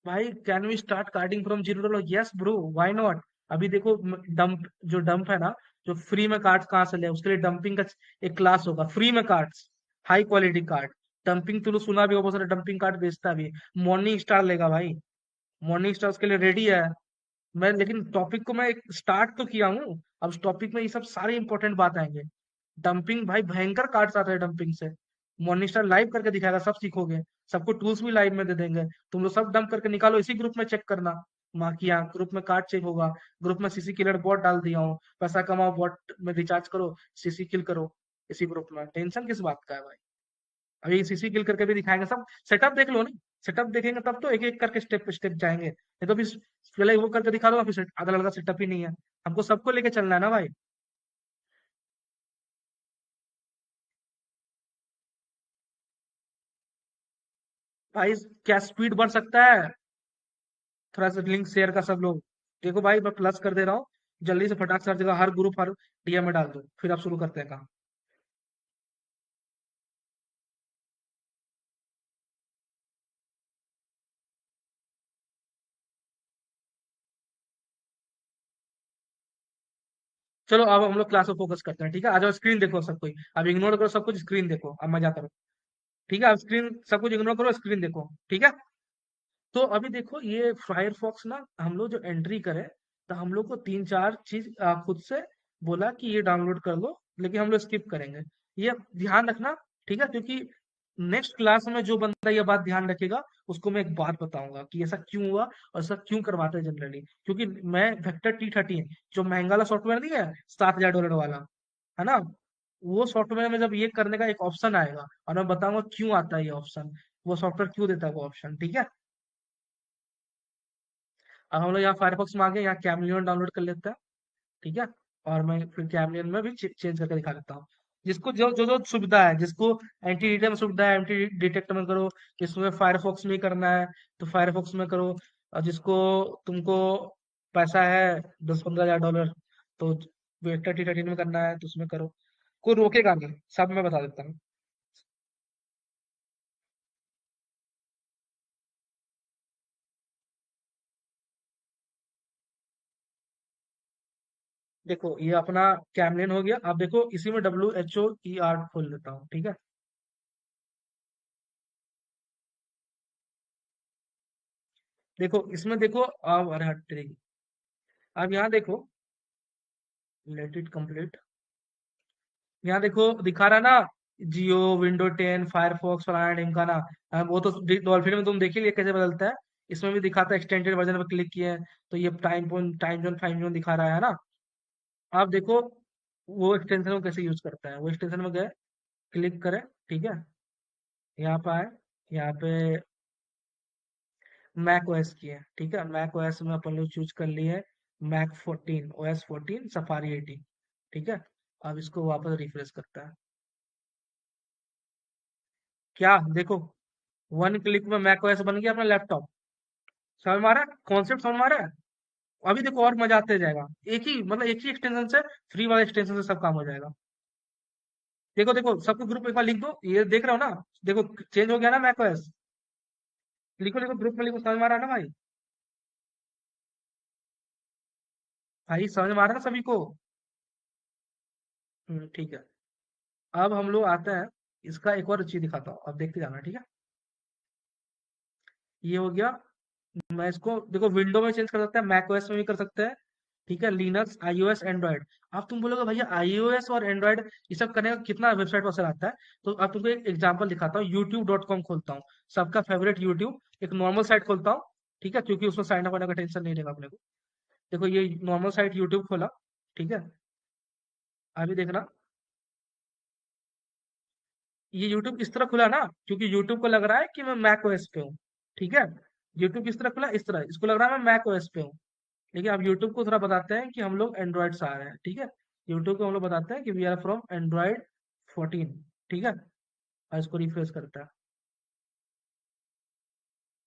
भाई can we start carding from $0? Yes bro, why not. अभी देखो डंप, जो डंप है ना, जो फ्री में कार्ड्स कहाँ से ले, उसके लिए डंपिंग का एक क्लास होगा, फ्री में cards, high quality card. Dumping तो सुना भी होगा, बहुत सारे डंपिंग कार्ड बेचता भी है। मॉर्निंग स्टार लेगा भाई, मॉर्निंग स्टार उसके लिए रेडी है। मैं लेकिन टॉपिक को मैं स्टार्ट तो किया हूँ, अब उस टॉपिक में ये सब सारे इंपॉर्टेंट बात आएंगे। डंपिंग भाई, भयंकर कार्ड्स आता है डंपिंग से। मॉर्निस्टार लाइव करके दिखाएगा, सब सीखोगे। सबको टूल्स भी लाइव में दे देंगे। तुम लोग सब डंप करके निकालो, इसी ग्रुप में चेक करना। माँ की यहाँ ग्रुप में कार्ड चेक होगा। ग्रुप में सीसी किलर बॉट डाल दिया हूँ, पैसा कमाओ बॉट में रिचार्ज करो, सीसी किल करो। इसी ग्रुप में टेंशन किस बात का है भाई। अभी सीसी किल करके भी दिखाएंगे सब। सेटअप देख लो ना, सेटअप देखेंगे तब तो एक एक करके स्टेप पे स्टेप जाएंगे, नहीं तो भी पहले वो करके दिखा दो, फिर आधा लड़का सेटअप ही नहीं है। हमको सबको लेके चलना है ना भाई। भाई क्या स्पीड बढ़ सकता है, थोड़ा सा लिंक शेयर का सब लोग। देखो भाई मैं प्लस कर दे रहा हूँ, जल्दी से फटाक से हर जगह, हर ग्रुप, हर डीएम में डाल दो, फिर आप शुरू करते हैं काम। चलो अब हम लोग क्लास में फोकस करते हैं, ठीक है। आ जाओ, स्क्रीन देखो सब कोई, अब इग्नोर करो सब कुछ, स्क्रीन देखो, अब मजा करो। ठीक है, अब स्क्रीन सब कुछ इग्नोर करो, स्क्रीन देखो, ठीक है। तो अभी देखो ये फायरफॉक्स ना, हम लोग जो एंट्री करें, तो हम लोग को 3-4 चीज खुद से बोला कि ये डाउनलोड कर लो, लेकिन हम लोग स्किप करेंगे। ये ध्यान रखना, ठीक है, क्योंकि नेक्स्ट क्लास में जो बंदा ये बात ध्यान रखेगा, उसको मैं एक बात बताऊंगा कि ऐसा क्यों हुआ और ऐसा क्यों करवाते हैं जनरली। क्योंकि मैं वेक्टर T13, जो महंगा वाला सॉफ्टवेयर नहीं है, $7,000 वाला, है ना, वो सॉफ्टवेयर में जब ये करने का एक ऑप्शन आएगा, और मैं बताऊंगा क्यों आता है ये ऑप्शन, वो सॉफ्टवेयर क्यों देता है वो ऑप्शन, ठीक है। अब हम लोग यहाँ फायरफॉक्स में आ गए, यहाँ कैमलियन डाउनलोड कर लेते हैं, ठीक है। और मैं फिर कैमलियन में भी चेंज करके दिखा देता हूँ, जिसको जो जो जो सुविधा है, जिसको एंटी डिटेक्ट में सुविधा है, एंटी डिटेक्ट में करो। जिसमें फायरफॉक्स में करना है तो फायरफॉक्स में करो। और जिसको, तुमको पैसा है 10-15 हज़ार डॉलर, तो वेक्टर T13 में करना है तो उसमें करो। कोई रोकेगा नहीं, सब मैं बता देता हूँ। देखो ये अपना कैमलियन हो गया, अब देखो इसी में WHOER खोल लेता हूँ, ठीक है। देखो इसमें देखो, अब अरे हट तेरी, अब यहाँ देखो, लेट इट कंप्लीट। यहाँ देखो दिखा रहा ना, जियो, विंडो 10, फायरफॉक्स, फलाना ढिमकाना। वो तो डॉल्फिन में तुम देख ही लिया कैसे बदलता है। इसमें भी दिखाता है, एक्सटेंडेड वर्जन पर क्लिक किए हैं तो ये टाइम जोन 5 जोन दिखा रहा है ना। आप देखो वो एक्सटेंशन को कैसे यूज करता है। वो एक्सटेंशन में गए, क्लिक करें, ठीक है, यहाँ पे आए, यहाँ पे मैक ओएस की है, ठीक है। मैक ओएस में अपन लोग चूज कर लिए मैक 14, OS 14, सफारी 18, ठीक है। अब इसको वापस रिफ्रेश करता है, क्या देखो, 1 क्लिक में मैक ओएस बन गया अपना लैपटॉप। समझ में आ रहा है, कॉन्सेप्ट समझ में आ रहा है। अभी देखो और मजा आते जाएगा। एक ही एक्सटेंशन से, फ्री वाले एक्सटेंशन से सब काम हो जाएगा। देखो देखो सबको ग्रुप में एक बार लिख दो, ये देख रहे हो ना। देखो चेंज हो गया ना मैकओएस। लिखो लिखो ग्रुप में लिखो, समझ में आ रहा है ना भाई? भाई समझ में आ रहा है ना सभी को? ठीक है। अब हम लोग आते हैं, इसका एक और चीज दिखाता हूँ, अब देखते जाना, ठीक है। ये हो गया। मैं इसको देखो विंडो में चेंज कर सकते हैं, मैक ओएस में भी कर सकते हैं। ठीक है, लिनक्स, आईओएस, एंड्रॉइड। अब तुम बोलोगे भैया आईओएस और एंड्रॉइड ये सब करने का कितना वेबसाइट पर असर आता है? तो अब तुमको एक एग्जांपल दिखाता हूँ, youtube.com खोलता हूँ। सबका फेवरेट यूट्यूब, एक नॉर्मल साइट खोलता हूँ। ठीक है, क्योंकि उसमें साइन अप होने का टेंशन नहीं रहेगा अपने को। देखो ये नॉर्मल साइट यूट्यूब खोला। ठीक है, अभी देखना। ये यूट्यूब इस तरह खुला ना, क्योंकि यूट्यूब को लग रहा है कि मैं मैक ओएस पे हूँ। ठीक है, यूट्यूब किस तरह खुला, इस तरह इसको लग रहा है मैं मैक ओएस पे हूँ। लेकिन अब यूट्यूब को थोड़ा बताते हैं कि हम लोग एंड्रॉइड से आ रहे हैं। ठीक है, यूट्यूब को हम लोग बताते हैं कि वी आर फ्रॉम एंड्रॉइड 14। ठीक है, और इसको रिफ्रेश करता है।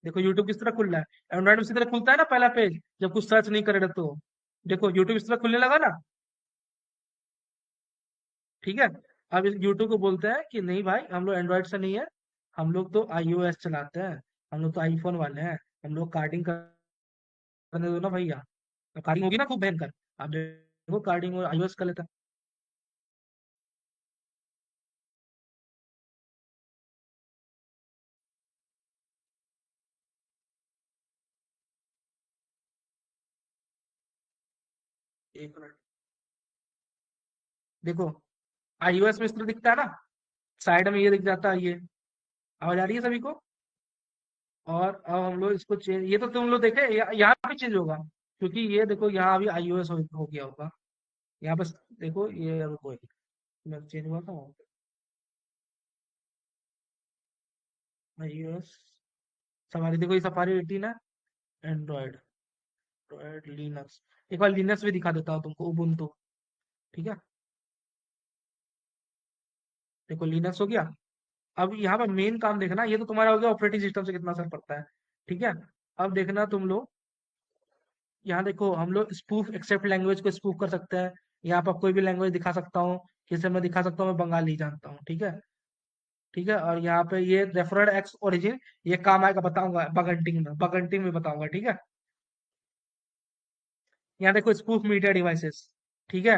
देखो यूट्यूब किस तरह खुल रहा है, एंड्रॉइड में इसी तरह खुलता है ना पहला पेज, जब कुछ सर्च नहीं करे तो। देखो यूट्यूब इस तरह खुलने लगा ना। ठीक है, अब इस यूट्यूब को बोलते हैं कि नहीं भाई हम लोग एंड्रॉइड से नहीं है, हम लोग तो आईओएस चलाते हैं, हम लोग तो आईफोन वाले हैं, हम लोग कार्डिंग करने दो ना भैया। तो कार्डिंग होगी ना खूब भयंकर। आप देखो कार्डिंग और आईओएस कर लेता है। एक मिनट, देखो आईओएस में इस तरह दिखता है ना, साइड में ये दिख जाता है ये। आवाज आ रही है सभी को? और अब हम लोग इसको चेंज, ये तो तुम लोग देखे यहाँ पे चेंज होगा, क्योंकि ये देखो यहाँ अभी आईओएस हो गया होगा। यहाँ पे देखो ये रुको, मैं चेंज हुआ था आईओएस। सफारी देखो, ये सफारी 18 है। Android, Android Linux. एक बार लिनक्स भी दिखा देता हूँ तुमको, उबुंटू। ठीक है, देखो लिनक्स हो गया। अब यहाँ पर मेन काम देखना, ये तो तुम्हारा हो गया ऑपरेटिंग सिस्टम से कितना असर पड़ता है। ठीक है, अब देखना तुम लोग, यहाँ देखो हम लोग स्पूफ एक्सेप्ट लैंग्वेज को स्पूफ कर सकते हैं। यहाँ पर कोई भी लैंग्वेज दिखा सकता हूँ, किसे मैं दिखा सकता हूँ, मैं बंगाली जानता हूँ। ठीक है, ठीक है, और यहाँ पे ये रेफरड एक्स ओरिजिन, ये काम आएगा, बताऊंगा बगंटिंग में बताऊंगा। ठीक है, यहाँ देखो स्पूफ मीडिया डिवाइसेस। ठीक है,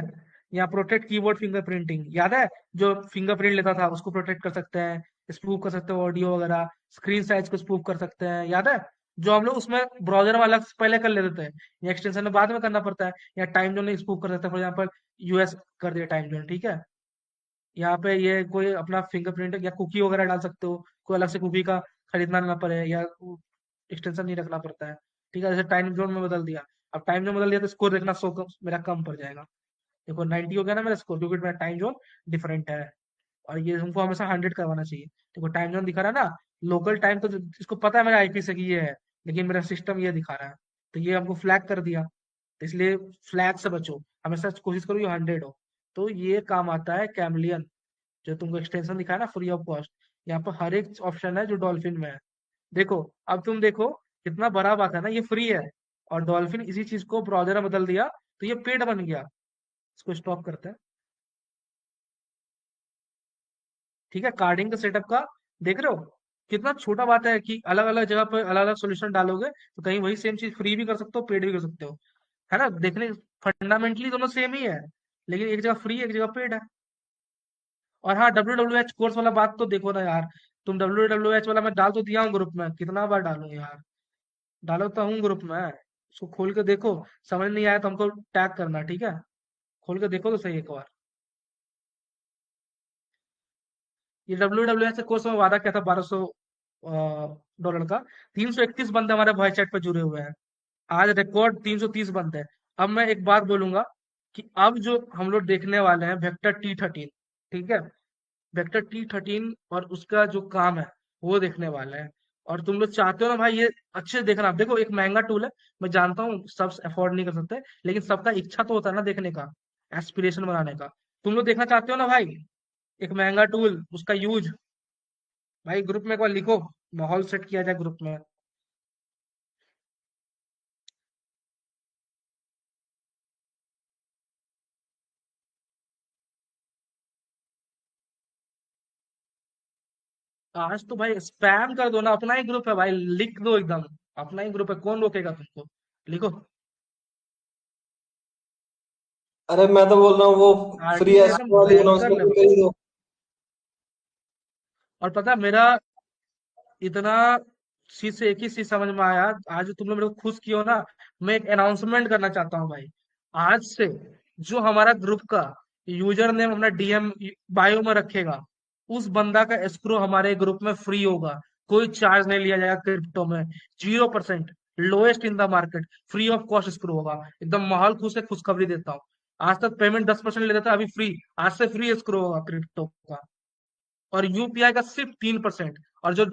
यहाँ प्रोटेक्ट कीबोर्ड फिंगरप्रिंटिंग, याद है? जो फिंगरप्रिंट लेता था उसको प्रोटेक्ट कर सकते हैं, स्पूफ कर सकते हैं ऑडियो वगैरह, स्क्रीन साइज को स्पूफ कर सकते हैं, याद है? जो हम लोग उसमें ब्राउजर में अलग से पहले कर लेते थे, या एक्सटेंशन में बाद में करना पड़ता है। या टाइम जोन स्पूफ कर सकते हैं, फॉर एग्जाम्पल यूएस कर दिया टाइम जोन। ठीक है, यहाँ पे ये कोई अपना फिंगरप्रिंट या कुकी वगैरह डाल सकते हो, कोई अलग से कुकी का खरीदना ना पड़े, या एक्सटेंशन नहीं रखना पड़ता है। ठीक है, जैसे टाइम जोन में बदल दिया, अब टाइम जोन बदल दिया तो स्कोर देखना, मेरा कम पड़ जाएगा। देखो 90 हो गया ना मेरा स्कोर, क्योंकि मेरा टाइम जोन डिफरेंट है। और ये हमको हमेशा 100 करवाना चाहिए। देखो टाइम जोन दिखा रहा है ना, लोकल टाइम तो इसको पता है मेरा आईपी से कि ये है, लेकिन मेरा सिस्टम ये दिखा रहा है, तो ये हमको फ्लैग कर दिया। तो इसलिए फ्लैग से बचो, हमेशा कोशिश करो ये 100 हो। तो ये काम आता है कैमलियन, जो तुमको एक्सटेंशन दिखा है ना फ्री ऑफ कॉस्ट। यहाँ पर हर एक ऑप्शन है जो डॉल्फिन में है। देखो, अब तुम देखो कितना बड़ा बात है ना, ये फ्री है, और डॉल्फिन इसी चीज को ब्राउजर में बदल दिया, तो ये पेड बन गया। इसको स्टॉप करते हैं। ठीक है, कार्डिंग का सेटअप का देख रहे हो, कितना छोटा बात है कि अलग अलग जगह पर अलग अलग सोल्यूशन डालोगे, तो कहीं वही सेम चीज फ्री भी कर सकते हो, पेड भी कर सकते हो। है ना, देखने फंडामेंटली दोनों सेम ही है, लेकिन एक जगह फ्री, एक जगह पेड है। और हाँ, WWH कोर्स वाला बात तो देखो ना यार, तुम WWH वाला मैं डाल तो दिया हूँ ग्रुप में, कितना बार डालूं यार? डालो तो हूँ ग्रुप में, उसको खोल के देखो। समझ नहीं आया तो हमको टैग करना, ठीक है? खोल के देखो तो सही एक बार। ये WWH से कोर्स में वादा किया था $1200 का। 331 बंदे हमारे वॉइस चैट पे जुड़े हुए हैं। आज रिकॉर्ड 330 बंदे हैं। अब मैं एक बात बोलूंगा कि अब जो हम लोग देखने वाले हैं वेक्टर T13। ठीक है, वेक्टर T13 और उसका जो काम है वो देखने वाला है। और तुम लोग चाहते हो ना भाई, ये अच्छे से देखना। देखो एक महंगा टूल है, मैं जानता हूँ सब अफोर्ड नहीं कर सकते, लेकिन सबका इच्छा तो होता है ना देखने का, एस्पिरेशन बनाने का। तुम लोग देखना चाहते हो ना भाई, एक महंगा टूल उसका यूज, भाई ग्रुप में एक बार लिखो, माहौल सेट किया जाए ग्रुप में। आज तो भाई स्पैम कर दो ना, अपना ही ग्रुप है भाई, लिख दो एकदम। अपना ही ग्रुप है, कौन रोकेगा तुमको? लिखो। अरे मैं तो बोल रहा हूँ वो फ्री पार्टी में एकदम एसपी वाली भयंकर अनाउंसमेंट भी लेवल। कर ही दो। और पता है, मेरा इतना चीज से एक ही चीज समझ में आया, आज जो तुम लोग मेरे को खुश किए हो ना। मैं एक अनाउंसमेंट करना चाहता हूँ भाई। आज से जो हमारा ग्रुप का यूजर नेम अपना डीएम बायो में रखेगा, उस बंदा का एस्क्रो हमारे ग्रुप में फ्री होगा। कोई चार्ज नहीं लिया जाएगा क्रिप्टो में। 0%, lowest in the market, free of cost escrow होगा। एकदम माहौल खुश है, खुशखबरी देता हूँ। आज तक पेमेंट 10% लेता था, अभी फ्री। आज से फ्री एस्क्रो होगा क्रिप्टो का। और यूपीआई का सिर्फ 3%। और जो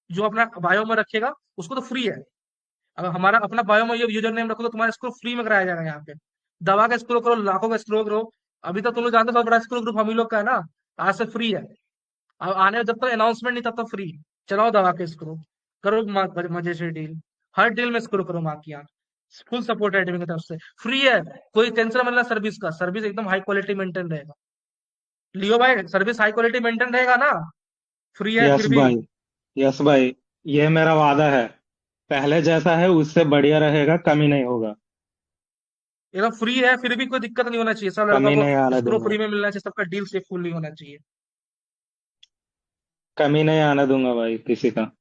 जो अपना बायो में रखेगा, उसको तो फ्री है। अगर हमारा अपना बायो में ये यूजर नेम रखो तो तुम्हारा स्क्रो फ्री में कराया जाएगा यहाँ पे। दवा का स्क्रो करो, लाखों का स्क्रो करो। अभी तो तुम लोग जानते हो, सबसे बड़ा स्क्रो ग्रुप हम ही लोग का है ना। आज से फ्री है। अब आने जब तक अनाउंसमेंट नहीं तब तक फ्री। चलाओ दवा के स्क्रो। करो मजे से डील। हर डील में स्क्रो करो माँ की आंख। फुल सपोर्ट है एडमिन की तरफ से, फ्री है। कोई टेंशन मतलब सर्विस का, सर्विस एकदम हाई क्वालिटी मेंटेन रहेगा। लियो भाई, सर्विस हाई क्वालिटी मेंटेन रहेगा ना? फ्री है यस फिर भी। भाई, यस भाई, ये मेरा वादा है। पहले जैसा है उससे बढ़िया रहेगा, कमी नहीं होगा। एकदम फ्री है, फिर भी कोई दिक्कत नहीं होना चाहिए। सब लड़का कमी को नहीं आने स्क्रो दूंगा। फ्री में मिलना चाहिए, सबका डील से फुल नहीं होना चाहिए। कमी नहीं आने दूंगा भाई किसी का।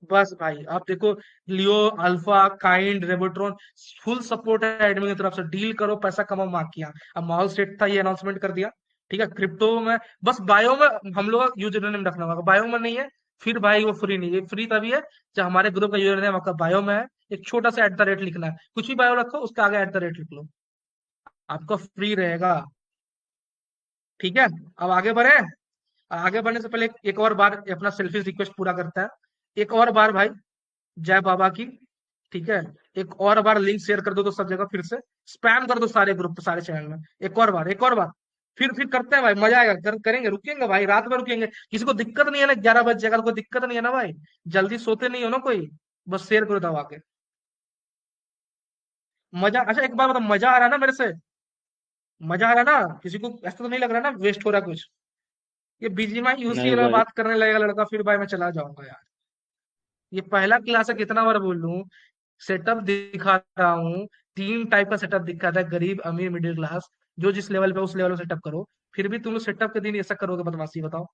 बस भाई आप देखो, लियो, अल्फा, काइंड, रेबोट्रॉन, फुल सपोर्ट है एडमिन की तरफ से। डील करो, पैसा कमाओ माँ किया। अब माहौल सेट था, ये अनाउंसमेंट कर दिया। ठीक है, क्रिप्टो में बस बायो में हम लोग का यूजर नेम रखना होगा। बायो में नहीं है, फिर भाई वो फ्री नहीं है। फ्री तभी है जब हमारे ग्रुप का यूजर नेम आपका बायो में है। एक छोटा सा @ लिखना है, कुछ भी बायो रखो, उसके आगे @ लिख लो। आपका फ्री रहेगा। ठीक है। अब आगे बढ़े। आगे बढ़ने से पहले एक और बार अपना सेल्फी रिक्वेस्ट पूरा करता है। एक और बार भाई, जय बाबा की। ठीक है। एक और बार लिंक शेयर कर दो तो सब जगह फिर से स्पैम कर दो, सारे ग्रुप पे, सारे चैनल में। एक और बार, एक और बार। फिर करते हैं भाई, मजा आएगा। करेंगे, रुकेंगे भाई, रात में रुकेंगे। किसी को दिक्कत नहीं है ना? 11 बज जाएगा तो कोई दिक्कत नहीं है ना भाई? जल्दी सोते नहीं हो ना कोई? बस शेयर करो दबा के। मजा, अच्छा एक बार बताओ, मजा आ रहा है ना मेरे से? मजा आ रहा है ना? किसी को ऐसा तो नहीं लग रहा ना वेस्ट हो रहा कुछ? ये बीजीएमआई यूसी नहीं वाला भाई। बात करने लगेगा लड़का, फिर भाई मैं चला जाऊंगा यार। ये पहला क्लास है, कितना बार बोल लूं? सेटअप दिखा रहा हूँ। 3 टाइप का सेटअप दिखाता है, गरीब, अमीर, मिडिल क्लास। जो जिस लेवल पे उस लेवल में सेटअप करो। फिर भी तुम लोग सेटअप के दिन ऐसा करोगे बदमाशी, बताओ?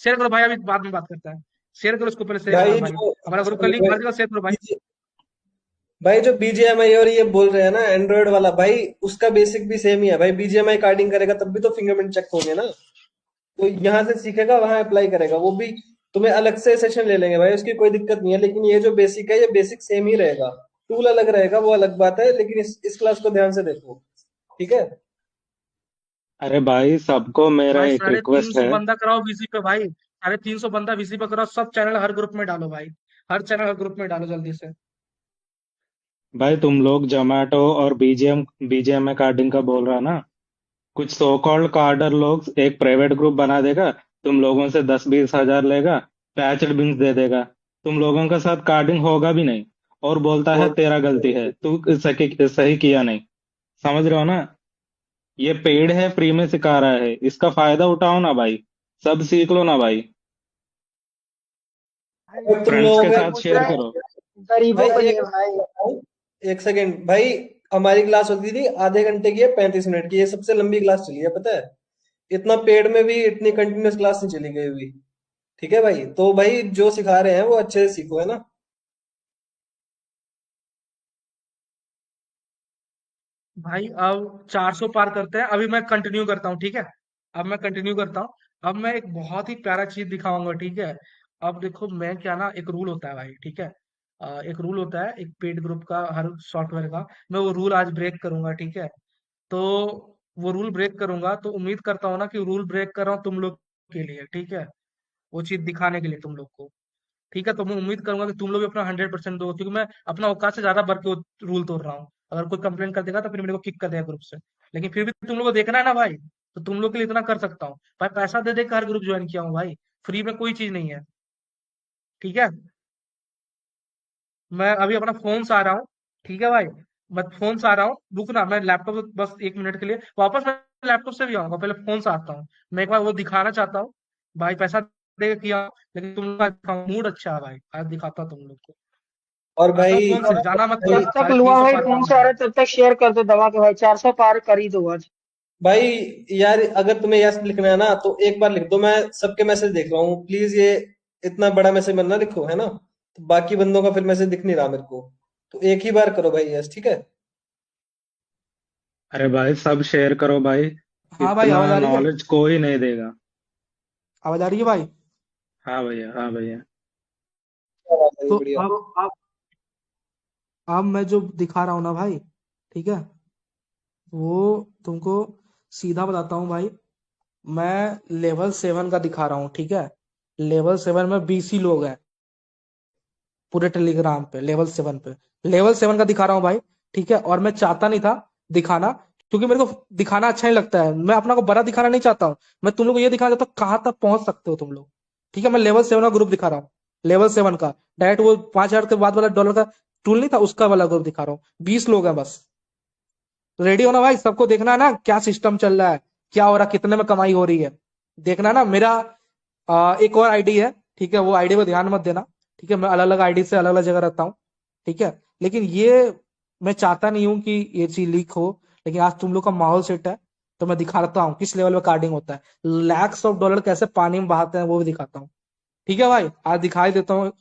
शेयर करो भाई, अभी बाद में बात करता है। शेयर करो इसको, पहले शेयर भाई भाई। जो हमारा ग्रुप का सॉरी लिंक भाई, हर जगह शेयर करो भाई। भाई जो बीजीएमआई और ये बोल रहे हैं ना एंड्रॉइड वाला भाई, उसका बेसिक भी सेम ही है भाई। बीजीएमआई कार्डिंग करेगा तब भी तो फिंगरप्रिंट चेक होंगे ना। तो यहाँ से सीखेगा वहां अप्लाई करेगा वो भी। तुम्हें अलग से सेशन ले लेंगे भाई, उसकी कोई दिक्कत नहीं है। लेकिन ये जो बेसिक है ये बेसिक सेम ही रहेगा। टूल अलग रहेगा वो अलग बात है, लेकिन इस क्लास को ध्यान से देखो। ठीक है। अरे भाई, सबको मेरा भाई एक साढ़े तीन रिक्वेस्ट सौ है। बंदा कराओ वीसी पे भाई। 350 बंदा वीसी पे कराओ, सब चैनल हर ग्रुप में डालो भाई। हर चैनल हर ग्रुप में डालो जल्दी से। भाई तुम लोग जोमेटो और बीजीएम कार्डिंग का बोल रहा ना। कुछ सो कॉल्ड कार्डर लोग एक प्राइवेट ग्रुप बना देगा। तुम लोगों से 10-20 हजार लेगा। पैचड बिन्स दे देगा। तुम लोगों के साथ कार्डिंग होगा भी नहीं। और बोलता है तेरा गलती है, तू सही सही किया नहीं। समझ रहे हो ना? ये पेड है, फ्री में सिखा रहा है, इसका फायदा उठाओ ना भाई। सब सीख लो ना भाई। भाई अब तुम फ्रेंड्स लोगों के ये साथ पूछ शेयर रहा है करो। गरीबों भाई के एक लिए भाई। एक सेकेंड भाई। हमारी क्लास होती थी आधे घंटे की है, 35 मिनट की। ये सबसे लंबी क्लास चली है पता है। इतना पेड में भी इतनी कंटिन्यूअस क्लास नहीं चली गई हुई। ठीक है भाई, तो भाई जो सिखा रहे हैं वो अच्छे से सीखो, है ना। भाई अब 400 पार करते हैं, अभी मैं कंटिन्यू करता हूँ, ठीक है? अब मैं कंटिन्यू करता हूँ। अब मैं एक बहुत ही प्यारा चीज दिखाऊंगा, ठीक है? अब देखो, मैं क्या ना, एक रूल होता है भाई, ठीक है? एक रूल होता है एक पेड ग्रुप का, हर सॉफ्टवेयर का। मैं वो रूल आज ब्रेक करूंगा, ठीक है? तो वो रूल ब्रेक करूंगा तो उम्मीद करता हूँ ना कि रूल ब्रेक कर रहा हूँ तुम लोग के लिए, ठीक है? वो चीज दिखाने के लिए तुम लोग को। ठीक है, तो मैं उम्मीद करूंगा कि तुम लोग भी अपना 100% दो, क्योंकि मैं अपना औकात से ज्यादा बढ़ के रूल तोड़ रहा हूँ। अगर कोई कंप्लेन कर देगा तो फिर मेरे को किक कर देगा ग्रुप से। लेकिन फिर भी तुम लोग को देखना है ना भाई, तो तुम लोग के लिए इतना कर सकता हूँ भाई। पैसा दे दे के हर ग्रुप ज्वाइन किया हूँ भाई। फ्री में कोई चीज नहीं है। ठीक है। मैं अभी अपना फोन से आ रहा हूँ। ठीक है भाई। मैं फोन से आ रहा हूँ, रुकना, मैं लैपटॉप से बस 1 मिनट के लिए वापस मैं लैपटॉप से भी आऊंगा, पहले फोन से आता हूँ। मैं एक बार वो दिखाना चाहता हूँ। भाई पैसा दे के किया, लेकिन तुम लोग का मूड अच्छा है भाई, आज दिखाता तुम लोग को। और आ जाओ भाई फोन से, जाना मत भाई करो, जब तक साढ़े तीन लुआ सौ भाई पार फोन करना से आ है। रहे तब तक शेयर कर दो दबा के भाई, 400 पार कर ही दो आज। भाई यार अगर तुम्हें यस लिखना है ना तो एक बार लिख दो, मैं सबके मैसेज देख रहा हूँ, प्लीज ये इतना बड़ा मैसेज मत ना लिखो, है ना? तो बाकी बंदों का फिर मैसेज दिख नहीं रहा मेरे को, तो एक ही बार करो भाई यस, ठीक है? अरे भाई सब शेयर करो भाई, हाँ भाई, इतना आवाज आ रही है? नॉलेज कोई नहीं देगा। आवाज आ रही है भाई? हाँ भैया, हाँ भैया। क्या बात है, ये तो बढ़िया। अब मैं जो दिखा रहा हूँ ना भाई, ठीक है, वो तुमको सीधा बताता हूँ भाई। मैं लेवल 7 का दिखा रहा हूँ, ठीक है। लेवल 7 में 20 ही लोग हैं पूरे टेलीग्राम पे, लेवल 7 का दिखा रहा हूँ भाई, ठीक है। और मैं चाहता नहीं था दिखाना, क्योंकि मेरे को दिखाना अच्छा नहीं लगता है, मैं अपना को बड़ा दिखाना नहीं चाहता हूँ। मैं तुम लोग को ये दिखाना चाहता हूँ कहाँ तक पहुंच सकते हो तुम लोग, ठीक है। मैं लेवल 7 का ग्रुप दिखा रहा हूँ, लेवल 7 का डायरेक्ट वो 5,000 के बाद वाला डॉलर का टूल नहीं था, उसका वाला ग्रुप दिखा रहा हूँ। 20 लोग हैं बस। रेडी हो ना भाई? सबको देखना है ना क्या सिस्टम चल रहा है, क्या हो रहा है, कितने में कमाई हो रही है, देखना है ना। मेरा एक और आईडी है, ठीक है, वो आईडी पे ध्यान मत देना, ठीक है। मैं अलग अलग आईडी से अलग अलग जगह रहता हूँ, ठीक है। लेकिन ये मैं चाहता नहीं हूँ कि ये चीज लीक हो, लेकिन आज तुम लोग का माहौल सेट है, तो मैं दिखाता हूँ किस लेवल पे कार्डिंग होता है, लैक्स ऑफ डॉलर कैसे पानी में बहाते हैं वो भी दिखाता हूँ, ठीक है भाई। आज दिखाई देता हूँ,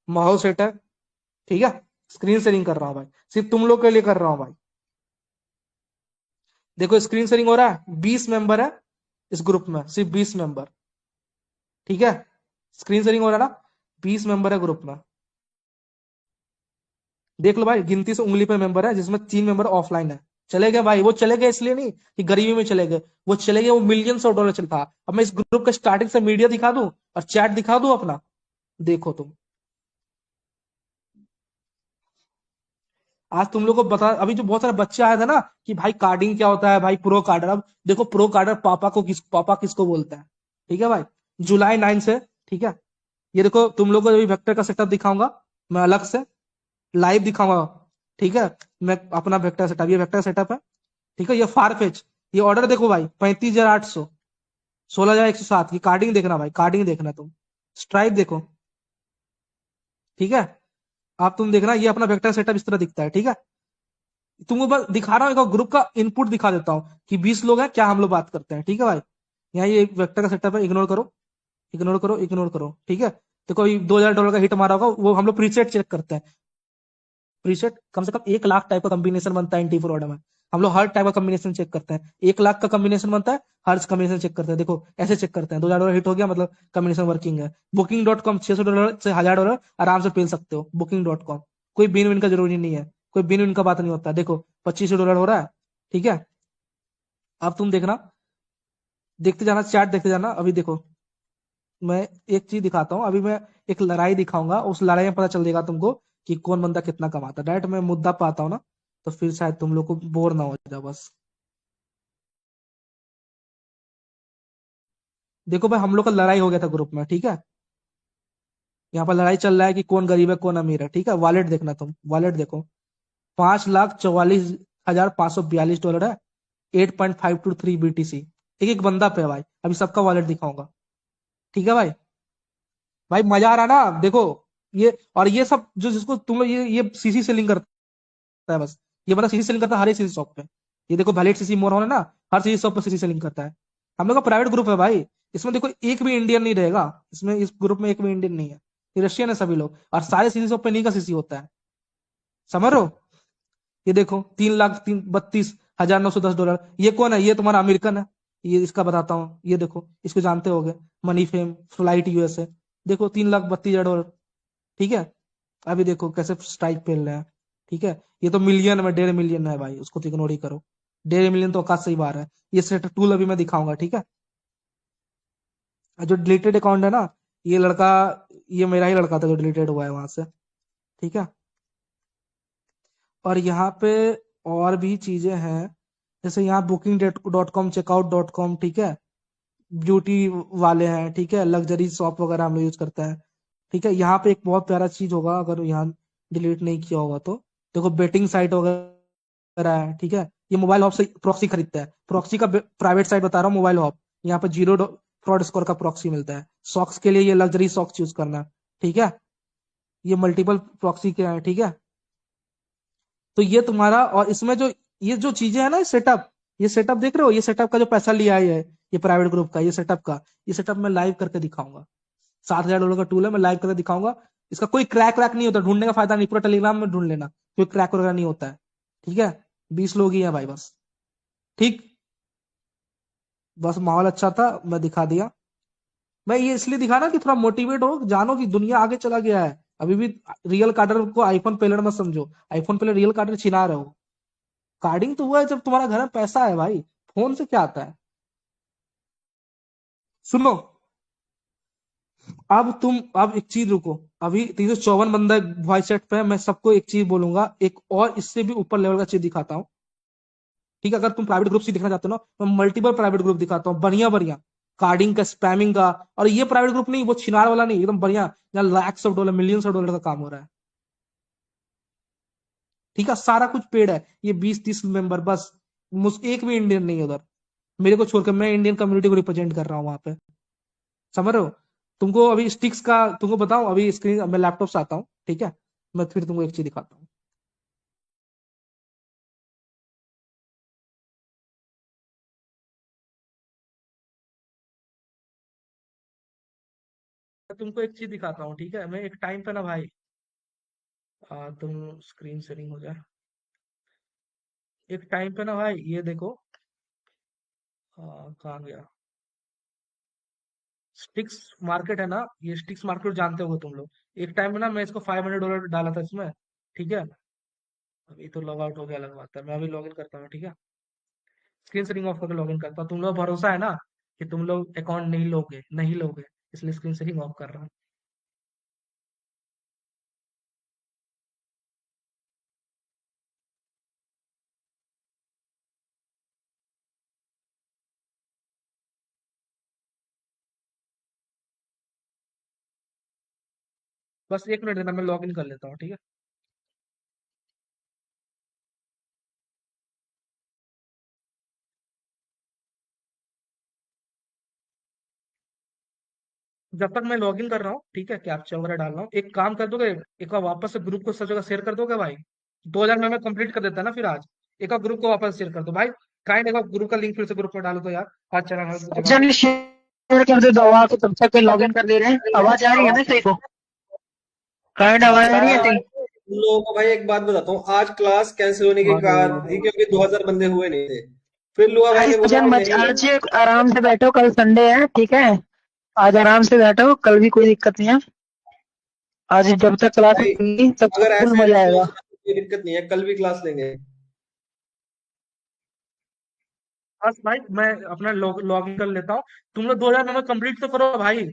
माहौल सेट है, ठीक है। स्क्रीन शेयरिंग कर रहा हूँ भाई, सिर्फ तुम लोग के लिए कर रहा हूँ भाई। देखो स्क्रीन शेयरिंग हो रहा है, 20 मेंबर है इस ग्रुप में, सिर्फ 20 मेंबर, ठीक है। स्क्रीन शेयरिंग हो रहा है ना, 20 मेंबर है ग्रुप में। देख लो भाई, गिनती से उंगली पे मेंबर है, जिसमें 3 मेंबर ऑफलाइन है। चले गए भाई, वो चले गए इसलिए नहीं कि गरीबी में चले गए, वो चले गए, वो मिलियंस ऑफ डॉलर चलता। अब मैं इस ग्रुप का स्टार्टिंग से मीडिया दिखा दूं और चैट दिखा दूं अपना, देखो तुम। आज तुम लोग को बता, अभी जो बहुत सारे बच्चे आए थे ना कि भाई कार्डिंग क्या होता है भाई, प्रो कार्डर। अब देखो प्रो कार्डर पापा किसको बोलता है, ठीक है भाई। जुलाई 9 से, ठीक है। ये देखो तुम लोग को अभी वेक्टर का सेटअप दिखाऊंगा मैं अलग से, लाइव दिखाऊंगा, ठीक है। मैं अपना वेक्टर सेटअप, ये वेक्टर सेटअप है, ठीक है। ये फारफेच, ये ऑर्डर देखो भाई, 35,800, 16,107 की कार्डिंग देखना भाई, कार्डिंग देखना तुम। स्ट्राइप देखो, ठीक है। आप तुम देखना, ये अपना वेक्टर सेटअप इस तरह दिखता है, ठीक है। तुमको बस दिखा रहा हूँ, एक ग्रुप का इनपुट दिखा देता हूँ कि 20 लोग हैं, क्या हम लोग बात करते हैं, ठीक है भाई। यहाँ ये वेक्टर का सेटअप है, इग्नोर करो, इग्नोर करो, इग्नोर करो, ठीक है। तो कोई $2,000 का हिट मारा होगा, वो हम लोग प्रीसेट चेक करते हैं। प्रीसेट कम से कम 1 लाख टाइप का कॉम्बिनेशन बनता है टी4 ऑर्डर में। हम लोग हर टाइप का कॉम्बिनेशन चेक करते हैं, 1 लाख का कॉम्बिनेशन बनता है, हर कॉम्बिनेशन चेक करते हैं। देखो ऐसे चेक करते हैं, $2,000 हिट हो गया मतलब कॉम्बिनेशन वर्किंग है। Booking.com $600 से $1,000 आराम से पेल सकते हो Booking.com। कोई बिन विन का जरूरी नहीं है, कोई बिन विन का बात नहीं होता। देखो $2,500 हो रहा है, ठीक है। अब तुम देखना, देखते जाना, चैट देखते जाना। अभी देखो मैं एक चीज दिखाता हूँ, अभी मैं एक लड़ाई दिखाऊंगा, उस लड़ाई में पता चल जाएगा तुमको कि कौन बंदा कितना कमाता है। डायरेक्ट मैं मुद्दा पाता हूँ ना, तो फिर शायद तुम लोग को बोर ना हो जाए बस। देखो भाई, हम लोग का लड़ाई हो गया था ग्रुप में, ठीक है। यहाँ पर लड़ाई चल रहा है कि कौन गरीब है कौन अमीर है, ठीक है। वॉलेट देखना तुम, वॉलेट देखो, 5,44,542 है, 8.523 BTC। एक एक बंदा पे है भाई, अभी सबका वॉलेट दिखाऊंगा, ठीक है भाई। भाई मजा आ रहा है ना, देखो ये। और ये सब जो जिसको तुम लोग ये सीसी से लिंक करता है बस, ये बंदा सीसी से लिंक करता है हर एक सीसी शॉप पे। ये देखो वैलिड सीसी मोर है ना, हर सीसी शॉप पे सीसी से लिंक करता है। हम लोग का प्राइवेट ग्रुप है भाई, इसमें देखो एक भी इंडियन नहीं रहेगा, इसमें इस ग्रुप में एक भी इंडियन नहीं है, ये रशियन है सभी लोग, और सारे सीसी शॉप पे नहीं का सीसी होता है, समझ रहे हो। ये देखो 3,32,910 डॉलर, ये कौन है, ये तुम्हारा अमेरिकन है, ये इसका बताता हूँ, ये देखो इसको जानते होगे, मनी फेम फ्लाइट यूएसए। देखो 3,32,000 डॉलर, ठीक है। अभी देखो कैसे स्ट्राइक पेल रहे हैं, ठीक है। ये तो मिलियन में, 1.5 मिलियन है भाई, उसको तो इग्नोर ही करो। 1.5 मिलियन तो औकात से ही बाहर है। ये सेट टूल अभी मैं दिखाऊंगा, ठीक है। और जो डिलीटेड अकाउंट है ना, ये लड़का, ये मेरा ही लड़का था जो डिलीटेड हुआ है वहां से, ठीक है। और यहाँ पे और भी चीजें हैं, जैसे यहाँ Booking.com, Checkout.com, ठीक है। ब्यूटी वाले हैं, ठीक है, लग्जरी शॉप वगैरह हम लोग यूज करते हैं, ठीक है। यहाँ पे एक बहुत प्यारा चीज होगा, अगर यहाँ डिलीट नहीं किया होगा तो, देखो बेटिंग साइट वगैरह है, ठीक है। ये मोबाइल हॉप से प्रॉक्सी खरीदता है, प्रॉक्सी का प्राइवेट साइट बता रहा हूँ, मोबाइल हॉप। यहाँ पे फ्रॉड स्कोर का प्रॉक्सी मिलता है। सॉक्स के लिए ये लग्जरी सॉक्स चूज करना, ठीक है। ये मल्टीपल प्रॉक्सी के हैं, ठीक है। तो ये तुम्हारा, और इसमें जो ये जो चीजें है ना, सेटअप, ये सेटअप देख रहे हो, ये सेटअप का जो पैसा लिया है ये प्राइवेट ग्रुप का, ये सेटअप का, ये सेटअप मैं लाइव करके दिखाऊंगा। $7,000 का टूल है, मैं लाइव करके दिखाऊंगा। इसका कोई क्रैक वैक नहीं होता, ढूंढने का फायदा नहीं, पूरा टेलीग्राम में ढूंढ लेना, कोई क्रैक वगैरह नहीं होता है, ठीक है। 20 लोग ही हैं भाई बस, ठीक। बस माहौल अच्छा था, मैं दिखा दिया। मैं ये इसलिए दिखा ना कि थोड़ा मोटिवेट हो, जानो कि दुनिया आगे चला गया है। अभी भी रियल कार्डर को आईफोन पेलर मत समझो, आईफोन पेलर रियल कार्डर छिना रहे हो। कार्डिंग तो हुआ है जब तुम्हारा घर में पैसा है भाई, फोन से क्या आता है। सुनो, अब एक चीज रुको। अभी 354 बंदा वॉइस चैट पे है, मैं सबको एक चीज बोलूंगा, एक और इससे भी ऊपर लेवल का चीज दिखाता हूँ, ठीक है। अगर तुम प्राइवेट ग्रुप से देखना चाहते हो ना, मैं मल्टीपल प्राइवेट ग्रुप दिखाता हूँ, बढ़िया बढ़िया, कार्डिंग का, स्पैमिंग का। और ये प्राइवेट ग्रुप नहीं, वो छिनार वाला नहीं, एकदम बढ़िया, जहाँ lakhs of dollar, millions of dollar का काम हो रहा है, ठीक है। सारा कुछ पेड है, ये 20-30 मेंबर बस, एक भी इंडियन नहीं है उधर, मेरे को छोड़कर। मैं इंडियन कम्युनिटी को रिप्रेजेंट कर रहा हूँ वहां पे, समझ रहे हो। तुमको अभी स्टिक्स का तुमको बताऊं, अभी स्क्रीन, मैं लैपटॉप से आता हूँ, ठीक है। मैं फिर तुमको एक चीज दिखाता हूँ। मैं तुमको एक चीज दिखाता हूँ, ठीक है। मैं एक टाइम पे ना भाई, तुम स्क्रीन शेयरिंग हो जाए, एक टाइम पे ना भाई, ये देखो, कहाँ गया, स्टिक्स मार्केट है ना, ये स्टिक्स मार्केट जानते हो तुम लोग। एक टाइम में ना मैं इसको $500 डाला था इसमें, ठीक है। अभी तो लॉग आउट हो गया लग बात है, मैं अभी लॉग इन करता हूँ, ठीक है। स्क्रीन शेयरिंग ऑफ करके लॉग इन करता हूँ। तुम लोग भरोसा है ना कि तुम लोग अकाउंट नहीं लोगे, नहीं लोगे, इसलिए स्क्रीन शेयरिंग ऑफ कर रहा हूँ। बस 1 मिनट देना, मैं लॉग इन कर लेता हूँ, ठीक है। जब तक मैं लॉग इन कर रहा हूँ, ठीक है, कैप्चा वगैरह डाल रहा हूँ, एक काम कर दोगे, एक बार वापस से ग्रुप को सब जगह शेयर कर दोगे भाई। 2000 में मैं कंप्लीट कर देता ना फिर आज। एक बार ग्रुप को वापस शेयर कर दो भाई, काइंड, एक बार ग्रुप का लिंक फिर से ग्रुप में डालो तो यार, आज चला हर जगह पे। जन शेयर कर दे दवा को, तब तक लॉग इन कर दे रहे हैं। आवाज आ रही है ना सही को? काइंड आवाज आ रही है सही? उन लोगों को भाई एक बात बताता हूँ, आज क्लास कैंसिल होने की कारण थी क्योंकि 2000 बंदे हुए नहीं थे। फिर लुआ भाई ने बोला जन कि मच, नहीं, आज आराम से बैठो, कल संडे है, ठीक है। आज आराम से बैठो, कल भी कोई दिक्कत नहीं है। आज जब तक क्लास भाई होगी तब तक अगर फुल ऐसे मजा आएगा। रिस्पॉन्स कोई दिक्कत नहीं है, कल भी क्लास लेंगे। बस भाई मैं अपना लॉग इन कर लेता हूँ। तुम लोग 2000 मेंबर कंप्लीट तो करो भाई।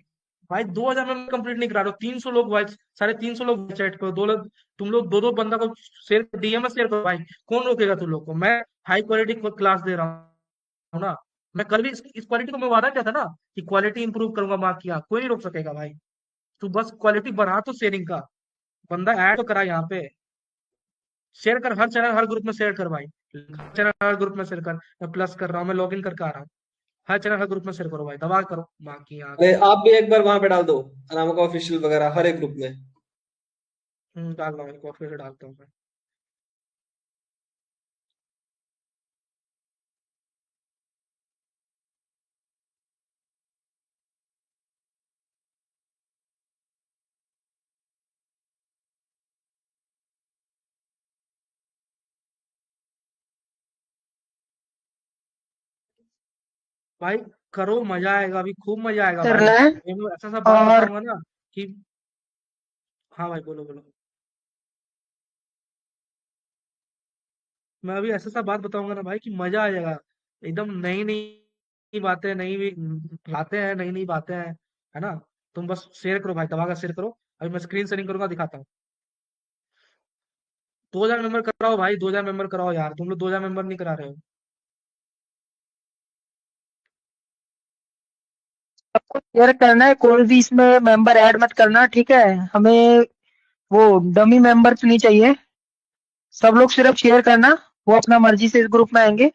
भाई 2000 मेंबर कंप्लीट नहीं करा रहे हो, 300 लोग वाइस, 350 लोग चैट करो, दो लोग, तुम लोग दो दो बंदा को शेयर, डीएम में शेयर करो भाई। कौन रोकेगा तुम लोग को, मैं हाई क्वालिटी क्लास दे रहा हूँ ना। मैं कल भी इस क्वालिटी को मैं वादा किया था ना कि क्वालिटी इंप्रूव करूंगा, मार्क किया, कोई नहीं रोक सकेगा भाई। तू बस क्वालिटी बढ़ा तो शेयरिंग का, बंदा ऐड तो करा यहाँ पे। शेयर कर, हर चैनल हर ग्रुप में शेयर कर भाई, हर चैनल हर ग्रुप में शेयर कर। मैं प्लस कर रहा हूँ, मैं लॉग इन करके आ रहा हूँ। हर चैनल हर ग्रुप में शेयर करो भाई, दबा करो, बाकी यहाँ अरे आप भी एक बार वहां पे डाल दो, अनामिका का ऑफिशियल वगैरह हर एक ग्रुप में। डाल रहा हूँ, कॉफी से डालता हूँ मैं। भाई करो, मजा आएगा, अभी खूब मजा आएगा भाई। करना है। मैं ऐसा सा बात और बताऊंगा ना कि, हाँ भाई बोलो बोलो। मैं अभी ऐसा सा बात बताऊंगा ना भाई कि मजा आ जाएगा। एकदम नई नई बातें, नई बातें हैं, नई नई बातें हैं, है ना। तुम बस शेयर करो भाई, दबा कर शेयर करो। अभी मैं स्क्रीन शेयरिंग करूंगा, दिखाता हूँ। 2000 मेंबर कराओ भाई, 2000 मेंबर कराओ यार, तुम लोग 2000 मेंबर नहीं करा रहे हो। सबको शेयर करना है, कोई भी इसमें मेंबर ऐड मत करना, ठीक है। हमें वो डमी मेंबर्स नहीं चाहिए। सब लोग सिर्फ शेयर करना, वो अपना मर्जी से इस ग्रुप में आएंगे।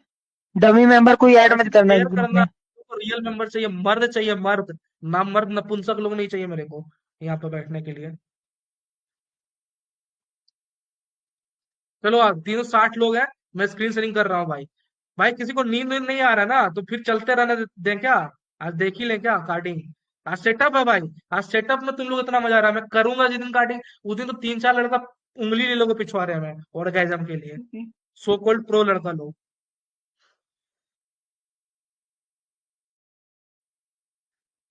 डमी मेंबर कोई ऐड मत करना इस शेयर ग्रुप करना, में। को रियल मेंबर चाहिए, मर्द चाहिए, मर्द। ना मर्द नपुंसक लोग नहीं चाहिए मेरे को यहाँ पे बैठने के लिए। चलो 360 लोग हैं। मैं स्क्रीन शेयरिंग कर रहा हूँ भाई। भाई किसी को नींद वींद नहीं आ रहा ना, तो फिर चलते रहने दें क्या? आज देख ही लें क्या कार्डिंग? आज सेटअप है भाई। आज सेटअप में तुम लोग इतना मजा आ रहा है, मैं करूंगा जिस दिन कार्डिंग, उस दिन तो 3-4 लड़का उंगली ले लोगे पिछवा रहे हैं मैं ऑर्गेजम के लिए। सो कॉल्ड प्रो लड़का लोग।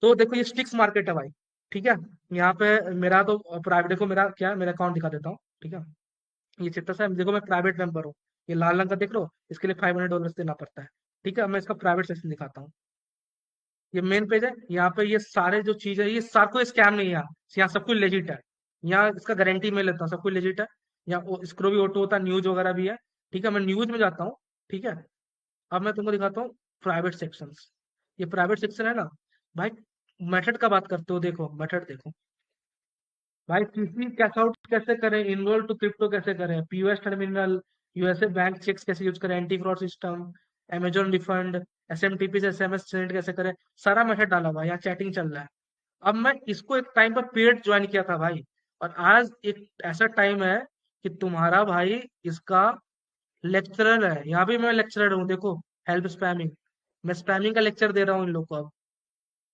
तो देखो ये स्टिक्स मार्केट है भाई। ठीक है। यहाँ पे मेरा तो प्राइवेट, देखो मेरा क्या है, मेरा अकाउंट दिखा देता हूँ। ठीक है। ये चित्ता साहब देखो, मैं प्राइवेट मेंबर हूँ। ये लाल रंग का देख लो, इसके लिए $500 देना पड़ता है। ठीक है। अब मैं इसका प्राइवेट सेक्शन दिखाता हूँ। ये मेन पेज है। यहाँ पे ये सारे जो चीज है, ये सारा कोई स्कैम नहीं है यहाँ सब कुछ लेजिट है। यहाँ इसका गारंटी मैं लेता हूँ, सब कुछ लेजिट है। यहाँ स्क्रो भी ऑटो होता है, न्यूज वगैरह भी है। ठीक है। मैं न्यूज में जाता हूँ। ठीक है। अब मैं तुमको दिखाता हूँ प्राइवेट सेक्शंस। ये प्राइवेट सेक्शन है ना भाई। मेथड का बात करते हो, देखो मेथड देखो भाई। सीसी कैश आउट कैसे करें, इनरोल टू क्रिप्टो कैसे करें, POS terminal, USA bank checks कैसे यूज करें, anti fraud system, Amazon refund, SMTP से एसएमएस सेंड कैसे करें, सारा मेथड डाला हुआ है। यहाँ चैटिंग चल रहा है। अब मैं इसको एक टाइम पर पेड ज्वाइन किया था भाई। और आज एक ऐसा टाइम है कि तुम्हारा भाई इसका लेक्चरर है। यहाँ भी मैं लेक्चरर हूँ देखो। हेल्प स्पैमिंग, मैं स्पैमिंग का लेक्चर दे रहा हूँ इन लोग को।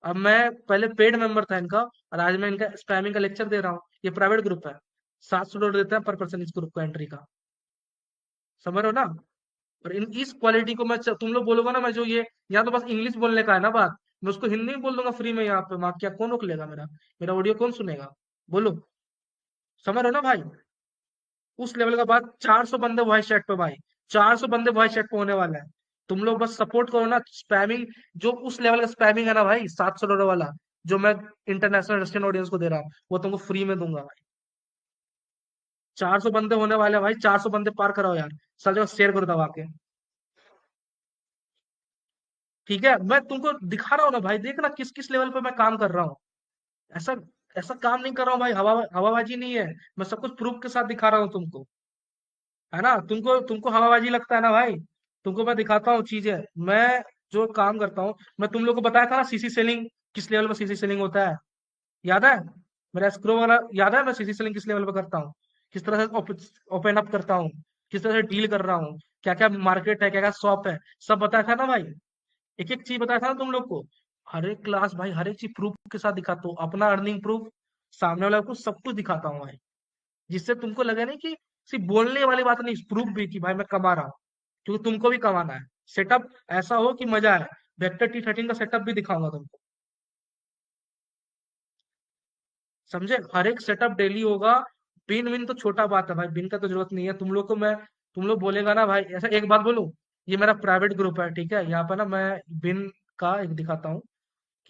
अब मैं पहले पेड मेंबर था इनका, और आज मैं इनका स्पैमिंग का लेक्चर दे रहा हूँ। ये प्राइवेट ग्रुप है। $700 देते हैं पर पर्सन इस ग्रुप को एंट्री का। समझ रहे हो ना? और इन इस क्वालिटी को तुम लोग बोलोगे ना, मैं जो ये यहाँ तो बस इंग्लिश बोलने का है ना बात, मैं उसको हिंदी में बोल दूंगा फ्री में यहाँ पे। माँ क्या कौन रोक लेगा मेरा? मेरा ऑडियो कौन सुनेगा? बोलो। समझ रहे हो ना भाई? उस लेवल का बात। 400 बंदे वॉइस चैट पे भाई। 400 बंदे वॉइस चैट पे होने वाला है। तुम लोग बस सपोर्ट करो ना। स्पैमिंग जो उस लेवल का स्पैमिंग है ना भाई, $700 वाला, जो मैं इंटरनेशनल रशियन ऑडियंस को दे रहा हूँ, वो तुमको फ्री में दूंगा भाई। 400 बंदे होने वाले हैं भाई। 400 बंदे पार कराओ यार। सब जगह शेयर करो दबा के। ठीक है। मैं तुमको दिखा रहा हूँ ना भाई, देखना किस किस लेवल पे मैं काम कर रहा हूँ। ऐसा ऐसा काम नहीं कर रहा हूँ भाई, हवाबाजी नहीं है। मैं सब कुछ प्रूफ के साथ दिखा रहा हूँ तुमको। है ना? तुमको तुमको हवाबाजी लगता है ना भाई। तुमको मैं दिखाता हूँ चीजें। मैं जो काम करता हूँ, मैं तुम लोग को बताया था ना सीसी सेलिंग किस लेवल पे सीसी सेलिंग होता है। याद है? मेरा स्क्रो वाला याद है? मैं सीसी सेलिंग किस लेवल पे करता हूँ, किस तरह से ओपन अप करता हूँ, किस तरह से डील कर रहा हूँ, क्या क्या मार्केट है, क्या क्या शॉप है, सब बताया था ना भाई। एक एक चीज बताया था ना तुम लोग को। हर एक क्लास भाई, हर एक चीज प्रूफ के साथ दिखाता हूँ। अपना अर्निंग प्रूफ, सामने वाला को सब कुछ दिखाता हूँ भाई। जिससे तुमको लगे नहीं कि सिर्फ बोलने वाली बात नहीं, प्रूफ भी कि भाई मैं कमा रहा हूँ। क्योंकि तुमको भी कमाना है। सेटअप ऐसा हो कि मजा आए। वेक्टर T13 का सेटअप भी दिखाऊंगा तुमको। समझे? हर एक सेटअप डेली होगा। बिन विन तो छोटा बात है भाई, बिन का तो जरूरत नहीं है तुम लोग को। मैं तुम लोग बोलेगा ना भाई, ऐसा एक बात बोलूं, ये मेरा प्राइवेट ग्रुप है। ठीक है। यहाँ पर ना मैं बिन का एक दिखाता हूँ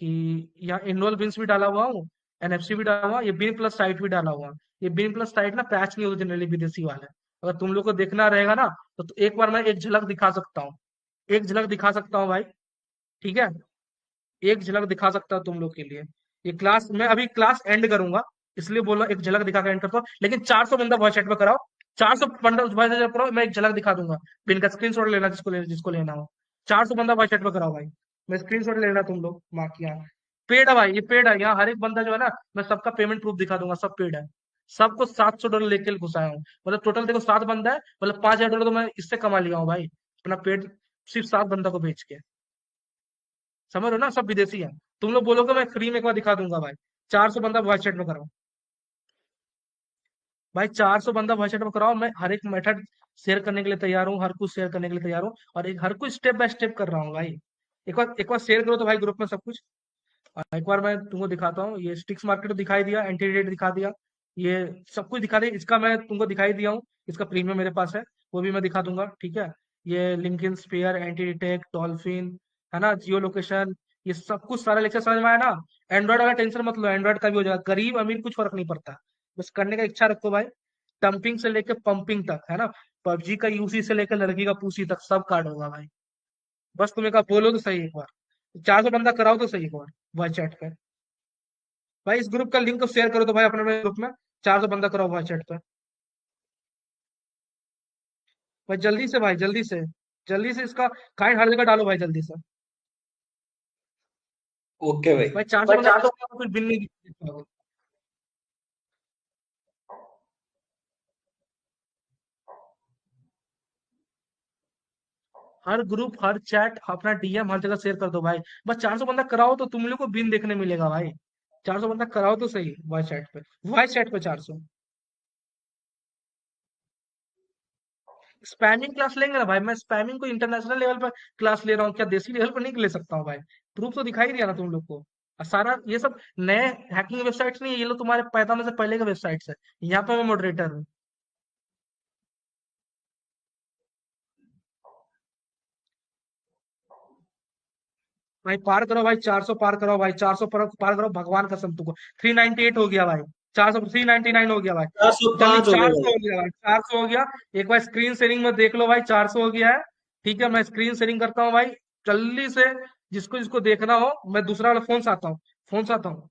कि यहाँ इनरोल बिन्स भी डाला हुआ हूँ, एनएफसी भी डाला हुआ, ये बिन प्लस साइट भी डाला हुआ। ये बिन प्लस साइट ना पैच नहीं होती जनरली, विदेशी वाले। अगर तुम लोग को देखना रहेगा ना, तो एक बार मैं एक झलक दिखा सकता हूँ। एक झलक दिखा सकता हूँ भाई। ठीक है। एक झलक दिखा सकता हूँ तुम लोग के लिए। ये क्लास मैं अभी क्लास एंड करूंगा, इसलिए बोल रहा हूँ एक झलक दिखा के एंड करता हूँ। लेकिन 400 बंदा वॉइस चैट में कराओ। 400 बंदा वॉइस चैट कराओ, मैं एक झलक दिखा दूंगा। पिन का स्क्रीनशॉट लेना, जिसको लेना हो। 400 बंदा वॉइस चैट में कराओ भाई। मैं स्क्रीनशॉट लेना तुम लोग माँ की यहाँ। पेड है भाई, ये पेड है। यहाँ हर एक बंदा जो है ना, मैं सबका पेमेंट प्रूफ दिखा दूंगा, सब पेड है। सबको $700 लेके घुसाया हूँ। मतलब टोटल देखो 7 बंदा है, मतलब $5000 तो मैं इससे कमा लिया हूँ भाई, अपना पेड, सिर्फ 7 बंदा को भेज के। समझ रहे हो ना? सब विदेशी है। तुम लोग बोलोगे मैं फ्री में एक बार दिखा दूंगा भाई। 400 बंदा वॉइस चैट में कराओ भाई। 400 बंदा वॉइस चैट में कराओ। मैं हर एक मेथड शेयर करने के लिए तैयार हूँ, हर कुछ शेयर करने के लिए तैयार हूँ। और एक हर कुछ स्टेप बाय स्टेप कर रहा हूँ भाई। एक बार शेयर करो तो भाई ग्रुप में सब कुछ। एक बार मैं तुमको दिखाता हूँ। ये स्टिक्स मार्केट दिखाई दिया, एंटी डेट दिखा दिया, ये सब कुछ दिखा दिया। इसका मैं तुमको दिखाई दिया हूँ। इसका प्रीमियम मेरे पास है, वो भी मैं दिखा दूंगा। ठीक है। ये LinkedIn spare, anti detect, dolphin, है ना, जियो लोकेशन, ये सब कुछ सारा लेक्चर समझ में आया ना? एंड्रॉइड वाला टेंशन मत लो, एंड्रॉइड का भी हो जाएगा। गरीब अमीर कुछ फर्क नहीं पड़ता। बस करने का इच्छा रखो भाई। डंपिंग से लेके पंपिंग तक, है ना, पबजी का यूसी से लेकर लड़की का पूसी तक सब कार्ड होगा भाई। बस तुम्हें का बोलो तो सही एक बार। 400 बंदा कराओ तो सही एक बार वॉइस चैट पे। भाई इस ग्रुप का लिंक शेयर करो तो भाई अपने अपने ग्रुप में। 400 बंदा कराओ वॉइस चैट पे। भाई जल्दी से भाई, जल्दी से। जल्दी से इसका काइंड हर जगह डालो भाई, जल्दी से। ओके भाई। भाई 400 बंदा तो कुछ बिन नहीं दिखा। हर ग्रुप, हर चैट, अपना डीएम हर जगह शेयर कर दो भाई। बस 400 बंदा कराओ तो तुम लोग को बिन देखने मिलेगा भाई। 400 बंदा कराओ तो सही, वॉइस चैट पे 400। स्पैमिंग क्लास लेंगे ना भाई, मैं स्पैमिंग को इंटरनेशनल लेवल पर क्लास ले रहा हूँ, क्या देसी लेवल पर नहीं ले सकता हूँ भाई? प्रूफ तो दिखाई दिया ना तुम लोग को। और सारा ये सब नए हैकिंग वेबसाइट्स नहीं है, ये लोग तुम्हारे पैदा में से पहले के वेबसाइट्स है। यहाँ पे मैं मॉडरेटर हूँ। भाई पार करो भाई, 400 पार करो भाई, 400 पार करो, भगवान कसम तुमको। 398 हो गया भाई। 400, 399 हो गया भाई। जल्दी 405 हो गए 400 भाई। हो गया भाई, 400 हो गया। एक बार स्क्रीन शेयरिंग में देख लो भाई, 400 हो गया है। ठीक है, मैं स्क्रीन शेयरिंग करता हूँ भाई। जल्दी से, जिसको जिसको देखना हो, मैं दूसरा वाला फोन से आता हूँ। फोन से आता हूँ।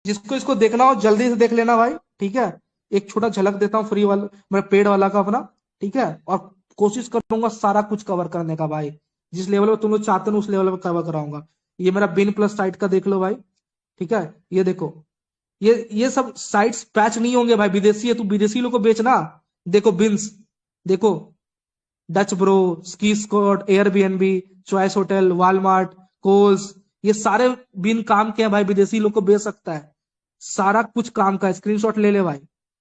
जिसको इसको देखना हो जल्दी से देख लेना भाई। ठीक है, एक छोटा झलक देता हूँ फ्री वाला, मेरा पेड वाला का अपना। ठीक है, और कोशिश करूंगा सारा कुछ कवर करने का भाई। जिस लेवल पे तुम लोग चाहते हो उस लेवल पे कवर कराऊंगा। ये मेरा बिन प्लस साइट का देख लो भाई। ठीक है, ये देखो। ये सब साइट्स पैच नहीं होंगे भाई, विदेशी है, तू विदेशी लोग को बेचना। देखो बिन्स, देखो, डच ब्रो, स्की स्कॉट, Airbnb, choice hotel, Walmart, Coles, ये सारे बिन काम के हैं भाई, विदेशी लोग को बेच सकता है। सारा कुछ काम का स्क्रीनशॉट ले ले भाई।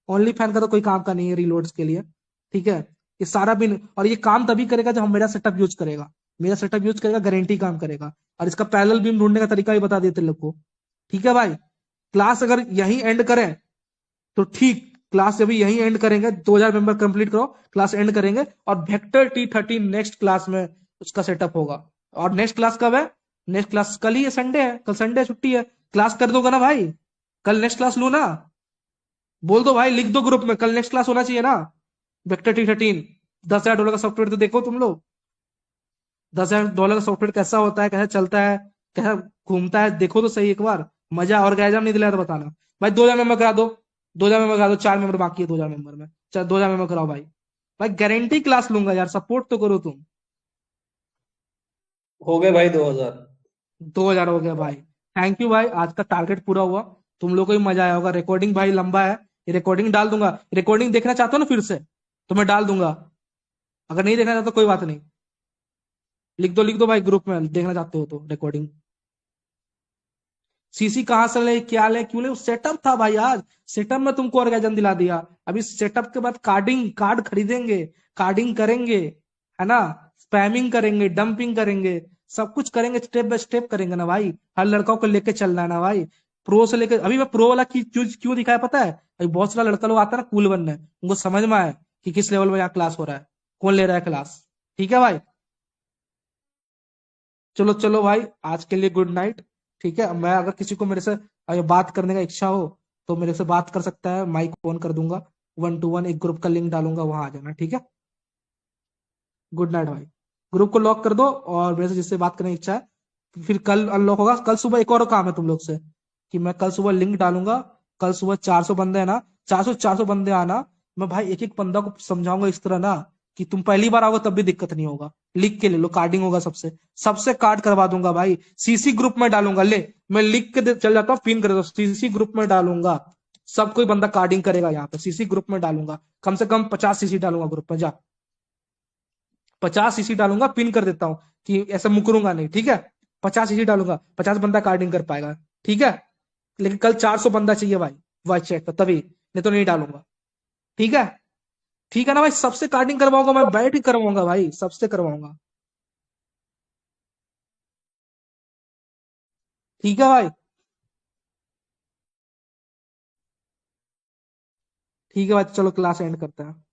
ओनली फैन का तो कोई काम का नहीं है रीलोड्स के लिए। ठीक है, ये सारा बिन, और ये काम तभी करेगा जब हम मेरा सेटअप यूज करेगा। मेरा सेटअप यूज करेगा, गारंटी काम करेगा। और इसका पैरेलल बीम ढूंढने का तरीका भी बता देते लोग को। ठीक है भाई, क्लास अगर यही एंड करें तो ठीक, क्लास अभी यही एंड करेंगे, 2000 मेंबर कंप्लीट करो, क्लास एंड करेंगे, और वेक्टर T13 नेक्स्ट क्लास में उसका सेटअप होगा। और नेक्स्ट क्लास कब है? नेक्स्ट क्लास कल ही है, संडे है, कल संडे छुट्टी है। क्लास कर दोगे ना भाई? कल नेक्स्ट क्लास लो ना? बोल दो भाई, लिख दो ग्रुप में, कल नेक्स्ट क्लास होना चाहिए ना? वेक्टर T13, $10,000 का सॉफ्टवेयर तो देखो तुम लोग। $10,000 का सॉफ्टवेयर कैसा होता है, कैसा चलता है, कैसा घूमता है, देखो तो सही एक बार। मजा और गैजम नहीं दिलाया तो बताना। भाई 2000 मेंबर करा दो। 2000 मेंबर करा दो, 4 मेंबर बाकी है 2000 मेंबर में। चल 2000 मेंबर कराओ भाई। भाई गारंटी क्लास लूंगा यार, सपोर्ट तो करो तुम। हो गए भाई 2000। 2000 हो गया भाई। थैंक यू भाई, आज का टारगेट पूरा हुआ। तुम लोग को भी मजा आया होगा। रिकॉर्डिंग भाई लंबा है, ये रिकॉर्डिंग डाल दूंगा। रिकॉर्डिंग देखना चाहते हो ना फिर से, तो मैं डाल दूंगा। अगर नहीं देखना चाहते तो कोई बात नहीं, लिख दो भाई ग्रुप में, देखना चाहते हो तो रिकॉर्डिंग। सीसी कहाँ से ले, क्या ले, क्यों ले, सेटअप था भाई आज। सेटअप में तुमको ऑर्गेजम दिला दिया। अभी सेटअप के बाद कार्ड खरीदेंगे, कार्डिंग करेंगे, है ना? स्पैमिंग करेंगे, डंपिंग करेंगे, सब कुछ करेंगे, स्टेप बाय स्टेप करेंगे ना भाई। हर लड़कों को लेके चलना है ना भाई। प्रो से लेके, अभी मैं प्रो वाला की क्यों दिखाया पता है? अभी बहुत सारा लड़का लोग आता है ना कूल बनने, उनको समझ में आया कि किस लेवल में यहाँ क्लास हो रहा है, कौन ले रहा है क्लास। ठीक है भाई, चलो चलो भाई, आज के लिए गुड नाइट। ठीक है, मैं अगर किसी को मेरे से बात करने का इच्छा हो तो मेरे से बात कर सकता है, माइक ऑन कर दूंगा। 1 to 1 एक ग्रुप का लिंक डालूंगा, वहां आ जाना। ठीक है, गुड नाइट भाई। ग्रुप को लॉक कर दो, और मेरे से जिससे बात करने की इच्छा है, फिर कल अनलॉक होगा। कल सुबह एक और काम है तुम लोग से, कि मैं कल सुबह लिंक डालूंगा। कल सुबह 400 बंदे है ना, 400 बंदे आना। मैं भाई एक एक बंदा को समझाऊंगा इस तरह ना, कि तुम पहली बार आओगे तब भी दिक्कत नहीं होगा। लिख के ले लो, कार्डिंग होगा सबसे, सबसे कार्ड करवा दूंगा भाई। सीसी ग्रुप में डालूंगा, ले, मैं लिख के चल जाता हूँ, पिन कर दो, सीसी ग्रुप में डालूंगा। सब कोई बंदा कार्डिंग करेगा यहाँ पे, सीसी ग्रुप में डालूंगा। कम से कम 50 सीसी डालूंगा ग्रुप में, जा। 50 सीसी डालूंगा, पिन कर देता हूँ, कि ऐसा मुकरूंगा नहीं। ठीक है, 50 सीसी डालूंगा, 50 बंदा कार्डिंग कर पाएगा। ठीक है, लेकिन कल 400 बंदा चाहिए भाई, वॉइस चैट पर, तभी, नहीं तो नहीं डालूंगा। ठीक है, ठीक है ना भाई? सबसे कार्डिंग करवाऊंगा, मैं बैठ के करवाऊंगा भाई, सबसे करवाऊंगा। ठीक है भाई, ठीक है भाई, चलो क्लास एंड करते हैं।